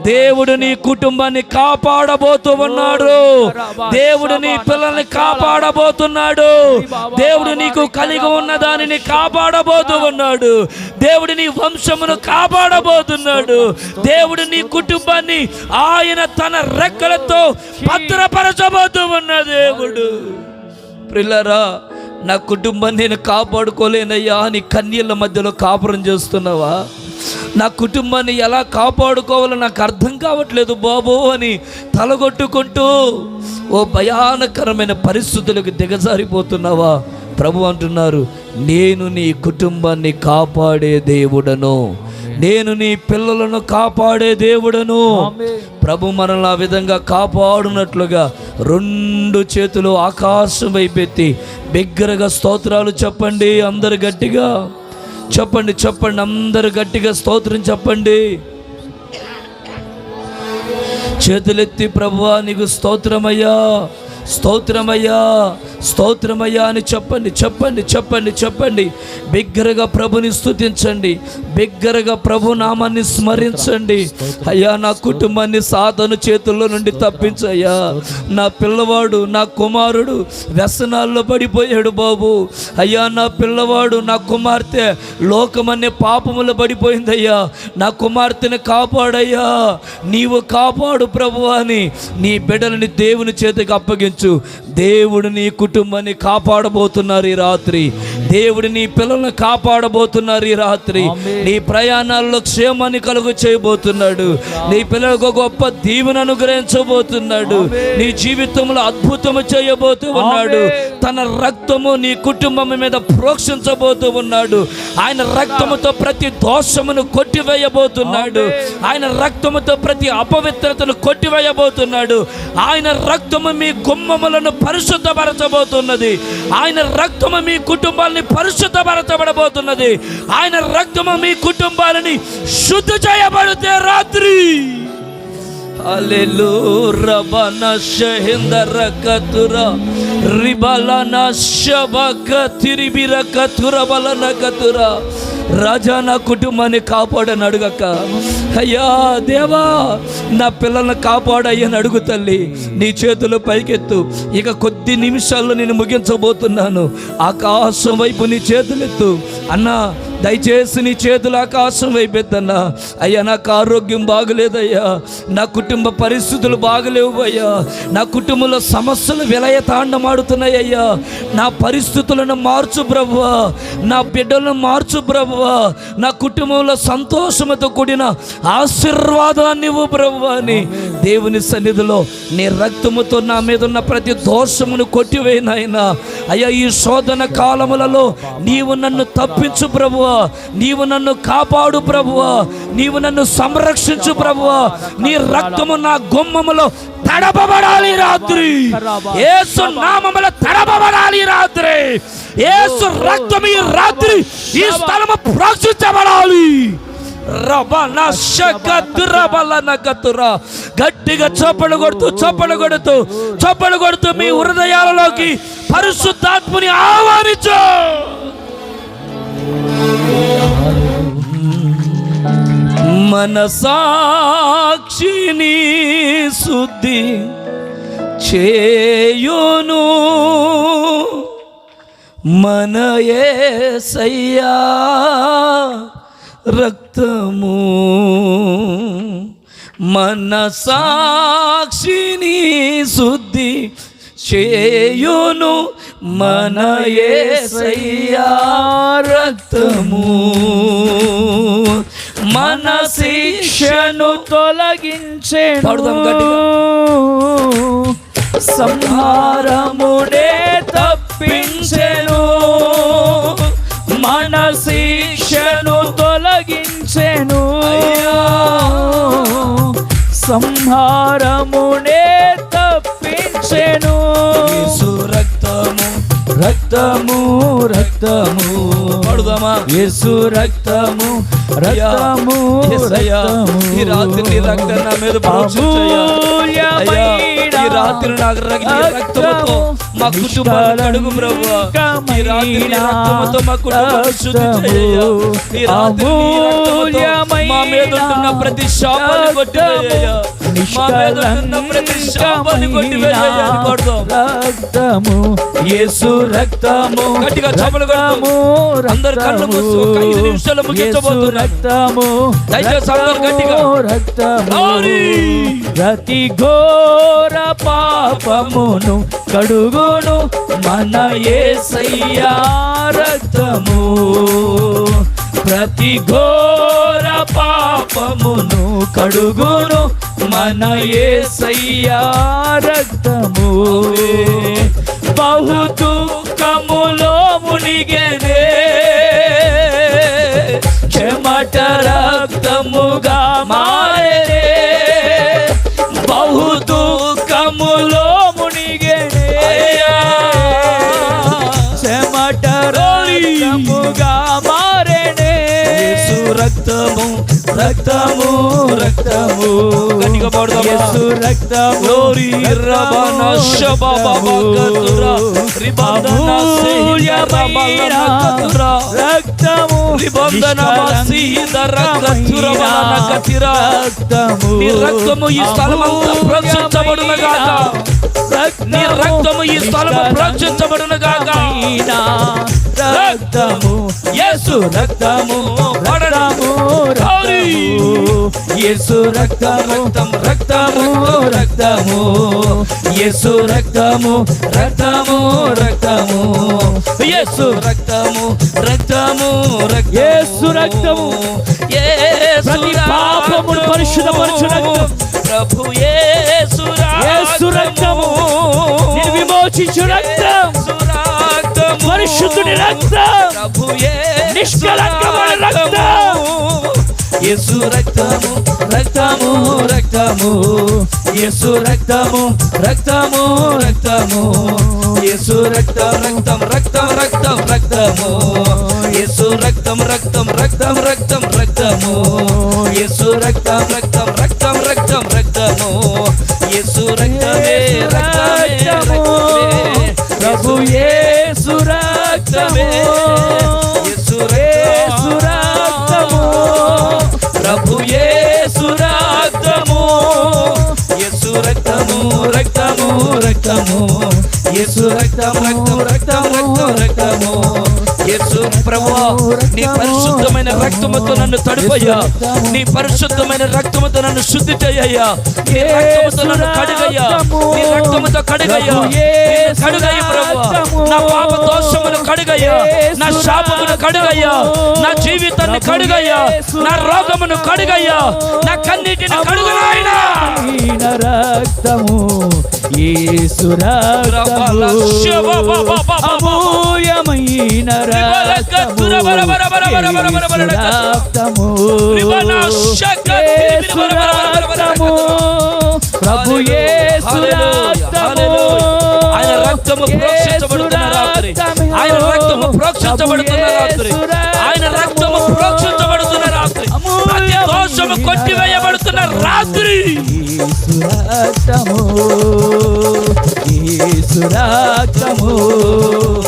దేవుడు నీ కుటుంబాన్ని కాపాడబోతూ ఉన్నాడు. దేవుడు నీ పిల్లల్ని కాపాడబోతున్నాడు. దేవుడు నీకు కలిగి ఉన్న దానిని కాపాడబోతూ ఉన్నాడు. దేవుడు నీ వంశమును కాపాడబోతున్నాడు. దేవుడు నీ కుటుంబాన్ని ఆయన తన రెక్కలతో భద్రపరచబోతూ ఉన్న దేవుడు. ప్రియులారా, నా కుటుంబాన్ని నేను కాపాడుకోలేనయ్యా అని కన్నీళ్ళ మధ్యలో కాపురం చేస్తున్నావా? నా కుటుంబాన్ని ఎలా కాపాడుకోవాలో నాకు అర్థం కావట్లేదు బాబు అని తలగొట్టుకుంటూ ఓ భయానకరమైన పరిస్థితులకు దిగజారిపోతున్నావా? ప్రభు అంటున్నారు, నేను నీ కుటుంబాన్ని కాపాడే దేవుడను, నేను నీ పిల్లలను కాపాడే దేవుడను. ప్రభు మనల్ని ఆ విధంగా కాపాడునట్లుగా 2 చేతులు ఆకాశం వైపెత్తి బిగ్గరగా స్తోత్రాలు చెప్పండి. అందరు గట్టిగా చెప్పండి, చెప్పండి, అందరు గట్టిగా స్తోత్రం చెప్పండి. చేతులెత్తి ప్రభువా నీకు స్తోత్రమయ్యా, స్తోత్రమయ్యా, స్తోత్రమయ్యా అని చెప్పండి, చెప్పండి, చెప్పండి, చెప్పండి. బిగ్గరగా ప్రభుని స్తుతించండి, బిగ్గరగా ప్రభు నామాన్ని స్మరించండి. అయ్యా, నా కుటుంబాన్ని సాతాను చేతుల్లో నుండి తప్పించయ్యా. నా పిల్లవాడు, నా కుమారుడు వ్యసనాల్లో పడిపోయాడు బాబు. అయ్యా, నా పిల్లవాడు, నా కుమార్తె లోకమనే పాపములో పడిపోయిందయ్యా. నా కుమార్తెని కాపాడయ్యా, నీవు కాపాడు ప్రభు అని నీ బిడ్డలని దేవుని చేతికి అప్పగించు. దేవుడు నీ కుటుంబాన్ని కాపాడబోతున్నారు ఈ రాత్రి. దేవుడు నీ పిల్లలను కాపాడబోతున్నారు ఈ రాత్రి. నీ ప్రయాణాల్లో క్షేమాన్ని కలుగు చేయబోతున్నాడు. నీ పిల్లలకు గొప్ప దీవెన అనుగ్రహించబోతున్నాడు. నీ జీవితంలో అద్భుతము చేయబోతూ ఉన్నాడు. తన రక్తము నీ కుటుంబం మీద ప్రోక్షించబోతూ ఉన్నాడు. ఆయన రక్తముతో ప్రతి దోషమును కొట్టివేయబోతున్నాడు. ఆయన రక్తముతో ప్రతి అపవిత్రతను కొట్టివేయబోతున్నాడు. ఆయన రక్తము మీ గుమ్మములను పరిశుద్ధపరచబోతున్నది. ఆయన రక్తము మీ కుటుంబాన్ని పరిశుద్ధపరచబడబోతున్నది. ఆయన రక్తము మీ కుటుంబాలని శుద్ధి చేయబడితే రాత్రి హల్లెలూయా రబనషహిందరకతురా రిబలనషబకతిరిబిరకతురా బలనకతురా. రాజా, నా కుటుంబాన్ని కాపాడని అడుగక, అయ్యా దేవా నా పిల్లల్ని కాపాడయ్యని అడుగు తల్లి. నీ చేతులు పైకెత్తు. ఇక కొద్ది నిమిషాల్లో నేను ముగించబోతున్నాను. ఆకాశం వైపు నీ చేతులెత్తు అన్నా. దయచేసి నీ చేతులు ఆకాశం వైపెత్తన్నా. అయ్యా, నాకు ఆరోగ్యం బాగలేదయ్యా, నా కుటుంబ పరిస్థితులు బాగలేవు అయ్యా, నా కుటుంబంలో సమస్యలు విలయతాండమాడుతున్నాయ్యా. నా పరిస్థితులను మార్చు ప్రభువా, నా బిడ్డలను మార్చు ప్రభువా, నా కుటుంబంలో సంతోషంతో కూడిన ఆశీర్వాదాన్ని ఇవ్వు ప్రభువా అని దేవుని సన్నిధిలో నీ రక్తముతో నా మీద ఉన్న ప్రతి దోషమును కొట్టివేయనాయనా. అయ్యా, ఈ శోధన కాలములలో నీవు నన్ను తప్పించు ప్రభువా, నీవు నన్ను కాపాడు ప్రభువా, నీవు నన్ను సంరక్షించు ప్రభువా. నీ రక్తము నా గుమ్మములో తడపబడాలి రాత్రి. యేసు నామములో తడపబడాలి రాత్రి. యేసు రక్తం ఈ రాత్రి ఈ స్థలము ప్రోక్షించబడాలి. గట్టిగా చప్పలు కొడుతూ చప్పలు కొడుతూ చప్పలు కొడుతూ మీ హృదయాలలోకి పరిశుద్ధాత్మని ఆహ్వానించు. మనసాక్షిని శుద్ధి చేయును మన యేసయ్యా రక్తము. మనసాక్షిని శుద్ధి చేయును మన యేసయ్యా రక్తము. మన శిక్షను తొలగించెను, సంహారమునే తప్పించెను. మన శిక్షను తొలగించెను, సంహారమునే తప్పించెను. యేసు రక్తము రక్తము రక్తము పడుదామా. యేసు రక్తము రక్తము రక్తము. ఈ రాత్రి నీ రక్తం నా మీద ప్రోక్షించయ్యా. ఈ రాత్రి నాకు రక్తముతో మా కుటుంబాలను కడుగు ప్రభువా. ఈ రాత్రి నీ రక్తముతో మా కుటుంబాలను శుద్ధి చేయ్యా. ఈ రాత్రి నీ రక్తముతో మా మీద ఉంటున్న ప్రతి శాపాన్ని కొట్టివేయ్యా. మా మీద ఉంటున్న ప్రతి శాపాన్ని కొట్టివేయ్యా. రక్తము యేసు రక్తము, గట్టిగా చప్పట్లు కొడతాము. అందరు కళ్ళు మూసి ఒక 5 నిమిషాలు ముగించబోతున్నారు. రక్తము దయచేసి అందరు గట్టిగా రక్తము ప్రతి ఘోర పాపమును కడుగును మన యేసయ్యా రక్తము. ప్రతి ఘోర పాపమును కడుగును మన యేసయ్యా రక్తము. బహు దుఃఖములో మునిగెనే చెమట రక్తముగా మారెనే. బహు దుఃఖములో మునిగెనే చెమట రక్తముగా మారెనే. యేసు రక్తము రక్తము రక్తము గట్టిగా పాడుదాం. యేసు రక్తము గ్లోరీ రబనా షబాబా కతురా రిబందనా సేయ రబలా కతురా రక్తము రిబందనా మసీద రకతురా వలన కతిరా. రక్తము నీ రక్తము ఈ స్థలమంతా ప్రోక్షించబడును గాక. నీ రక్తము ఈ స్థలము ప్రోక్షించబడును గాక. రక్తము యేసు రక్తము రక్తము రక్తము యేసు రక్తము రక్తము రక్తము యేసు రక్తము రక్తము రక్తము యేసు రక్తము రక్తము యేసు రక్తము ప్రతి పాపమును పరిశుద్ధపరచు రక్తం ప్రభు యేసు రక్తము విమోచించు రక్తం పరిశుద్ధుని రక్తం నిష్కలంకమైన రక్తం యేసు రక్తము రక్తము రక్తము యేసు రక్తము రక్తము రక్తము యేసు రక్తం రక్తం రక్తం రక్తం రక్తము యేసు రక్తం రక్తం రక్తం రక్తం రక్తము యేసు రక్తం రక్తం రక్తం రక్తం రక్తము యేసు రక్తమే రక్తమే ప్రభు యేసు రక్తమే యేసు రక్తము ప్రభు యేసు రక్తము యేసు రక్తము రక్తము రక్తము యేసు రక్తం రక్తం రక్తం రక్తం రక్తము యేసు ప్రభువా నీ పరిశుద్ధమైన రక్తముతో నన్ను తడుపయ్యా. నీ పరిశుద్ధమైన రక్తముతో నన్ను శుద్ధి చేయయ్యా. నీ రక్తముతో నన్ను కడుగయ్యా. నీ రక్తముతో కడుగయ్యా. కడుగయ్య ప్రభువా. నా పాప దోషమును కడుగయ్యా. నా శాపమును కడుగయ్యా. నా జీవితాన్ని కడుగయ్యా. నా రోగమును కడుగయ్యా. నా కన్నీటిని కడుగు నాయనా. రక్తము యేసు రక్తము అమూల్యమైన రక్తము ప్రభు యేసు రక్తము ఆయన రక్తము ప్రోక్షించబడుతున్న రాత్రి. ఆయన రక్తము ప్రోక్షించబడుతున్న రాత్రి. ఆయన రక్తము ప్రోక్షించబడుతున్న రాత్రి. ప్రతి దోషము కొట్టివేయబడుతున్న రాత్రి. యేసు రక్తము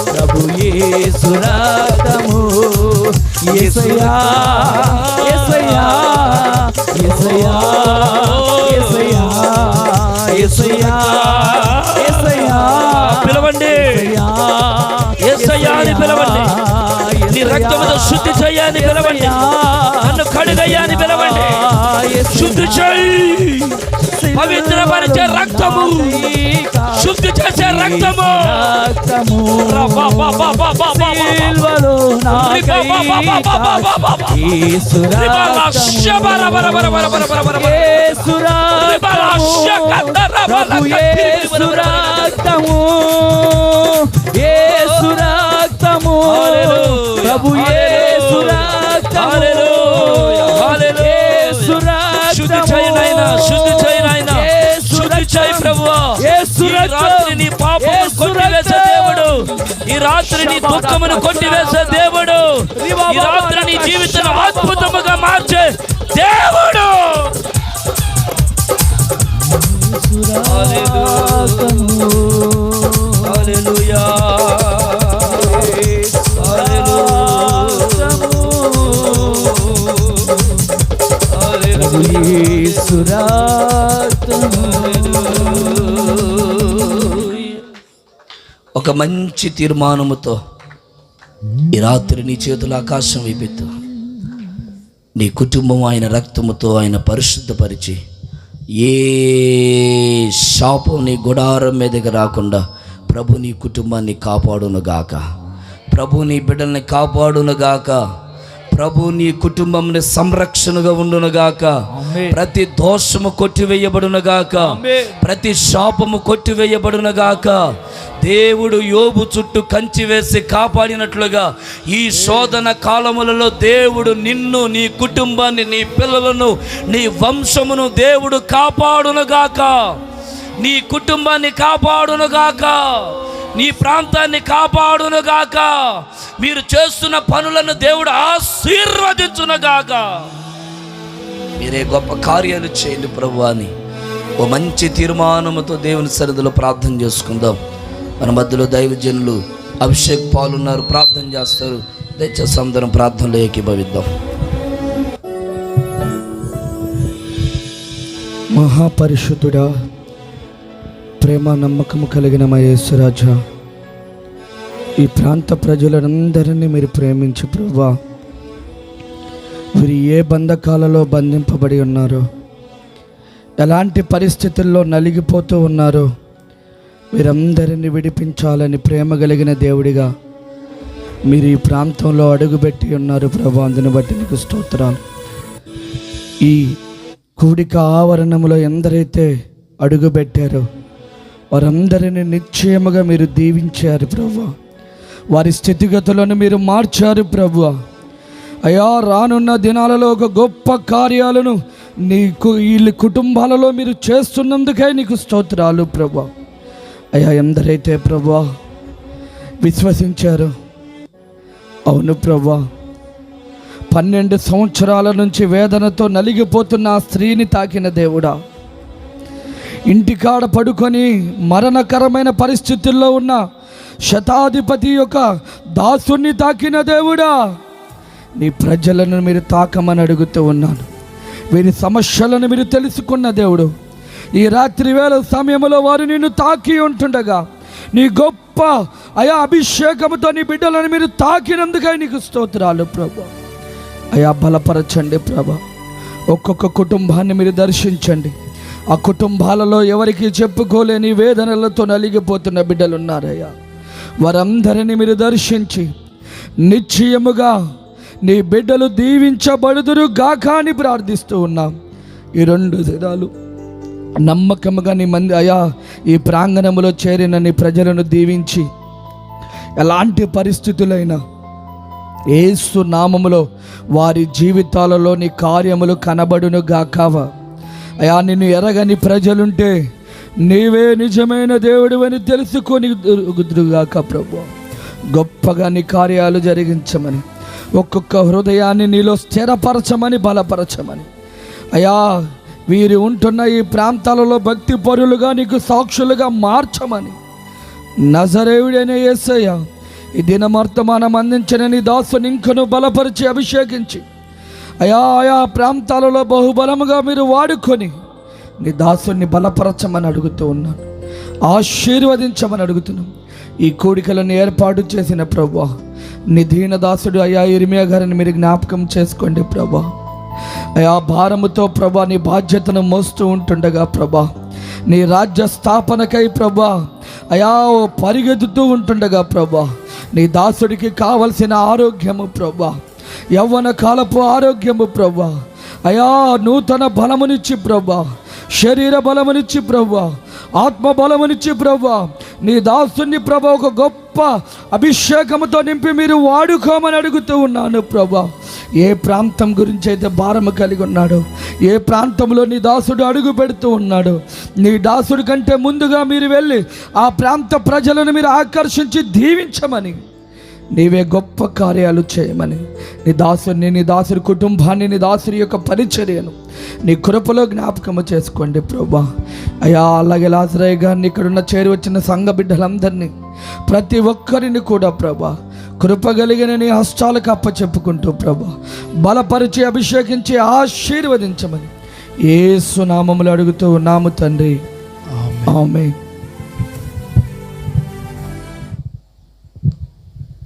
ప్రభు యేసు రక్తము యేసయ్యా యేసయ్యా యేసయ్యా యేసయ్యా యేసయ్యా యేసయ్యా పిలవండి. యేసయ్యా అని పిలవండి. నీ రక్తముతో శుద్ధి చేయని పిలవండి. నన్ను కడుగయ్యా అని పిలవండి. శుద్ధి చేయి. పవిత్రపరిచే రక్తము, శుద్ధి చేసే రక్తము. ప్రభు యేసు రక్తము శుద్ధి చేయి నాయనా. శుద్ధి చేయి నాయనా. శుద్ధి చేయి ప్రభువా. ఈ రాత్రి నీ పాపము కొట్టివేసే దేవుడు. ఈ రాత్రి నీ దుఃఖమును కొట్టివేసే దేవుడు. ఈ రాత్రి నీ జీవితాన్ని అద్భుతముగా మార్చే దేవుడు. హల్లెలూయా. प्रभु यीशु रातनु ఒక మంచి తీర్మానముతో ఈ రాత్రి నీ చేతుల ఆకాశం వైపెత్తు. నీ కుటుంబం ఆయన రక్తముతో ఆయన పరిశుద్ధపరిచి ఏ శాపం నీ గుడారం మీదకి రాకుండా ప్రభు నీ కుటుంబాన్ని కాపాడునుగాక. ప్రభు నీ బిడ్డల్ని కాపాడునుగాక. ప్రభు నీ కుటుంబంని సంరక్షణగా ఉండునుగాక. ప్రతి దోషము కొట్టివేయబడునుగాక. ప్రతి శాపము కొట్టివేయబడునుగాక. దేవుడు యోబు చుట్టూ కంచి వేసి కాపాడినట్లుగా ఈ శోధన కాలములలో దేవుడు నిన్ను, నీ కుటుంబాన్ని, నీ పిల్లలను, నీ వంశమును దేవుడు కాపాడునుగాక. నీ కుటుంబాన్ని కాపాడునుగాక. నీ ప్రాంతాన్ని కాపాడునుగాక. మీరు చేస్తున్న పనులను దేవుడు ఆశీర్వదించునుగాక. మీరే గొప్ప కార్యాలు చేయండి ప్రభు అని ఓ మంచి తీర్మానముతో దేవుని సన్నిధిలో ప్రార్థన చేసుకుందాం. మన మధ్యలో దైవజనులు అభిషేక్ పాలున్నారు, ప్రార్థన చేస్తారు. దయచేసి అందరం ప్రార్థనలో ఏకీభవిద్దాం. మహాపరిశుద్ధుడా, ప్రేమ నమ్మకము కలిగిన మా యేసురాజా, ఈ ప్రాంత ప్రజలందరినీ మీరు ప్రేమించి ప్రభువా, వీరు ఏ బంధకాలలో బంధింపబడి ఉన్నారో, ఎలాంటి పరిస్థితుల్లో నలిగిపోతూ ఉన్నారో వీరందరినీ విడిపించాలని ప్రేమ కలిగిన దేవుడిగా మీరు ఈ ప్రాంతంలో అడుగుపెట్టి ఉన్నారు ప్రభువా. అందుని బట్టి నీకు స్తోత్రాలు. ఈ కూడిక ఆవరణంలో ఎందరైతే అడుగుపెట్టారో వారందరినీ నిశ్చయముగా మీరు దీవించారు ప్రభువా. వారి స్థితిగతులను మీరు మార్చారు ప్రభువా. అయ్యా, రానున్న దినాలలో ఒక గొప్ప కార్యాలను నీకు వీళ్ళ కుటుంబాలలో మీరు చేస్తున్నందుకే నీకు స్తోత్రాలు ప్రభువా. అయ్యా, ఎందరైతే ప్రభువా విశ్వసించారో, అవును ప్రభువా, 12 సంవత్సరాల నుంచి వేదనతో నలిగిపోతున్న ఆ స్త్రీని తాకిన దేవుడా, ఇంటికాడ పడుకొని మరణకరమైన పరిస్థితుల్లో ఉన్న శతాధిపతి యొక్క దాసుని తాకిన దేవుడా, నీ ప్రజలను మీరు తాకమని అడుగుతూ ఉన్నాను. వీరి సమస్యలను మీరు తెలుసుకున్న దేవుడు, ఈ రాత్రి వేళ సమయంలో వారు నిన్ను తాకి ఉంటుండగా నీ గొప్ప అయా అభిషేకముతో నీ బిడ్డలను మీరు తాకినందుకై నీకు స్తోత్రాలు ప్రభా. అయా, బలపరచండి ప్రభా. ఒక్కొక్క కుటుంబాన్ని మీరు దర్శించండి. ఆ కుటుంబాలలో ఎవరికి చెప్పుకోలేని వేదనలతో నలిగిపోతున్న బిడ్డలు ఉన్నారయ్యా. వారందరినీ మీరు దర్శించి నిశ్చయముగా నీ బిడ్డలు దీవించబడుదురు గాక అని ప్రార్థిస్తూ ఉన్నాం. ఈ 2 దినాలు నమ్మకముగా నీ మంది అయా ఈ ప్రాంగణంలో చేరిన నీ ప్రజలను దీవించి ఎలాంటి పరిస్థితులైనా యేసు నామములో వారి జీవితాలలో నీ కార్యములు కనబడును గాక. అయా, నిన్ను ఎరగని ప్రజలుంటే నీవే నిజమైన దేవుడు అని తెలుసుకొని గుద్దుగాక ప్రభు. గొప్పగా నీ కార్యాలు జరిగించమని, ఒక్కొక్క హృదయాన్ని నీలో స్థిరపరచమని, బలపరచమని. అయా, వీరు ఉంటున్న ఈ ప్రాంతాలలో భక్తి పరులుగా నీకు సాక్షులుగా మార్చమని నజరేయుడైన యేసయ్య ఈ దినవర్తమానం అందించిన నీ దాసుని ఇంకను బలపరిచి అభిషేకించి ఆయా ప్రాంతాలలో బహుబలముగా మీరు వాడుకొని నీ దాసుని బలపరచమని అడుగుతూ ఉన్నాను. ఆశీర్వదించమని అడుగుతున్నాను. ఈ కోడికలను ఏర్పాటు చేసిన ప్రభువా, నీ దీన దాసుడు అయ్యా ఇర్మియా గారిని మీరు జ్ఞాపకం చేసుకోండి ప్రభా. అయా, భారముతో ప్రభా నీ బాధ్యతను మోస్తూ ఉంటుండగా ప్రభా, నీ రాజ్య స్థాపనకై ప్రభా అయా పరిగెత్తుతూ ఉంటుండగా ప్రభా, నీ దాసుడికి కావలసిన ఆరోగ్యము ప్రభా, యవ్వన కాలపు ఆరోగ్యము ప్రభా, అయా నూతన బలమునిచ్చి ప్రభా, శరీర బలమునిచ్చి ప్రభా, ఆత్మ బలమునిచ్చి ప్రభా, నీ దాసుని ప్రభా ఒక గొప్ప అభిషేకముతో నింపి మీరు వాడుకోమని అడుగుతూ ఉన్నాను ప్రభా. ఏ ప్రాంతం గురించి అయితే భారము కలిగి ఉన్నాడో, ఏ ప్రాంతంలో నీ దాసుడు అడుగు పెడుతూ ఉన్నాడో, నీ దాసుడి కంటే ముందుగా మీరు వెళ్ళి ఆ ప్రాంత ప్రజలను మీరు ఆకర్షించి దీవించమని, నీవే గొప్ప కార్యాలు చేయమని, నీ దాసుని, నీ దాసుడి కుటుంబాన్ని, నీ దాసుడి యొక్క పరిచర్యను నీ కృపలో జ్ఞాపకము చేసుకోండి ప్రభా. అయ్యా, అలాగే లాజరయ్య గారిని, ఇక్కడున్న చేరి వచ్చిన సంఘ బిడ్డలందరినీ, ప్రతి ఒక్కరిని కూడా ప్రభా కృపగలిగిన నీ హస్తాలకు అప్పచెప్పుకుంటూ ప్రభా బలపరిచి అభిషేకించి ఆశీర్వదించమని యేసు నామములో అడుగుతూ ఉన్నాము తండ్రి, ఆమేన్.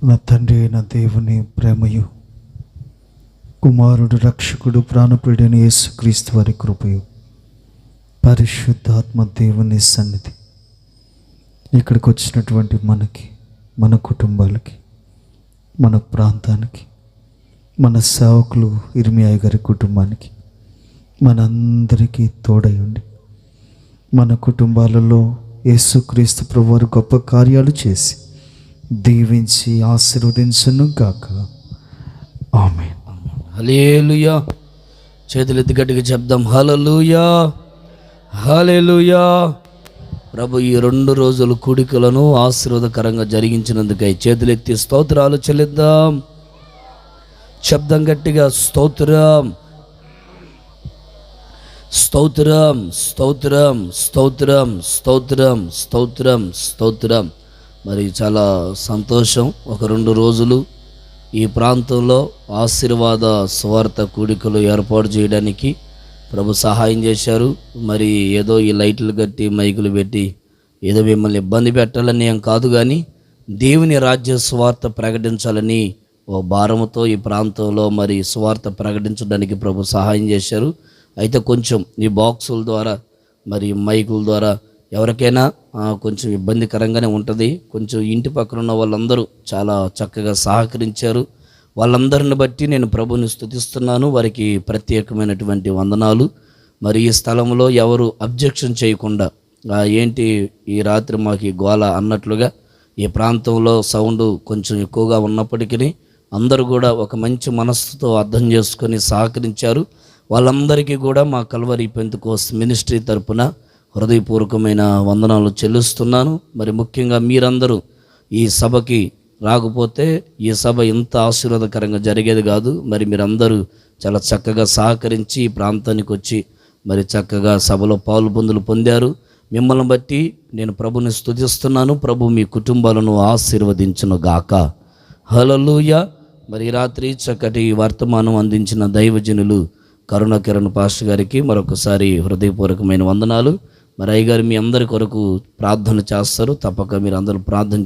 నా తండ్రి అయిన దేవుని ప్రేమయు, కుమారుడు రక్షకుడు ప్రాణప్రియుడైన యేసుక్రీస్తు వారి కృపయు, పరిశుద్ధాత్మ దేవుని సన్నిధి ఇక్కడికి వచ్చినటువంటి మనకి, మన కుటుంబాలకి, మన ప్రాంతానికి, మన సేవకులు ఇర్మియా గారి కుటుంబానికి, మనందరికీ తోడై ఉండి మన కుటుంబాలలో యేసుక్రీస్తు ప్రభువారు గొప్ప కార్యాలు చేసి దీవించి ఆశీర్వదించును గాక. ఆమేన్. హల్లెలూయా. చేతులెత్తి గట్టిగా చెప్దాం, హల్లెలూయా, హల్లెలూయా. ప్రభు ఈ 2 రోజుల కూడికలను ఆశీర్వాదకరంగా జరిగించినందుకై చేతులెత్తి స్తోత్రాలు చెల్లిద్దాం. శబ్దం గట్టిగా స్తోత్రం, స్తోత్రం, స్తోత్రం, స్తోత్రం, స్తోత్రం, స్తోత్రం, స్తోత్రం. మరి చాలా సంతోషం. ఒక 2 రోజులు ఈ ప్రాంతంలో ఆశీర్వాద స్వార్థ కూడికలు ఏర్పాటు చేయడానికి ప్రభు సహాయం చేశారు. మరి ఏదో ఈ లైట్లు కట్టి మైకులు పెట్టి ఏదో మిమ్మల్ని ఇబ్బంది పెట్టాలని ఏం కాదు, కానీ దేవుని రాజ్య స్వార్థ ప్రకటించాలని ఓ భారముతో ఈ ప్రాంతంలో మరి స్వార్థ ప్రకటించడానికి ప్రభు సహాయం చేశారు. అయితే కొంచెం ఈ బాక్సుల ద్వారా మరి మైకుల ద్వారా ఎవరికైనా కొంచెం ఇబ్బందికరంగానే ఉంటుంది. కొంచెం ఇంటి పక్కన ఉన్న వాళ్ళందరూ చాలా చక్కగా సహకరించారు. వాళ్ళందరిని బట్టి నేను ప్రభుని స్తుతిస్తున్నాను. వారికి ప్రత్యేకమైనటువంటి వందనాలు. మరి ఈ స్థలంలో ఎవరు అబ్జెక్షన్ చేయకుండా ఏంటి ఈ రాత్రి మాకు గోల అన్నట్లుగా ఈ ప్రాంతంలో సౌండ్ కొంచెం ఎక్కువగా ఉన్నప్పటికీ అందరూ కూడా ఒక మంచి మనస్సుతో అర్థం చేసుకొని సహకరించారు. వాళ్ళందరికీ కూడా మా కల్వరి పెంతెకోస్త్ మినిస్ట్రీ తరపున హృదయపూర్వకమైన వందనాలు చెల్లిస్తున్నాను. మరి ముఖ్యంగా మీరందరూ ఈ సభకి రాకపోతే ఈ సభ ఇంత ఆశీర్వాదకరంగా జరిగేది కాదు. మరి మీరందరూ చాలా చక్కగా సహకరించి ఈ ప్రాంతానికి వచ్చి మరి చక్కగా సభలో పాలు పొందారు. మిమ్మల్ని బట్టి నేను ప్రభుని స్తుతిస్తున్నాను. ప్రభు మీ కుటుంబాలను ఆశీర్వదించును గాక. హల్లెలూయా. మరి రాత్రి చక్కటి వర్తమానం అందించిన దైవజనులు కరుణకిరణ్ పాస్టర్ గారికి మరొకసారి హృదయపూర్వకమైన వందనాలు. మరి అయ్యగారు మీ అందరి కొరకు ప్రార్థన చేస్తారు. తప్పక మీరు అందరూ ప్రార్థన